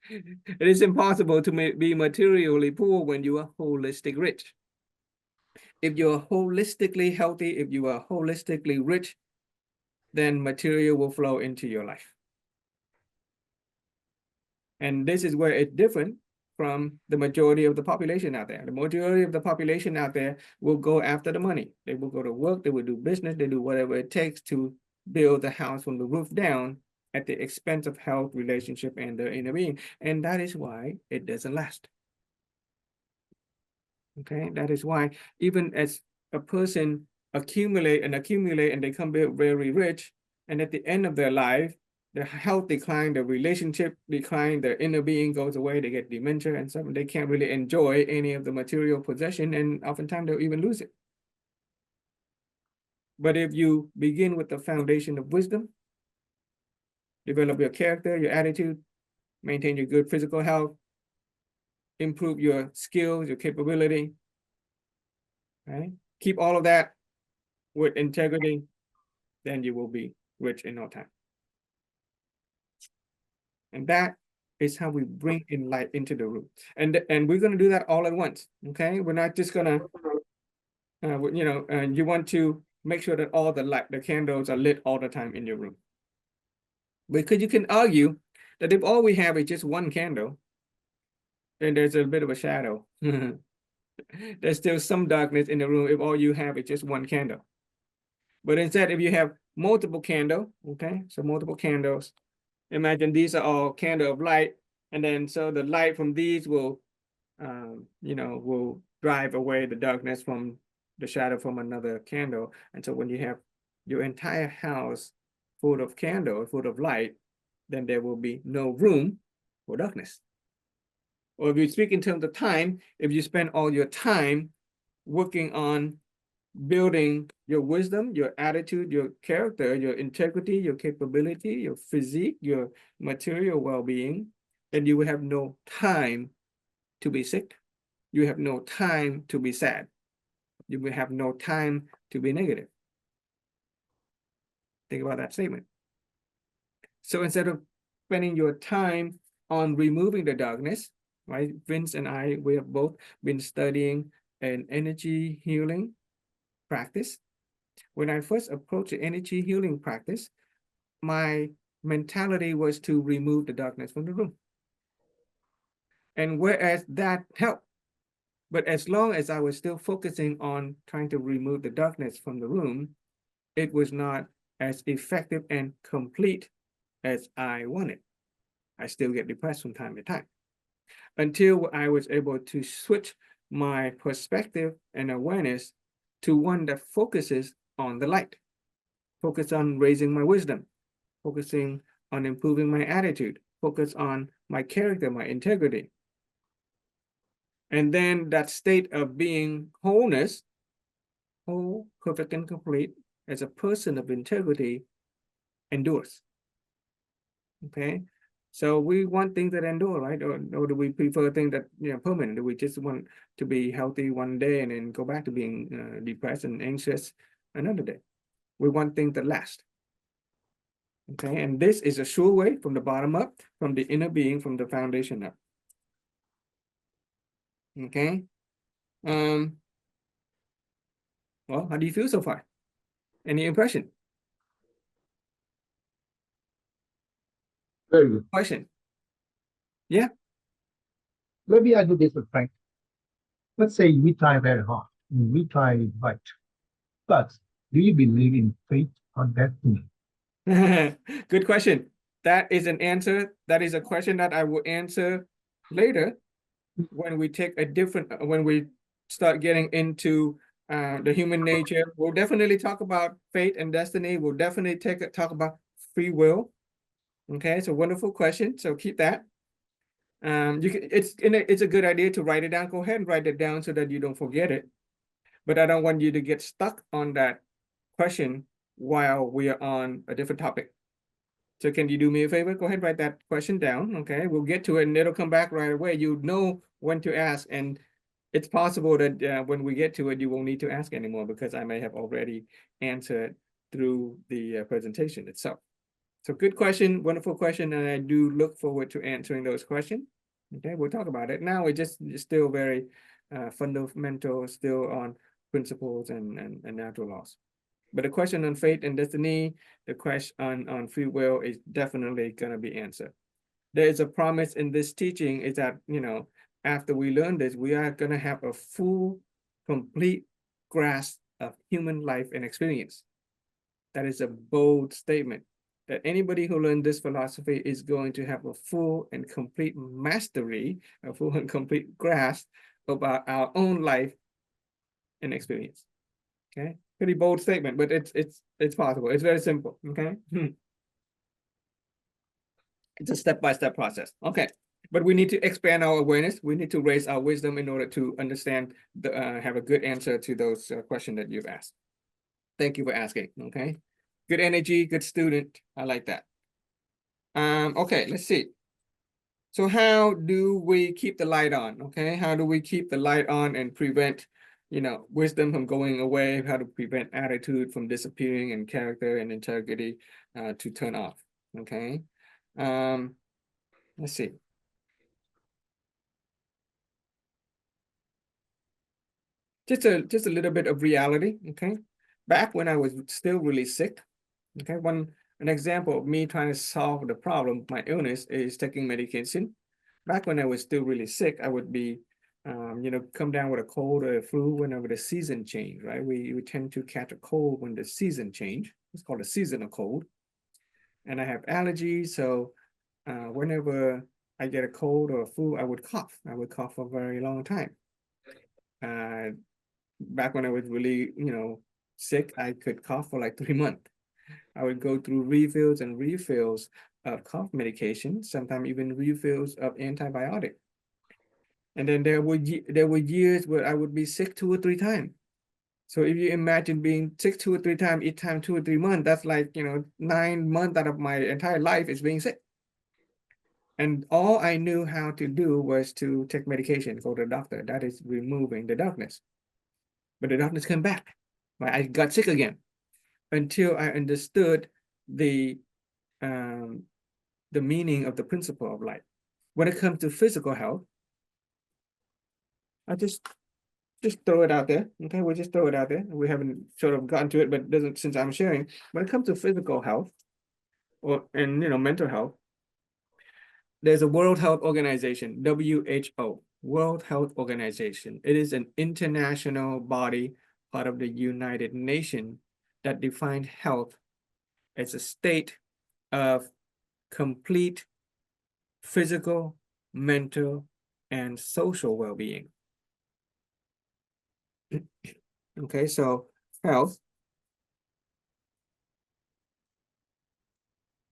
It is impossible to be materially poor when you are holistic rich. If you're holistically healthy, if you are holistically rich, then material will flow into your life. And this is where it's different from the majority of the population out there. The majority of the population out there will go after the money. They will go to work, they will do business, they do whatever it takes to build the house from the roof down at the expense of health, relationship, and their inner being. And that is why it doesn't last. Okay, that is why even as a person accumulate and they come very rich, and at the end of their life, the health decline, the relationship decline, their inner being goes away, they get dementia and stuff, and they can't really enjoy any of the material possession, and oftentimes they'll even lose it. But if you begin with the foundation of wisdom, develop your character, your attitude, maintain your good physical health, improve your skills, your capability, right? Keep all of that with integrity, then you will be rich in no time. And that is how we bring in light into the room. And we're going to do that all at once, okay? We're not just going to, you want to make sure that all the light, the candles are lit all the time in your room. Because you can argue that if all we have is just one candle, then there's a bit of a shadow. There's still some darkness in the room if all you have is just one candle. But instead, if you have multiple candles, okay, so multiple candles, imagine these are all candle of light, and then so the light from these will, will drive away the darkness from the shadow from another candle. And so when you have your entire house full of candle, full of light, then there will be no room for darkness. Or if you speak in terms of time, if you spend all your time working on building your wisdom, your attitude, your character, your integrity, your capability, your physique, your material well-being, then you will have no time to be sick. You have no time to be sad. You will have no time to be negative. Think about that statement. So instead of spending your time on removing the darkness, right? Vince and I, we have both been studying an energy healing practice. When I first approached the energy healing practice, my mentality was to remove the darkness from the room. And whereas that helped, but as long as I was still focusing on trying to remove the darkness from the room, it was not as effective and complete as I wanted. I still get depressed from time to time. Until I was able to switch my perspective and awareness to one that focuses on the light, focus on raising my wisdom, focusing on improving my attitude, focus on my character, my integrity. And then that state of being wholeness, whole, perfect, and complete, as a person of integrity, endures. Okay, so we want things that endure, right? Or do we prefer things that permanent? Do we just want to be healthy one day and then go back to being depressed and anxious another day? We want things that last. Okay, and this is a sure way from the bottom up, from the inner being, from the foundation up. Okay. Well, how do you feel so far? Any impression? Very good. Question? Yeah. Maybe I do this with Frank. Let's say we try very hard. We try right. But do you believe in fate or destiny? Good question. That is an answer. That is a question that I will answer later when we take a different, when we start getting into the human nature. We'll definitely talk about fate and destiny. We'll definitely talk about free will. Okay, so wonderful question. So keep that. It's a good idea to write it down. Go ahead and write it down so that you don't forget it. But I don't want you to get stuck on that question while we are on a different topic. So can you do me a favor? Go ahead, write that question down. Okay, we'll get to it and it'll come back right away. You know when to ask, and it's possible that when we get to it, you won't need to ask anymore because I may have already answered through the presentation itself. So good question, wonderful question, and I do look forward to answering those questions. Okay, we'll talk about it. Now it's still very fundamental, still on principles and natural laws. But the question on fate and destiny, the question on free will is definitely going to be answered. There is a promise in this teaching is that, after we learn this, we are going to have a full, complete grasp of human life and experience. That is a bold statement, that anybody who learned this philosophy is going to have a full and complete mastery, a full and complete grasp about our own life and experience. Okay, pretty bold statement, but it's possible. It's very simple. Okay. It's a step-by-step process. Okay, but we need to expand our awareness. We need to raise our wisdom in order to understand have a good answer to those questions that you've asked. Thank you for asking. Okay, good energy, good student. I like that. Okay, let's see. So how do we keep the light on? Okay, how do we keep the light on and prevent, wisdom from going away? How to prevent attitude from disappearing and character and integrity to turn off? Okay, let's see. Just a little bit of reality. Okay, back when I was still really sick. Okay, an example of me trying to solve the problem, my illness, is taking medication. Back when I was still really sick, I would be, come down with a cold or a flu whenever the season change, right? We tend to catch a cold when the season change. It's called a seasonal cold. And I have allergies, so whenever I get a cold or a flu, I would cough. I would cough for a very long time. Back when I was really, sick, I could cough for like 3 months. I would go through refills and refills of cough medication, sometimes even refills of antibiotic. And then there were years where I would be sick 2 or 3 times. So if you imagine being sick 2 or 3 times, each time 2 or 3 months, that's like 9 months out of my entire life is being sick. And all I knew how to do was to take medication, go to the doctor. That is removing the darkness. But the darkness came back. Right? I got sick again until I understood the meaning of the principle of light. When it comes to physical health, I just throw it out there. Okay, we'll just throw it out there. We haven't sort of gotten to it, but it doesn't, since I'm sharing. When it comes to physical health, and mental health, there's a World Health Organization, WHO, World Health Organization. It is an international body, part of the United Nations, that defines health as a state of complete physical, mental, and social well-being. Okay, so health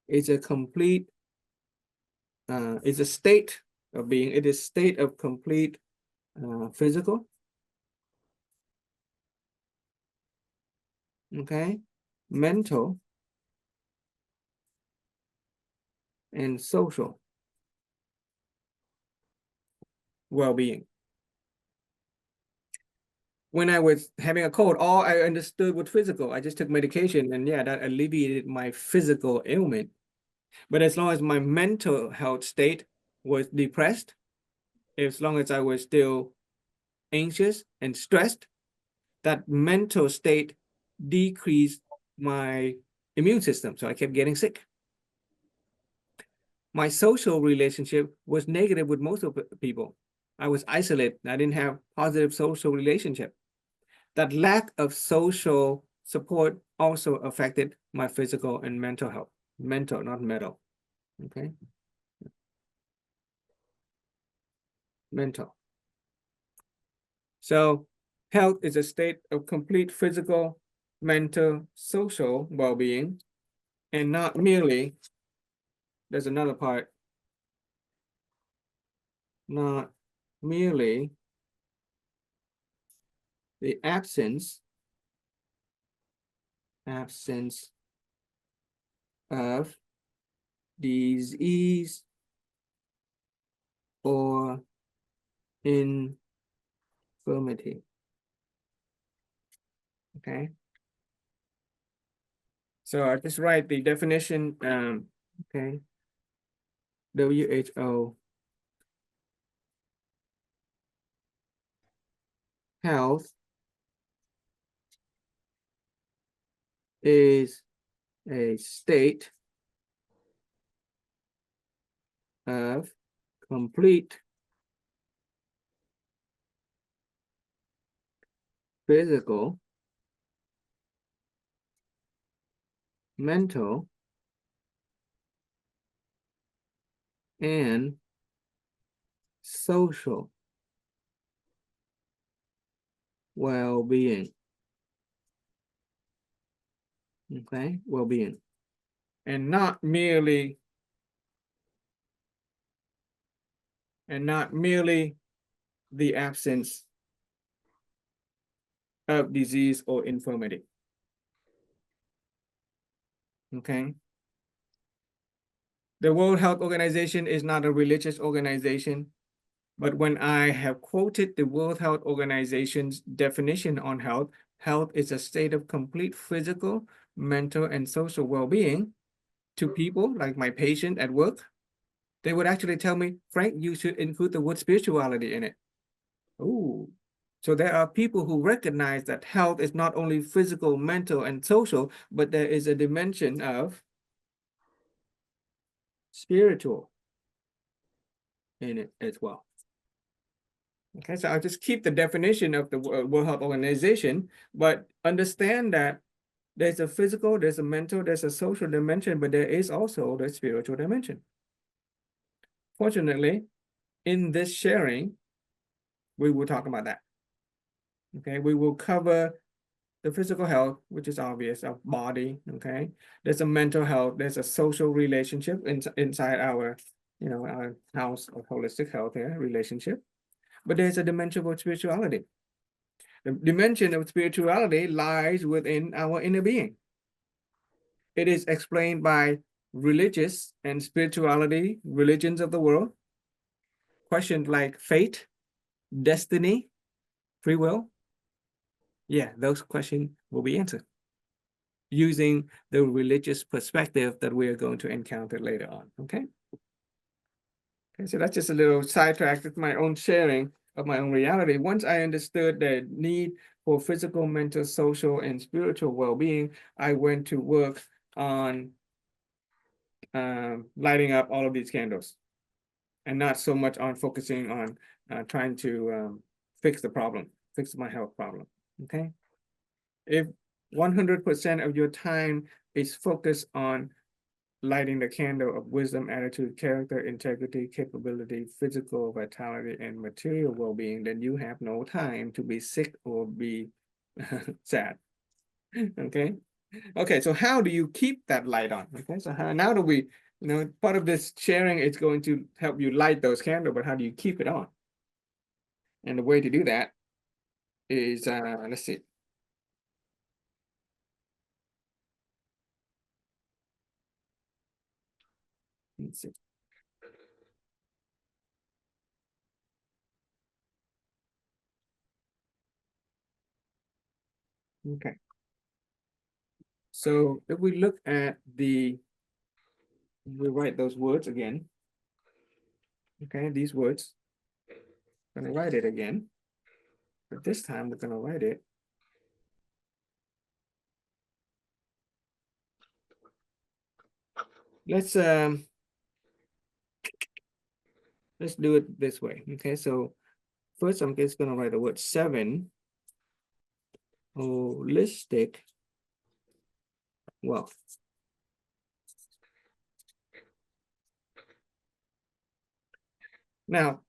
is a complete, is a state of being. It is state of complete physical, okay, mental, and social well-being. When I was having a cold, all I understood was physical. I just took medication, and yeah, that alleviated my physical ailment. But as long as my mental health state was depressed, as long as I was still anxious and stressed, that mental state decreased my immune system. So I kept getting sick. My social relationship was negative with most of the people. I was isolated. I didn't have positive social relationship. That lack of social support also affected my physical and mental health. Mental, not mental. Okay. Mental. So health is a state of complete physical, mental, social well-being, and not merely, there's another part, not merely the absence of disease or infirmity. Okay. So I just write the definition, okay. WHO, health is a state of complete physical, mental, and social well-being. Okay, well-being. And not merely and not merely the absence of disease or infirmity. Okay. The World Health Organization is not a religious organization, but when I have quoted the World Health Organization's definition on health, health is a state of complete physical, mental, and social well-being to people like my patient at work, they would actually tell me, Frank, you should include the word spirituality in it. Oh, so there are people who recognize that health is not only physical, mental, and social, but there is a dimension of spiritual in it as well. Okay, so I'll just keep the definition of the World Health Organization, but understand that there's a physical, there's a mental, there's a social dimension, but there is also the spiritual dimension. Fortunately, in this sharing, we will talk about that. Okay, we will cover the physical health, which is obvious, of body. Okay, there's a mental health, there's a social relationship inside our, our house of holistic health here, relationship. But there's a dimension of spirituality. The dimension of spirituality lies within our inner being. It is explained by religious and spirituality, religions of the world. Questions like fate, destiny, free will. Yeah, those questions will be answered using the religious perspective that we are going to encounter later on. Okay. Okay, so that's just a little sidetrack with my own sharing of my own reality. Once I understood the need for physical, mental, social, and spiritual well-being, I went to work on lighting up all of these candles, and not so much on focusing on trying to fix the problem, fix my health problem. Okay. If 100% of your time is focused on lighting the candle of wisdom, attitude, character, integrity, capability, physical vitality, and material well-being, then you have no time to be sick or be sad. Okay. Okay, so how do you keep that light on? Okay, so now that we, part of this sharing is going to help you light those candles, but how do you keep it on? And the way to do that is, let's see. Let's see. Okay. So if we look at we write those words again. Okay, these words. I'm gonna write it again. But this time we're gonna write it. Let's do it this way. Okay, so first I'm just gonna write the word 7. Holistic wealth. Now,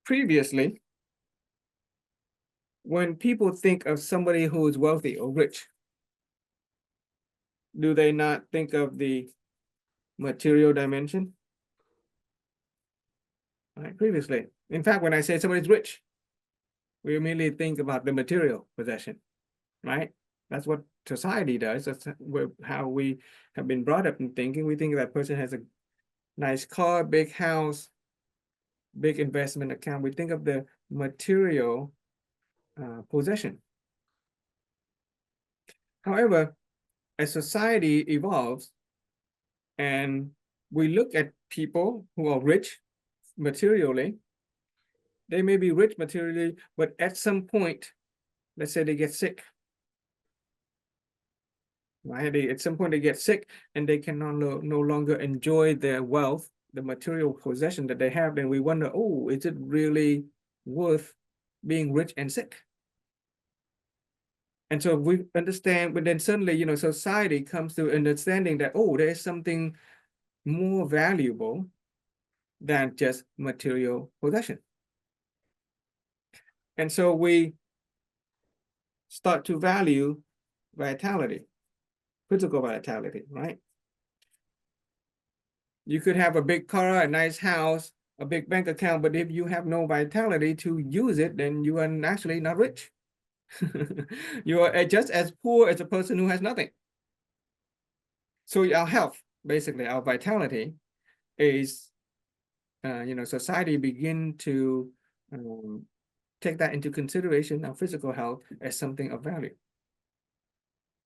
previously, when people think of somebody who is wealthy or rich, do they not think of the material dimension? Right, previously. In fact, when I say somebody's rich, we immediately think about the material possession, right? That's what society does. That's how we have been brought up in thinking. We think that person has a nice car, big house, big investment account. We think of the material possession. However, as society evolves and we look at people who are rich materially, they may be rich materially, but at some point, let's say they get sick. Right? At some point they get sick and they can no longer enjoy their wealth, the material possession that they have. Then we wonder, oh, is it really worth being rich and sick? And so we understand, but then suddenly, society comes to understanding that, oh, there is something more valuable than just material possession. And so we start to value vitality, physical vitality, right? You could have a big car, a nice house, a big bank account, but if you have no vitality to use it, then you are actually not rich. You are just as poor as a person who has nothing. So our health, basically our vitality, is society begin to take that into consideration, our physical health, as something of value.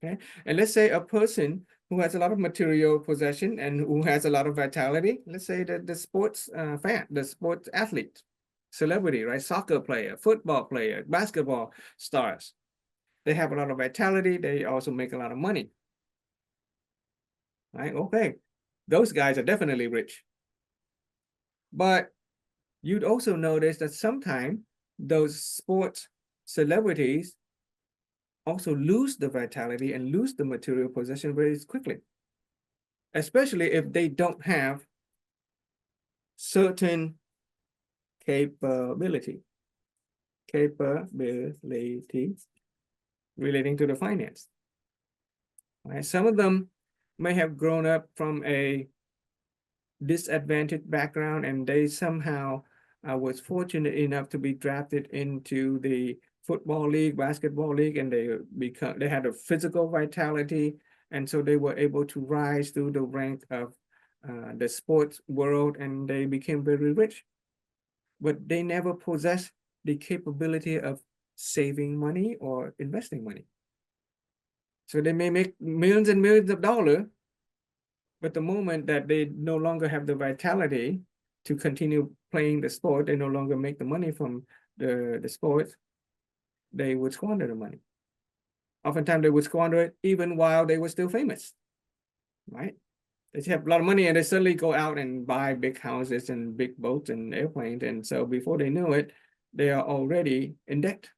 Okay, and let's say a person who has a lot of material possession and who has a lot of vitality, let's say the sports fan, the sports athlete, celebrity, right? Soccer player, football player, basketball stars. They have a lot of vitality. They also make a lot of money. Right? Okay, those guys are definitely rich. But you'd also notice that sometimes those sports celebrities also lose the vitality and lose the material possession very quickly, especially if they don't have certain capability relating to the finance. Right? Some of them may have grown up from a disadvantaged background, and they somehow was fortunate enough to be drafted into the football league, basketball league, and they had a physical vitality, and so they were able to rise through the rank of the sports world, and they became very rich. But they never possessed the capability of saving money or investing money. So they may make millions and millions of dollars, but the moment that they no longer have the vitality to continue playing the sport, they no longer make the money from the sport, they would squander the money. Oftentimes they would squander it even while they were still famous, right? They have a lot of money and they suddenly go out and buy big houses and big boats and airplanes. And so before they know it, they are already in debt.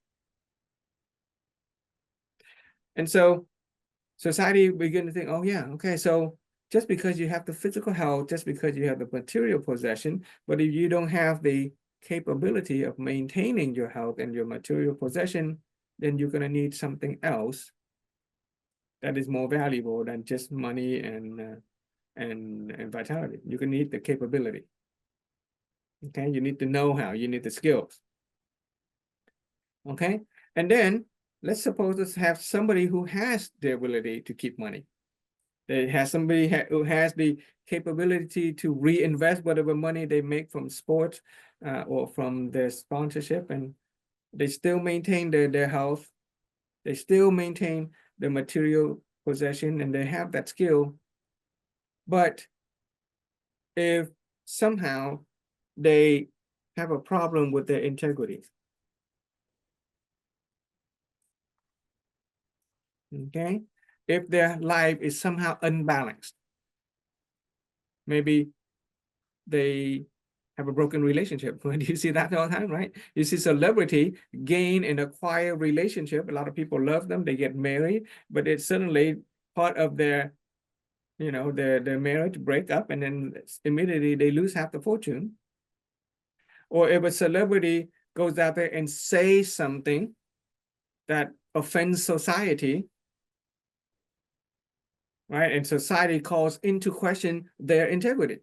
And so society begin to think, oh yeah, okay, so just because you have the physical health, just because you have the material possession, but if you don't have the capability of maintaining your health and your material possession, then you're going to need something else that is more valuable than just money and vitality. You can need the capability. Okay, you need the know-how, you need the skills. Okay, and then let's suppose let's have somebody who has the ability to keep money. They have somebody who has the capability to reinvest whatever money they make from sports or from their sponsorship, and they still maintain their health. They still maintain the material possession, and they have that skill. But if somehow they have a problem with their integrity, okay, if their life is somehow unbalanced, maybe they have a broken relationship. You see that all the time, right? You see celebrity gain and acquire relationship. A lot of people love them. They get married, but it's suddenly part of their, their marriage break up, and then immediately they lose half the fortune. Or if a celebrity goes out there and says something that offends society, right? And society calls into question their integrity.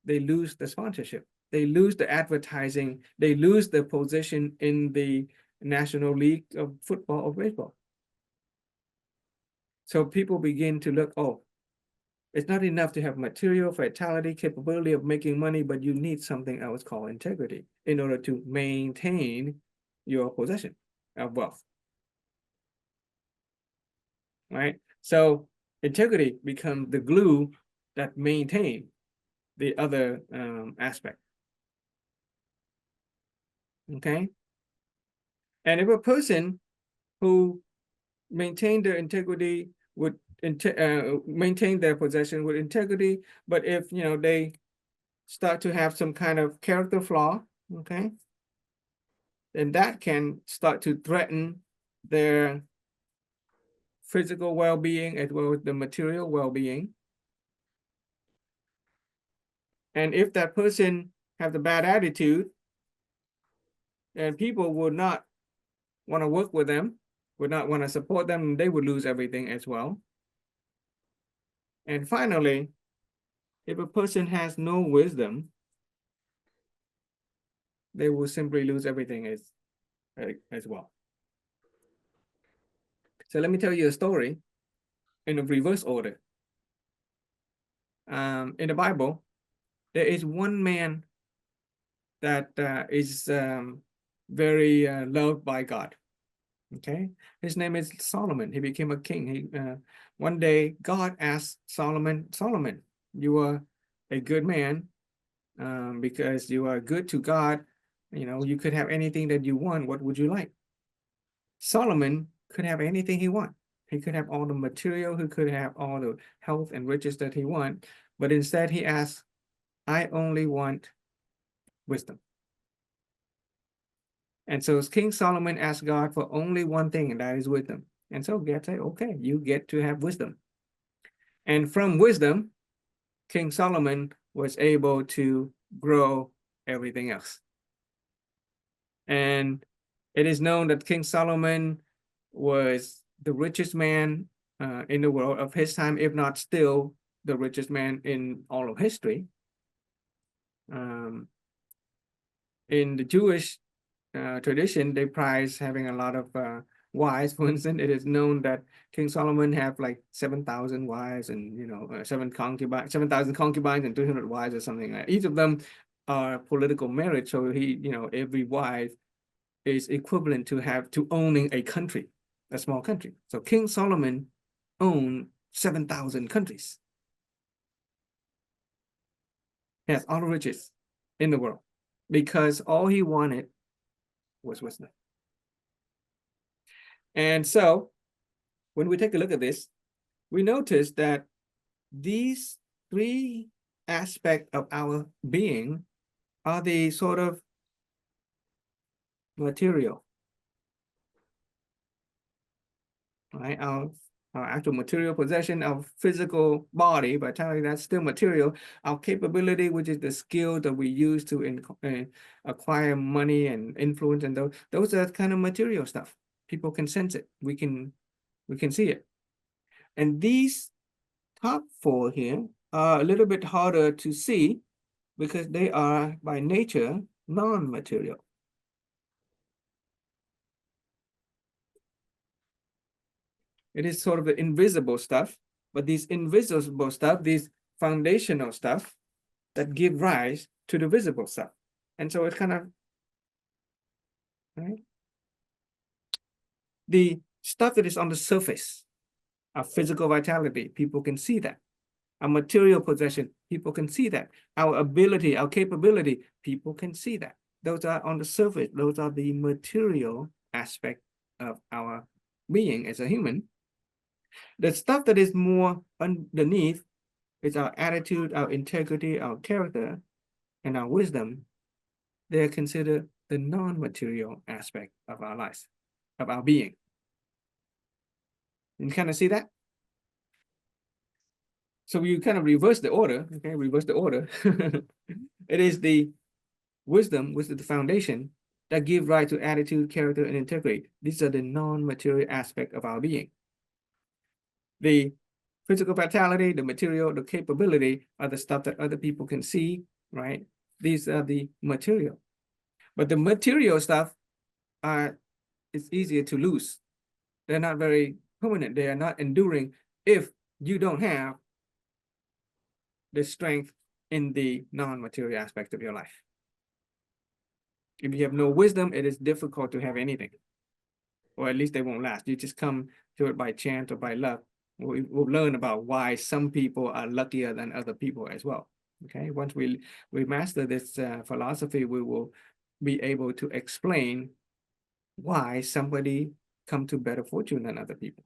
They lose the sponsorship. They lose the advertising. They lose the position in the National League of Football or Baseball. So people begin to look, oh, it's not enough to have material, vitality, capability of making money, but you need something else called integrity in order to maintain your possession of wealth. Right? So integrity becomes the glue that maintains the other aspect. Okay. And if a person who maintain their integrity would maintain their possession with integrity, but if they start to have some kind of character flaw, okay, then that can start to threaten their physical well-being as well as the material well-being. And if that person has a bad attitude, then people would not want to work with them, would not want to support them, and they would lose everything as well. And finally, if a person has no wisdom, they will simply lose everything as well. So let me tell you a story in a reverse order. In the Bible, there is one man that is very loved by God. Okay, his name is Solomon. He became a king. One day God asked Solomon, Solomon, you are a good man because you are good to God. You know, you could have anything that you want. What would you like? Solomon could have anything he want. He could have all the material. He could have all the health and riches that he want. But instead he asked, I only want wisdom. And so King Solomon asked God for only one thing, and that is wisdom. And so God said, okay, you get to have wisdom. And from wisdom, King Solomon was able to grow everything else. And it is known that King Solomon was the richest man in the world of his time, if not still the richest man in all of history. In the Jewish tradition, they prize having a lot of wives. For instance, it is known that King Solomon had like 7,000 wives and 7,000 concubines and 300 wives or something like that. Each of them are political marriage. So every wife is equivalent to owning a country, a small country. So King Solomon owned 7,000 countries. He has all the riches in the world because all he wanted was wisdom. And so when we take a look at this, we notice that these three aspects of our being are the sort of material, right? Our actual material possession, our physical body, vitality, that's still material. Our capability, which is the skill that we use to acquire money and influence, and those are kind of material stuff. People can sense it. We can see it. And these top four here are a little bit harder to see because they are by nature non-material. It is sort of the invisible stuff, but these invisible stuff, these foundational stuff that give rise to the visible stuff. And so it's kind of, right? The stuff that is on the surface, our physical vitality, people can see that. Our material possession, people can see that. Our ability, our capability, people can see that. Those are on the surface. Those are the material aspect of our being as a human. The stuff that is more underneath is our attitude, our integrity, our character, and our wisdom. They're considered the non-material aspect of our lives, of our being. You kind of see that? So you kind of reverse the order, okay? Reverse the order. It is the wisdom, which is the foundation, that give rise to attitude, character, and integrity. These are the non-material aspect of our being. The physical vitality, the material, the capability are the stuff that other people can see, right? These are the material. But the material stuff it's easier to lose. They're not very permanent. They are not enduring if you don't have the strength in the non-material aspect of your life. If you have no wisdom, it is difficult to have anything, or at least they won't last. You just come to it by chance or by luck. We'll learn about why some people are luckier than other people as well. Okay, once we master this philosophy, we will be able to explain why somebody come to better fortune than other people.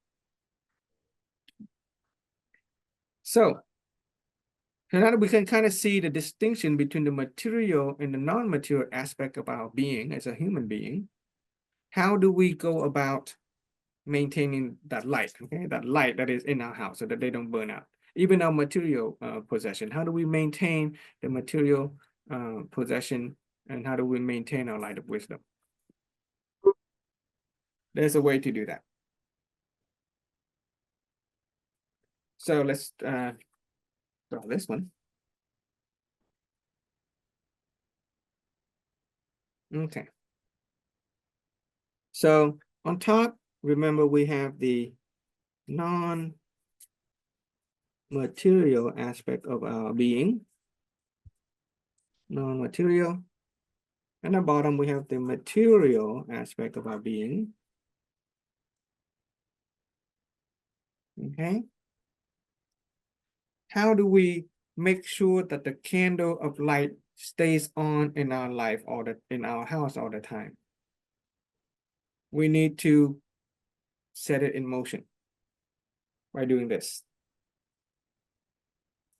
So now that we can kind of see the distinction between the material and the non-material aspect of our being as a human being, how do we go about maintaining that light, okay? That light that is in our house so that they don't burn out. Even our material possession, how do we maintain the material possession, and how do we maintain our light of wisdom? There's a way to do that. So let's draw this one. Okay. So on top, remember we have the non-material aspect of our being. Non-material. And at the bottom, we have the material aspect of our being. Okay. How do we make sure that the candle of light stays on in our life in our house all the time? We need to set it in motion by doing this.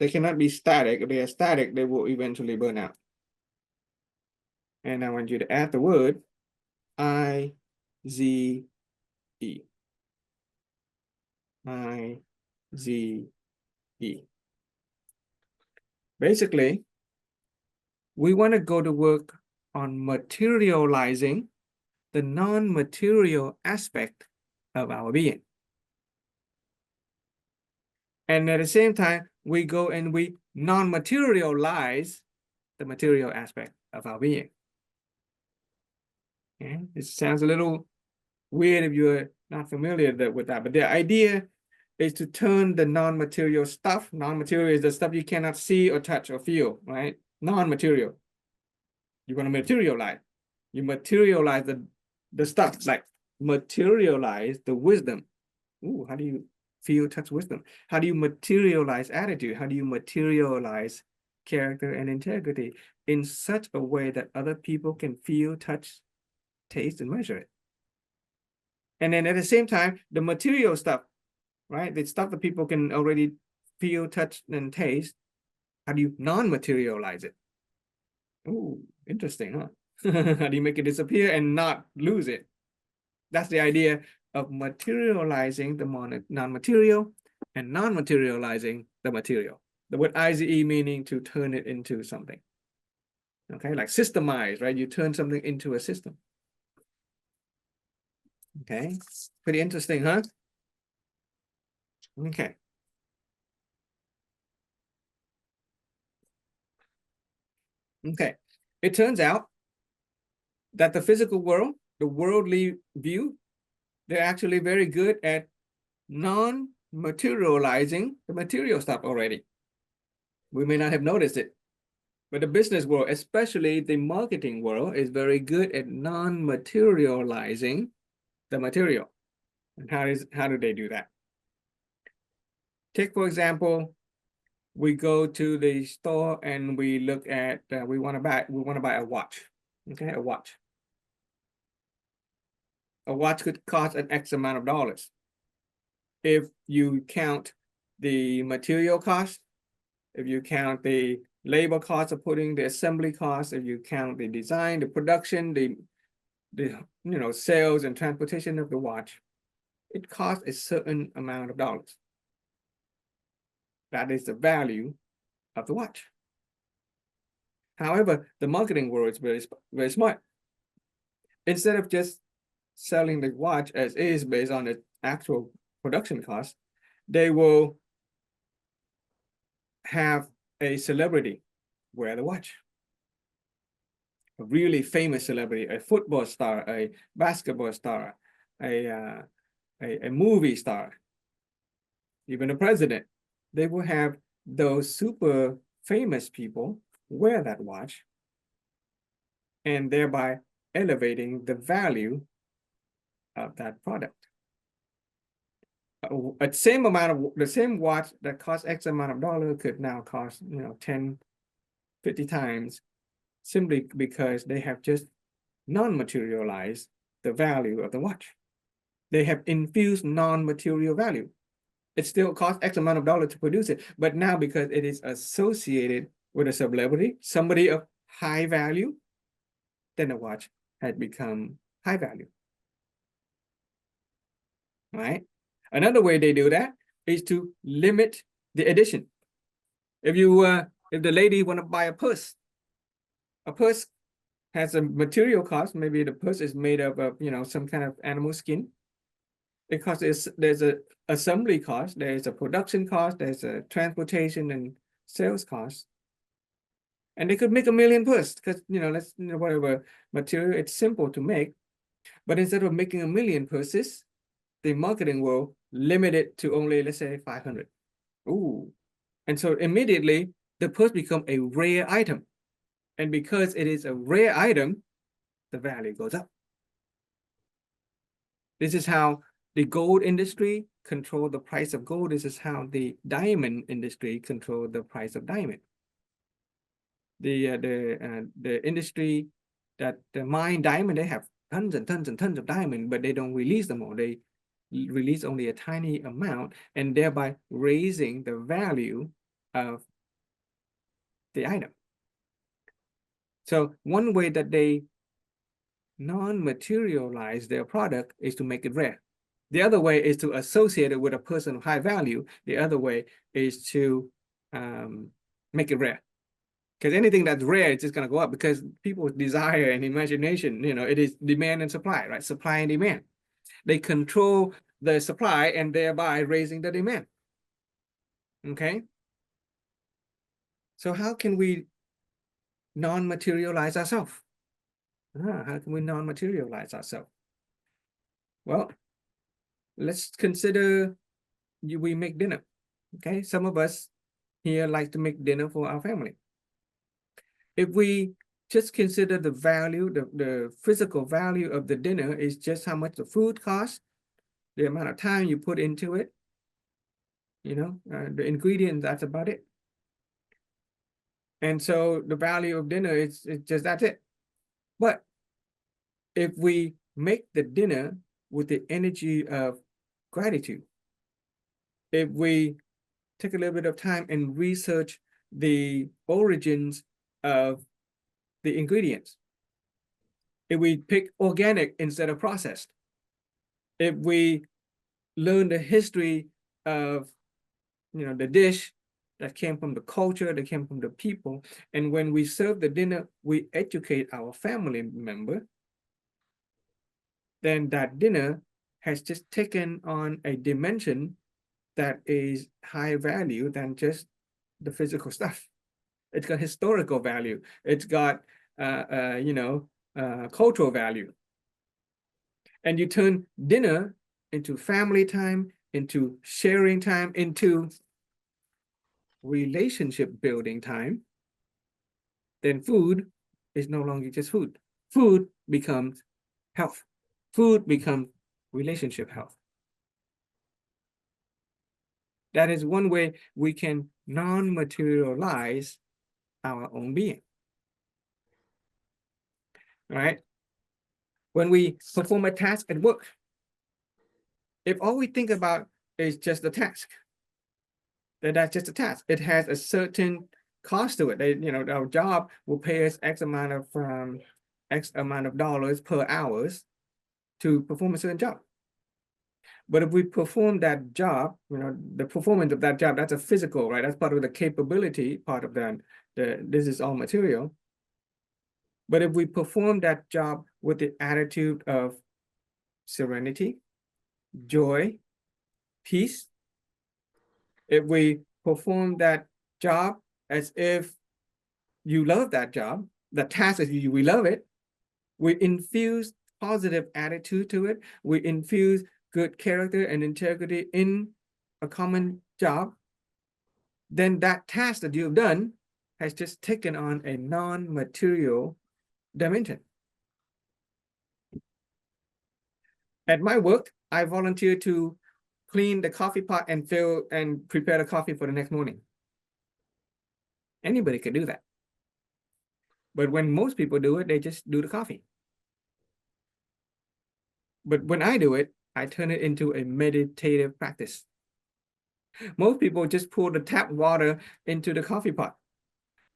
They cannot be static. If they are static, they will eventually burn out. And I want you to add the word IZE. IZE. Basically, we want to go to work on materializing the non-material aspect of our being. And at the same time, we go and we non-materialize the material aspect of our being. Okay? It sounds a little weird if you're not familiar with that, but the idea is to turn the non-material stuff. Non-material is the stuff you cannot see or touch or feel, right? Non-material. You're going to materialize. You materialize the stuff, like materialize the wisdom. Ooh, how do you feel, touch, wisdom? How do you materialize attitude? How do you materialize character and integrity in such a way that other people can feel, touch, taste, and measure it? And then at the same time, the material stuff, right? The stuff that people can already feel, touch, and taste. How do you non-materialize it? Ooh, interesting, huh? How do you make it disappear and not lose it? That's the idea of materializing the non-material and non-materializing the material. The word IZE meaning to turn it into something. Okay, like systemize, right? You turn something into a system. Okay, pretty interesting, huh? Okay. Okay, it turns out that the physical world, the worldly view, they're actually very good at non-materializing the material stuff already. We may not have noticed it, but the business world, especially the marketing world, is very good at non-materializing the material. And how do they do that? Take, for example, we go to the store and we look at we want to buy a watch. Okay, a watch. A watch could cost an X amount of dollars. If you count the material cost, if you count the labor cost of putting the assembly cost, if you count the design, the production, the sales and transportation of the watch, it costs a certain amount of dollars. That is the value of the watch. However, the marketing world is very, very smart. Instead of just selling the watch as is based on its actual production cost, they will have a celebrity wear the watch. A really famous celebrity, a football star, a basketball star, a movie star, even a president. They will have those super famous people wear that watch and thereby elevating the value of that product. The same watch that costs X amount of dollars could now cost 10, 50 times, simply because they have just non-materialized the value of the watch. They have infused non-material value. It still costs X amount of dollars to produce it, but now because it is associated with a celebrity, somebody of high value, then the watch had become high value. Right? Another way they do that is to limit the edition. If the lady want to buy a purse has a material cost. Maybe the purse is made of some kind of animal skin. It costs, there's a assembly cost, there's a production cost, there's a transportation and sales cost. And they could make 1 million purse because, let's, whatever material, it's simple to make. But instead of making 1 million purses, the marketing will limit it to only, let's say, 500. Ooh. And so immediately the purse become a rare item. And because it is a rare item, the value goes up. This is how the gold industry control the price of gold. This is how the diamond industry control the price of diamond. The industry that mine diamond, they have tons and tons and tons of diamond, but they don't release them all. They release only a tiny amount, and thereby raising the value of the item. So one way that they non-materialize their product is to make it rare. The other way is to associate it with a person of high value. The other way is to make it rare. Because anything that's rare is just going to go up because people's desire and imagination, it is demand and supply, right? Supply and demand. They control the supply and thereby raising the demand. Okay. So how can we non-materialize ourselves? How can we non-materialize ourselves? Well, let's consider we make dinner. Okay. Some of us here like to make dinner for our family. If we just consider the value, the physical value of the dinner is just how much the food costs, the amount of time you put into it, the ingredients, that's about it. And so the value of dinner is just that's it. But if we make the dinner with the energy of gratitude, if we take a little bit of time and research the origins of the ingredients, if we pick organic instead of processed, if we learn the history of the dish that came from the culture, that came from the people, and when we serve the dinner, we educate our family member, then that dinner has just taken on a dimension that is higher value than just the physical stuff. It's got historical value. It's got cultural value. And you turn dinner into family time, into sharing time, into relationship building time. Then food is no longer just food. Food becomes health. Food becomes relationship health. That is one way we can non-materialize our own being. All right. When we perform a task at work, if all we think about is just the task, then that's just a task. It has a certain cost to it. Our job will pay us X amount of dollars per hours to perform a certain job. But if we perform that job, the performance of that job, that's a physical, right? That's part of the capability part of that. This is all material. But if we perform that job with the attitude of serenity, joy, peace, if we perform that job as if you love that job, the task is we love it, we infuse positive attitude to it, we infuse good character and integrity in a common job, then that task that you've done has just taken on a non-material dimension. At my work, I volunteer to clean the coffee pot and fill and prepare the coffee for the next morning. Anybody could do that. But when most people do it, they just do the coffee. But when I do it, I turn it into a meditative practice. Most people just pour the tap water into the coffee pot.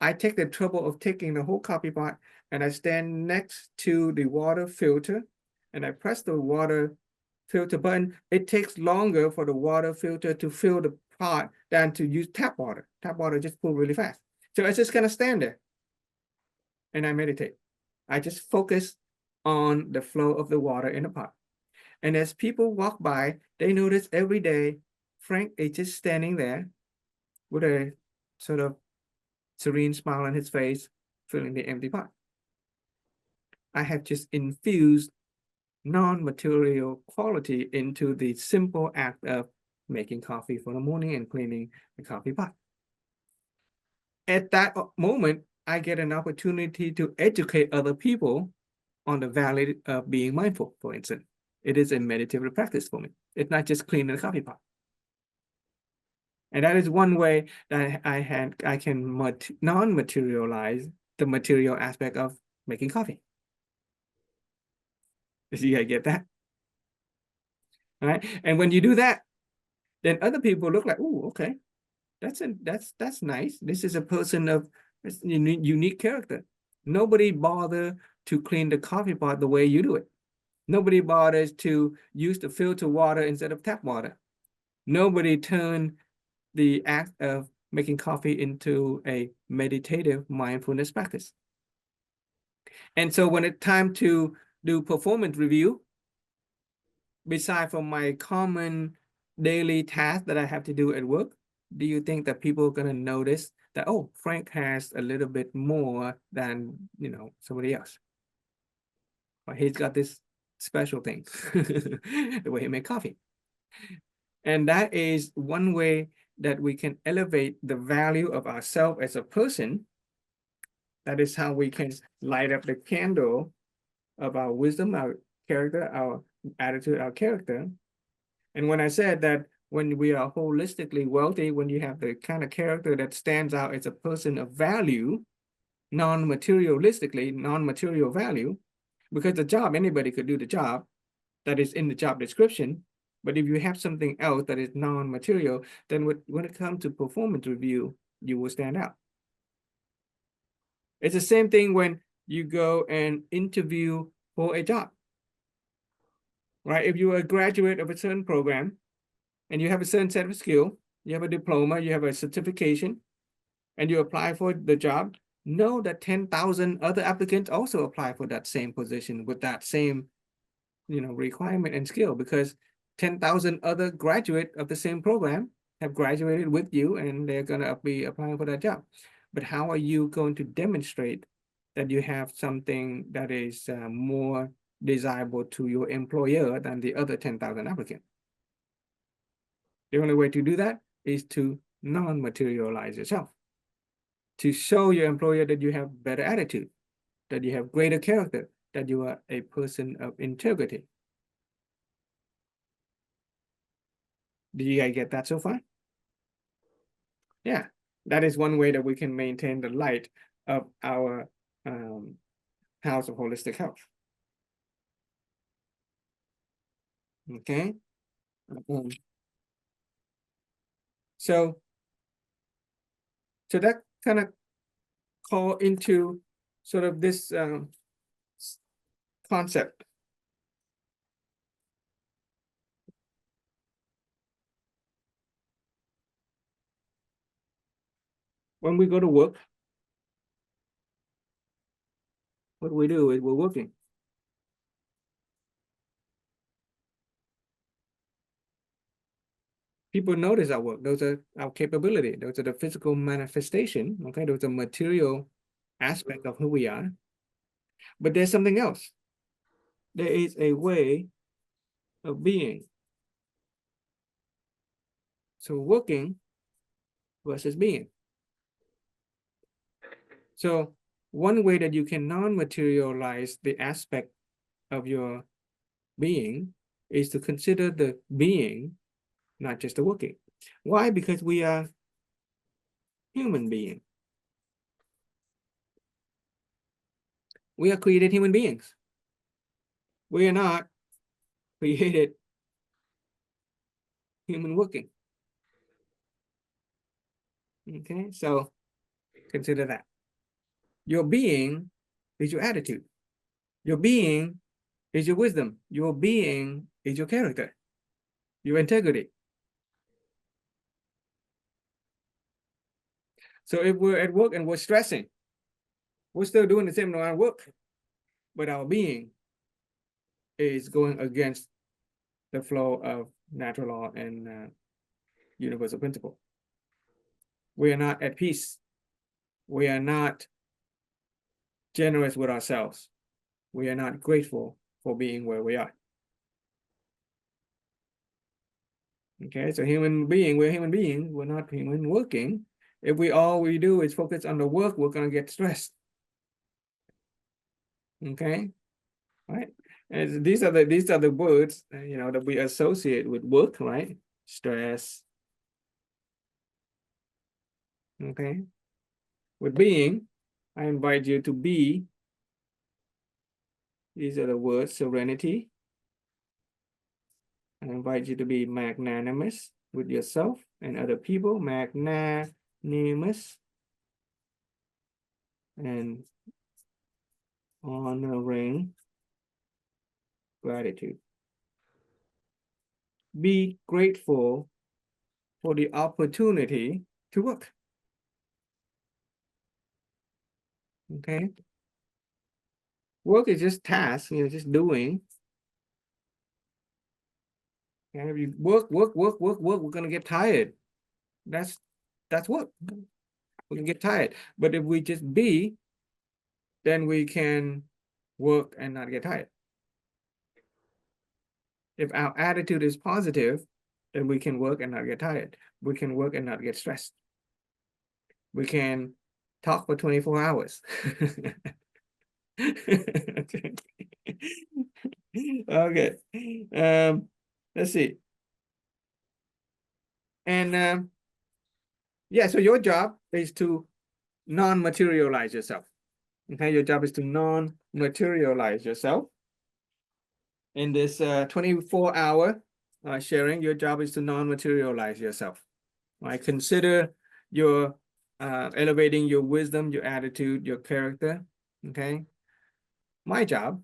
I take the trouble of taking the whole coffee pot and I stand next to the water filter and I press the water filter button. It takes longer for the water filter to fill the pot than to use tap water. Tap water just pours really fast. So I just kind of stand there and I meditate. I just focus on the flow of the water in the pot. And as people walk by, they notice every day, Frank is just standing there with a sort of serene smile on his face, filling the empty pot. I have just infused non-material quality into the simple act of making coffee for the morning and cleaning the coffee pot. At that moment, I get an opportunity to educate other people on the value of being mindful, for instance. It is a meditative practice for me. It's not just cleaning the coffee pot. And that is one way that I can non-materialize the material aspect of making coffee. So you get that? All right. And when you do that, then other people look like, oh, okay, that's nice. This is a person of unique character. Nobody bother to clean the coffee pot the way you do it. Nobody bothers to use the filter water instead of tap water. Nobody turn the act of making coffee into a meditative mindfulness practice. And so when it's time to do performance review, beside from my common daily task that I have to do at work, do you think that people are going to notice that, oh, Frank has a little bit more than, somebody else? Or he's got this special thing, the way he makes coffee. And that is one way that we can elevate the value of ourselves as a person. That is how we can light up the candle of our wisdom, our character, our attitude, our character. And when I said that when we are holistically wealthy, when you have the kind of character that stands out as a person of value, non-materialistically, non-material value, because the job, anybody could do the job that is in the job description. But if you have something else that is non-material, then when it comes to performance review, you will stand out. It's the same thing when you go and interview for a job, right? If you're a graduate of a certain program and you have a certain set of skill, you have a diploma, you have a certification, and you apply for the job, know that 10,000 other applicants also apply for that same position with that same, requirement and skill, because 10,000 other graduate of the same program have graduated with you and they're going to be applying for that job. But how are you going to demonstrate that you have something that is more desirable to your employer than the other 10,000 applicants? The only way to do that is to non-materialize yourself, to show your employer that you have better attitude, that you have greater character, that you are a person of integrity. Do you guys get that so far? Yeah, that is one way that we can maintain the light of our house of holistic health. Okay. So that kind of call into sort of this concept. When we go to work, what we do is we're working. People notice our work. Those are our capability. Those are the physical manifestation. Okay, those are material aspect of who we are. But there's something else. There is a way of being. So working versus being. So one way that you can non-materialize the aspect of your being is to consider the being, not just the working. Why? Because we are human beings. We are created human beings. We are not created human working. Okay, so consider that. Your being is your attitude. Your being is your wisdom. Your being is your character, your integrity. So if we're at work and we're stressing, we're still doing the same amount of work, but our being is going against the flow of natural law and universal principle. We are not at peace. we are not generous with ourselves. We are not grateful for being where we are. Okay, so human being, we're human beings, we're not human working. If all we do is focus on the work, we're gonna get stressed. Okay, right? And these are the words that we associate with work, right? Stress. Okay, with being, I invite you to be. These are the words: serenity. I invite you to be magnanimous with yourself and other people, magnanimous, and honoring gratitude. Be grateful for the opportunity to work. Okay. Work is just tasks, just doing. And if you work, we're gonna get tired. That's work. We can get tired. But if we just be, then we can work and not get tired. If our attitude is positive, then we can work and not get tired. We can work and not get stressed. We can talk for 24 hours. Okay. Let's see. And yeah, so your job is to non-materialize yourself. Okay, your job is to non-materialize yourself. In this 24-hour sharing, your job is to non-materialize yourself. Right? Consider your elevating your wisdom, your attitude, your character. Okay. My job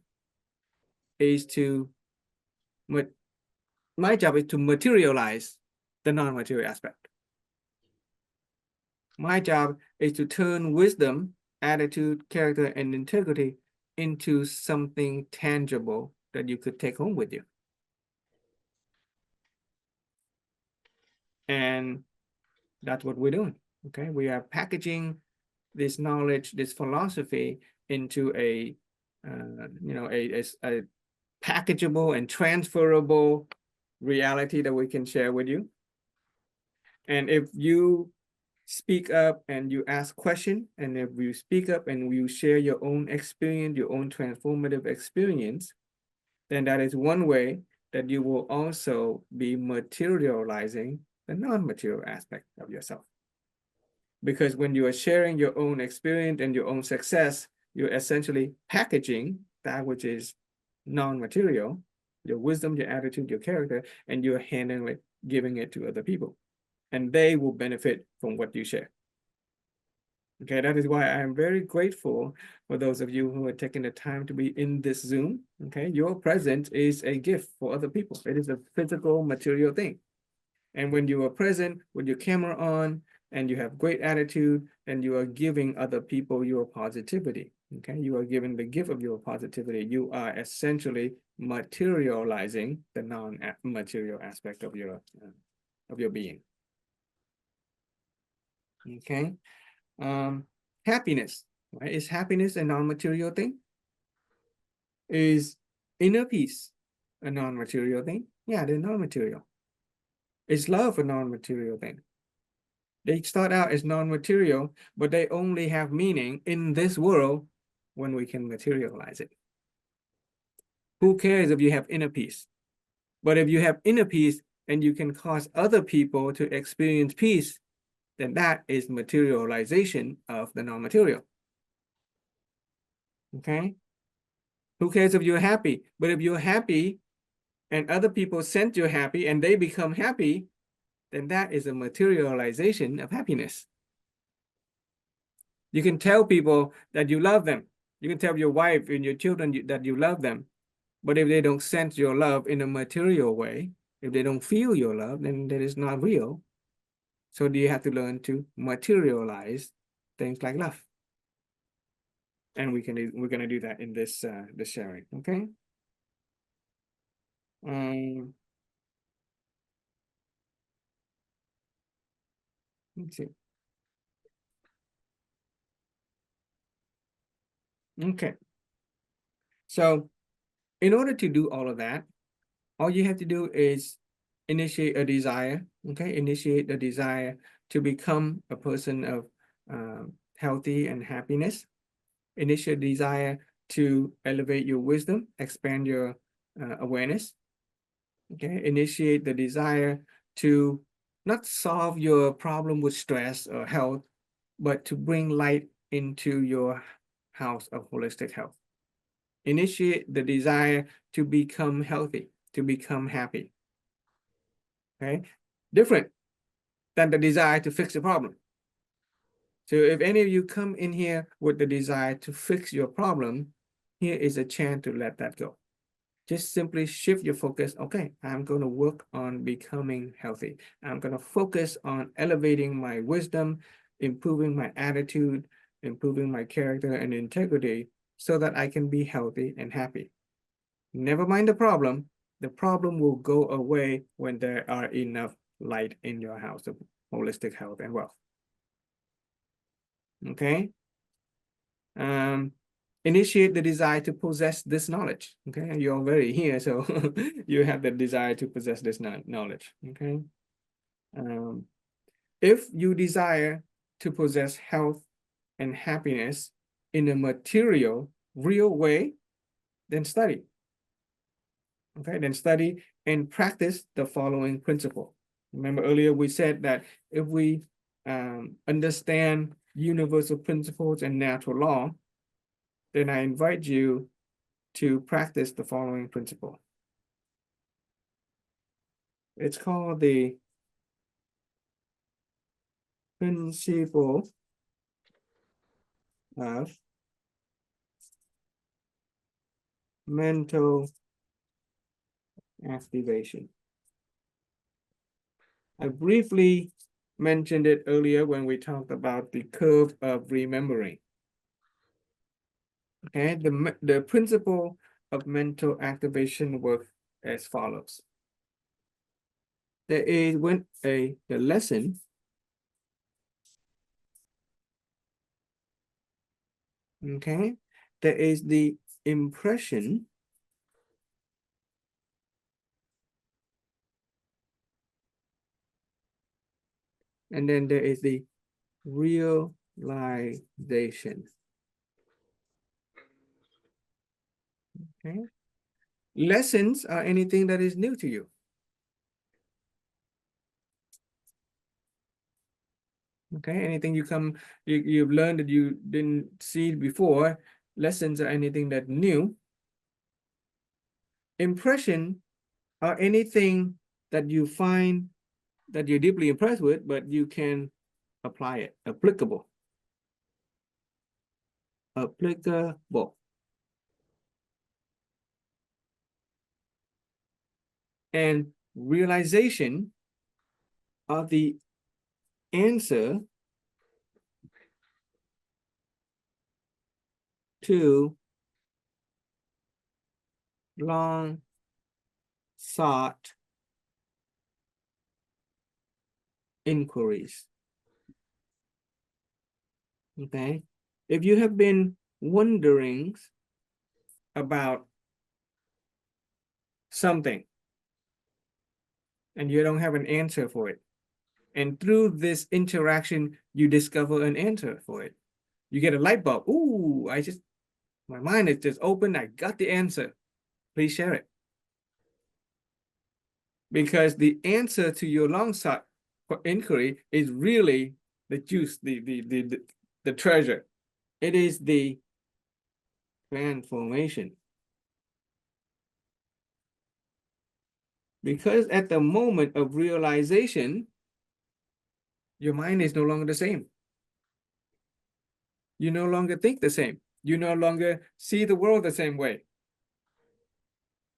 is to materialize the non-material aspect. My job is to turn wisdom, attitude, character, and integrity into something tangible that you could take home with you. And that's what we're doing. Okay, we are packaging this knowledge, this philosophy into a packageable and transferable reality that we can share with you. And if you speak up and you ask questions, and if you speak up and you share your own experience, your own transformative experience, then that is one way that you will also be materializing the non-material aspect of yourself. Because when you are sharing your own experience and your own success, you're essentially packaging that which is non-material, your wisdom, your attitude, your character, and you're handing it, giving it to other people. And they will benefit from what you share. Okay, that is why I am very grateful for those of you who are taking the time to be in this Zoom. Okay, your presence is a gift for other people. It is a physical, material thing. And when you are present with your camera on and you have great attitude and you are giving other people your positivity, okay, you are giving the gift of your positivity. You are essentially materializing the non-material aspect of your being. Okay. Happiness, right? Is happiness a non-material thing? Is inner peace a non-material thing? Yeah, they're non-material. Is love a non-material thing? They start out as non-material, but they only have meaning in this world when we can materialize it. Who cares if you have inner peace? But if you have inner peace and you can cause other people to experience peace, then that is materialization of the non-material. Okay? Who cares if you're happy? But if you're happy and other people sense you're happy and they become happy, then that is a materialization of happiness. You can tell people that you love them. You can tell your wife and your children that you love them. But if they don't sense your love in a material way, if they don't feel your love, then that is not real. So you have to learn to materialize things like love. And we're gonna do that in this this sharing, okay? Let's see. Okay. So in order to do all of that, all you have to do is initiate a desire, okay? Initiate a desire to become a person of healthy and happiness. Initiate desire to elevate your wisdom, expand your awareness, okay? Initiate the desire to not solve your problem with stress or health, but to bring light into your house of holistic health. Initiate the desire to become healthy, to become happy. Okay, different than the desire to fix the problem. So if any of you come in here with the desire to fix your problem, here is a chance to let that go. Just simply shift your focus. Okay, I'm going to work on becoming healthy. I'm going to focus on elevating my wisdom, improving my attitude, improving my character and integrity so that I can be healthy and happy. Never mind the problem. The problem will go away when there are enough light in your house of holistic health and wealth. Okay. Initiate the desire to possess this knowledge. Okay, you're already here, so you have the desire to possess this knowledge. Okay. If you desire to possess health and happiness in a material, real way, then study. Okay, then study and practice the following principle. Remember earlier we said that if we understand universal principles and natural law, then I invite you to practice the following principle. It's called the principle of mental activation. I briefly mentioned it earlier when we talked about the curve of remembering. Okay, the principle of mental activation works as follows. There is when the lesson okay, there is the impression and then there is the realization. Okay, lessons are anything that is new to you. Okay, anything you've learned that you didn't see before. Lessons are anything that new. Impression are anything that you find that you're deeply impressed with, but you can apply it. Applicable. Applicable. And realization are the answer to long sought inquiries. Okay, if you have been wondering about something and you don't have an answer for it, and through this interaction you discover an answer for it, you get a light bulb. Ooh, my mind is just open. I got the answer. Please share it. Because the answer to your long sought inquiry is really the juice, the treasure. It is the transformation. Because at the moment of realization, your mind is no longer the same. You no longer think the same. You no longer see the world the same way.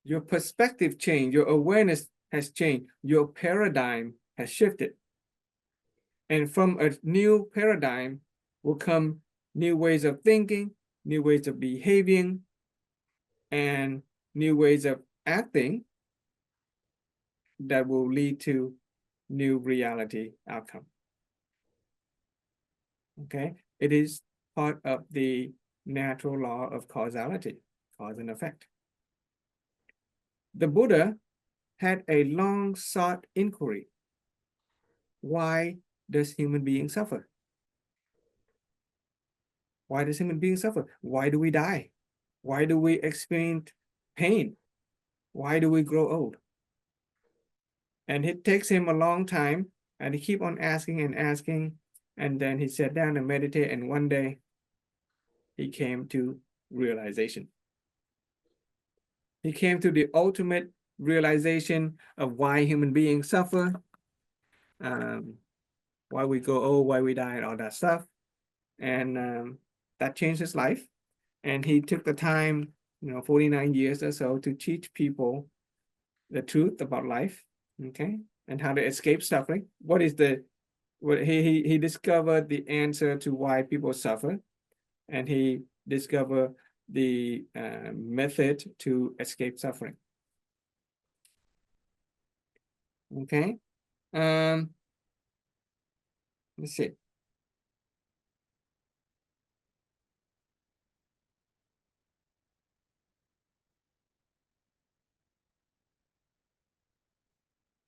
Your perspective changed, your awareness has changed, your paradigm has shifted. And from a new paradigm will come new ways of thinking, new ways of behaving, and new ways of acting that will lead to new reality outcome. Okay, it is part of the natural law of causality, cause and effect. The Buddha had a long sought inquiry. Why does human beings suffer? Why does human beings suffer? Why do we die? Why do we experience pain? Why do we grow old? And it takes him a long time, and he keep on asking and asking, and then he sat down and meditate, and one day he came to realization. He came to the ultimate realization of why human beings suffer, why we grow old, why we die, and all that stuff. And that changed his life. And he took the time, 49 years or so, to teach people the truth about life, okay, and how to escape suffering. What he discovered the answer to why people suffer, and he discovered the method to escape suffering. Okay, let's see.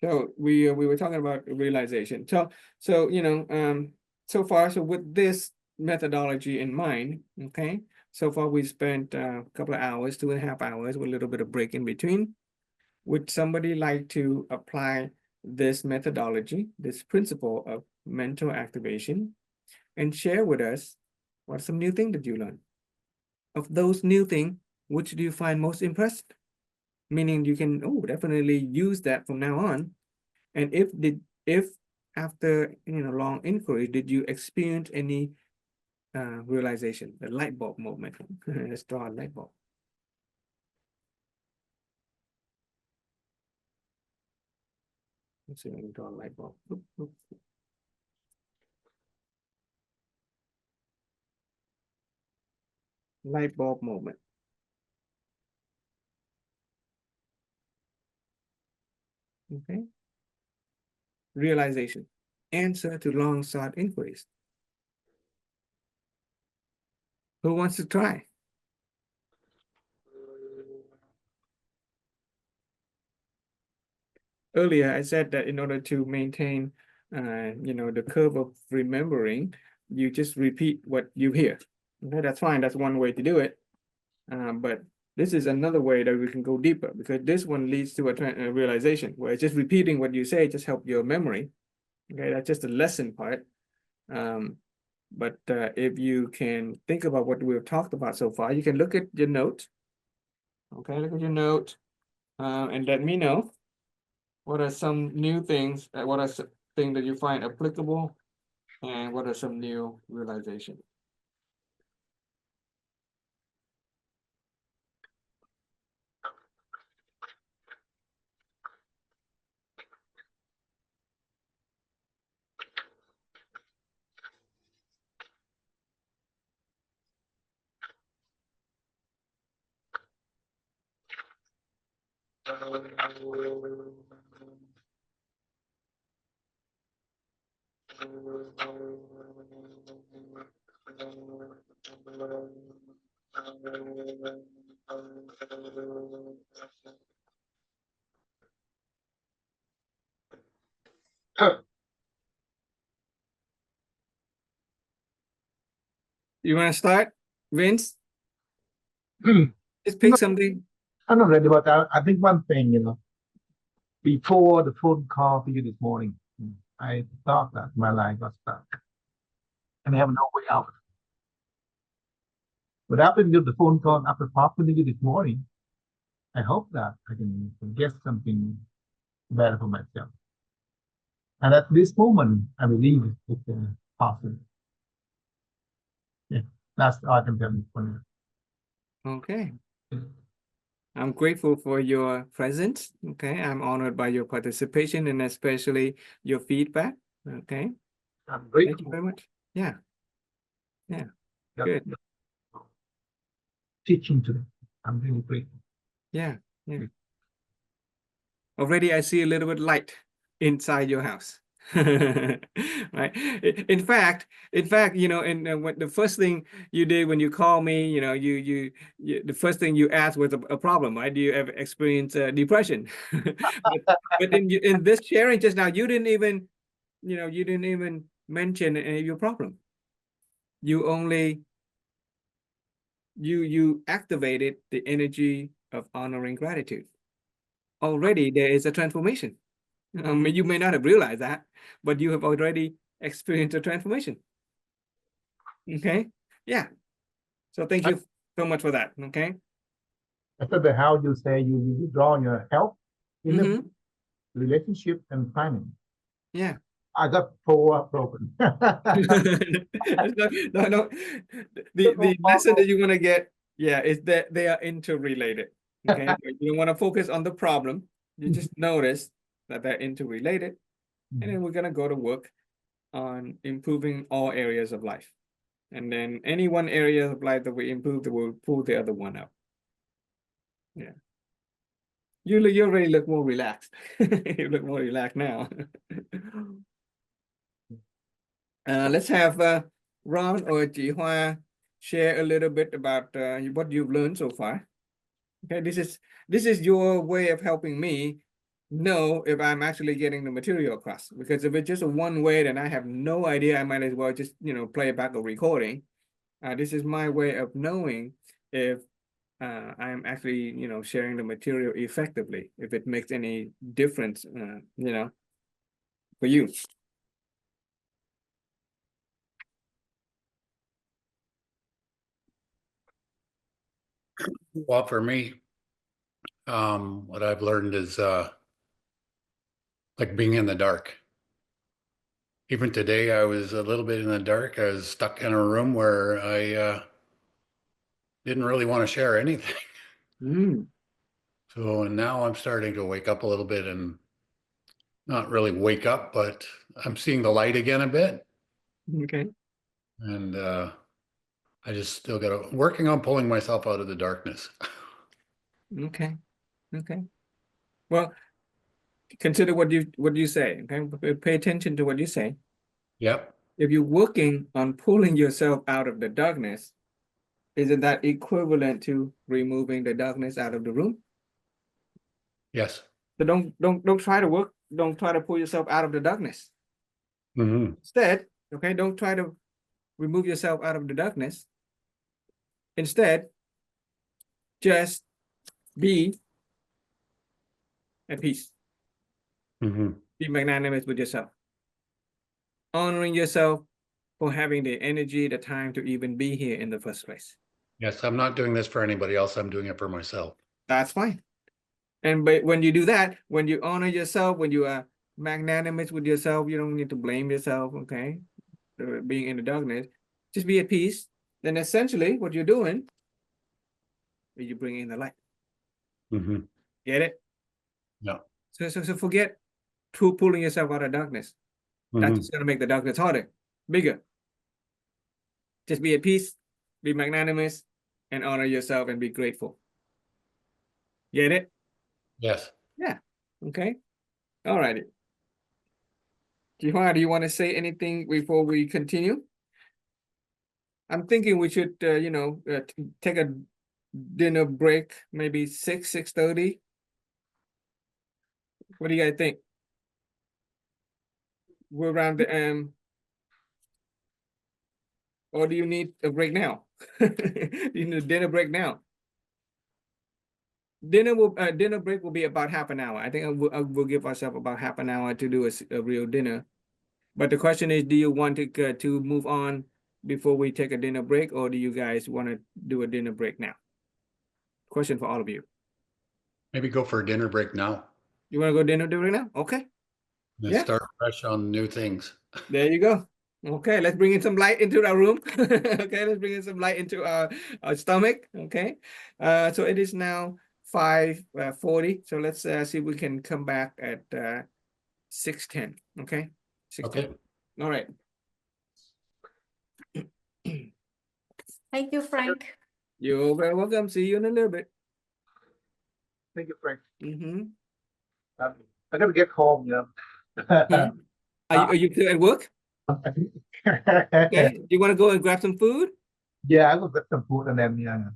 So we were talking about realization. So so far, so with this methodology in mind, okay, so far we spent a couple of hours, 2.5 hours, with a little bit of break in between. Would somebody like to apply this methodology, this principle of mental activation, and share with us what some new thing that you learned? Of those new things, which do you find most impressed? Meaning you can definitely use that from now on. And if after long inquiry, did you experience any realization, the light bulb moment? Let's draw a light bulb. Let's see, let me draw a light bulb. Oop, oop. Light bulb moment. Okay. Realization. Answer to long sought inquiries. Who wants to try? Earlier, I said that in order to maintain, the curve of remembering, you just repeat what you hear. Okay, that's fine. That's one way to do it. But this is another way that we can go deeper, because this one leads to a realization where just repeating what you say just help your memory. Okay, that's just the lesson part. But if you can think about what we've talked about so far, you can look at your note. Okay, look at your note, and let me know what are some new things, what are some things that you find applicable, and what are some new realizations. You want to start, Vince? Just pick something. I'm not ready about that. I think one thing, before the phone call to you this morning, I thought that my life was stuck and I have no way out. But after the phone call, after talking to you this morning, I hope that I can get something better for myself. And at this moment, I believe it's possible. Yeah, that's all I can tell you for now. Okay. I'm grateful for your presence. Okay, I'm honored by your participation and especially your feedback. Okay, I'm thank you grateful. very much. Yeah, Yeah, good. Teaching today. I'm really grateful. Yeah. Already I see a little bit light inside your house. Right. In fact, you know, and when the first thing you did when you call me, you know, you the first thing you asked was a problem, right? Do you ever experience depression? But in this sharing just now, you didn't even, you know, you didn't even mention any of your problem. You only you activated the energy of honoring gratitude. Already there is a transformation. You may not have realized that, but you have already experienced a transformation. Okay. Yeah. So thank you so much for that. Okay. After the how you say you draw your health in the Mhm. relationship and planning. Yeah. I got four broken. No. The lesson that you want to get, yeah, is that they are interrelated. Okay. You don't want to focus on the problem. You just notice that they're interrelated. And then we're going to go to work on improving all areas of life. And then any one area of life that we improve, that will pull the other one up. Yeah. You already look more relaxed. You look more relaxed now. Let's have Ron or Jihua share a little bit about what you've learned so far. Okay, this is your way of helping me know if I'm actually getting the material across. Because if it's just a one way, then I have no idea. I might as well just, you know, play back a recording. This is my way of knowing if I'm actually, you know, sharing the material effectively, if it makes any difference, you know, for you. Well, for me, what I've learned is like being in the dark. Even today, I was a little bit in the dark. I was stuck in a room where I didn't really want to share anything. Mm, So now I'm starting to wake up a little bit and not really wake up, but I'm seeing the light again a bit. okay. And I just still got to working on pulling myself out of the darkness. Okay. Okay. Well, consider what you say. Okay. Pay attention to what you say. Yep. If you're working on pulling yourself out of the darkness, isn't that equivalent to removing the darkness out of the room? Yes. So don't try to work. Don't try to pull yourself out of the darkness. Mm-hmm. Instead, okay, don't try to remove yourself out of the darkness. Instead, just be at peace. Mm-hmm. Be magnanimous with yourself. Honoring yourself for having the energy, the time to even be here in the first place. Yes, I'm not doing this for anybody else. I'm doing it for myself. That's fine. And but when you do that, when you honor yourself, when you are magnanimous with yourself, you don't need to blame yourself, okay? Being in the darkness, just be at peace. Then essentially what you're doing is you bring in the light. Mm-hmm. Get it? Yeah. So forget pulling yourself out of darkness. That's Mm-hmm. just gonna make the darkness harder, bigger. Just be at peace, be magnanimous, and honor yourself and be grateful. Get it? Yes. Yeah. Okay. All righty. Jihua, do you want to say anything before we continue? I'm thinking we should, you know, take a dinner break, maybe 6:30. What do you guys think? We're around the or do you need a break now? You need a dinner break now. Dinner break will be about half an hour. I think I will give ourselves about half an hour to do a real dinner. But the question is, do you want to move on before we take a dinner break, or do you guys want to do a dinner break now? Question for all of you. Maybe go for a dinner break now You want to go dinner break now? Okay. and Yeah. start fresh on new things. There you go. Okay, let's bring in some light into our room. Okay, let's bring in some light into our stomach. Okay, so it is now 5:40. So let's see if we can come back at 6:10. Okay, 6:10. Okay. All right. Thank you, Frank. You're very welcome. See you in a little bit. Thank you, Frank. Mm-hmm. I gotta get home, you know. Are you still at work? Okay. You want to go and grab some food? Yeah, I will get some food and then yeah.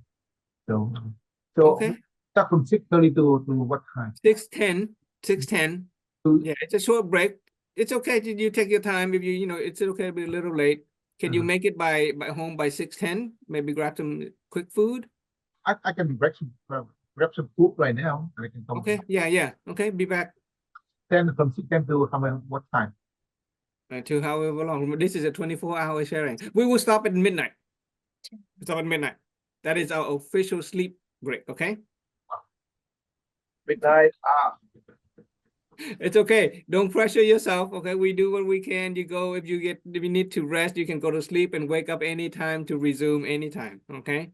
So Okay. start from 6:30 to what time? 6:10. 6:10. To- Yeah, it's a short break. It's okay. You take your time. If you know, it's okay to be a little late. Can you make it by home by 6:10? Maybe grab some quick food. I can grab some food right now and I can come. Okay. Yeah. Okay. Be back Then from 6:10 to what time? to however long. This is a 24-hour sharing. We will stop at midnight. Stop at midnight. That is our official sleep break. Okay. Midnight. It's okay. Don't pressure yourself. Okay. We do what we can. You go if you need to rest, you can go to sleep and wake up anytime to resume anytime. Okay.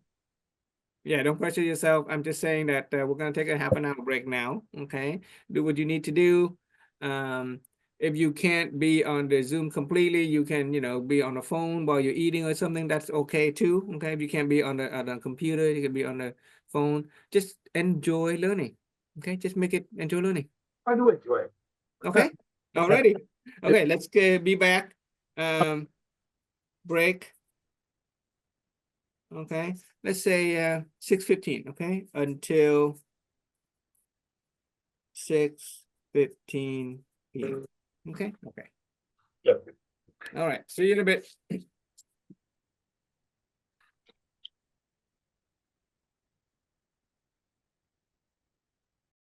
Yeah, don't pressure yourself. I'm just saying that we're gonna take a half an hour break now. Okay. Do what you need to do. If you can't be on the Zoom completely, you can, be on the phone while you're eating or something. That's okay too. Okay. If you can't be on the computer, you can be on the phone. Just enjoy learning. Okay. Just make it enjoy learning. I do enjoy it. Okay. Alrighty. Okay. Let's be back. Break. Okay. Let's say 6:15. Okay. Until 6:15 p.m. Okay. Yep. All right. See you in a bit.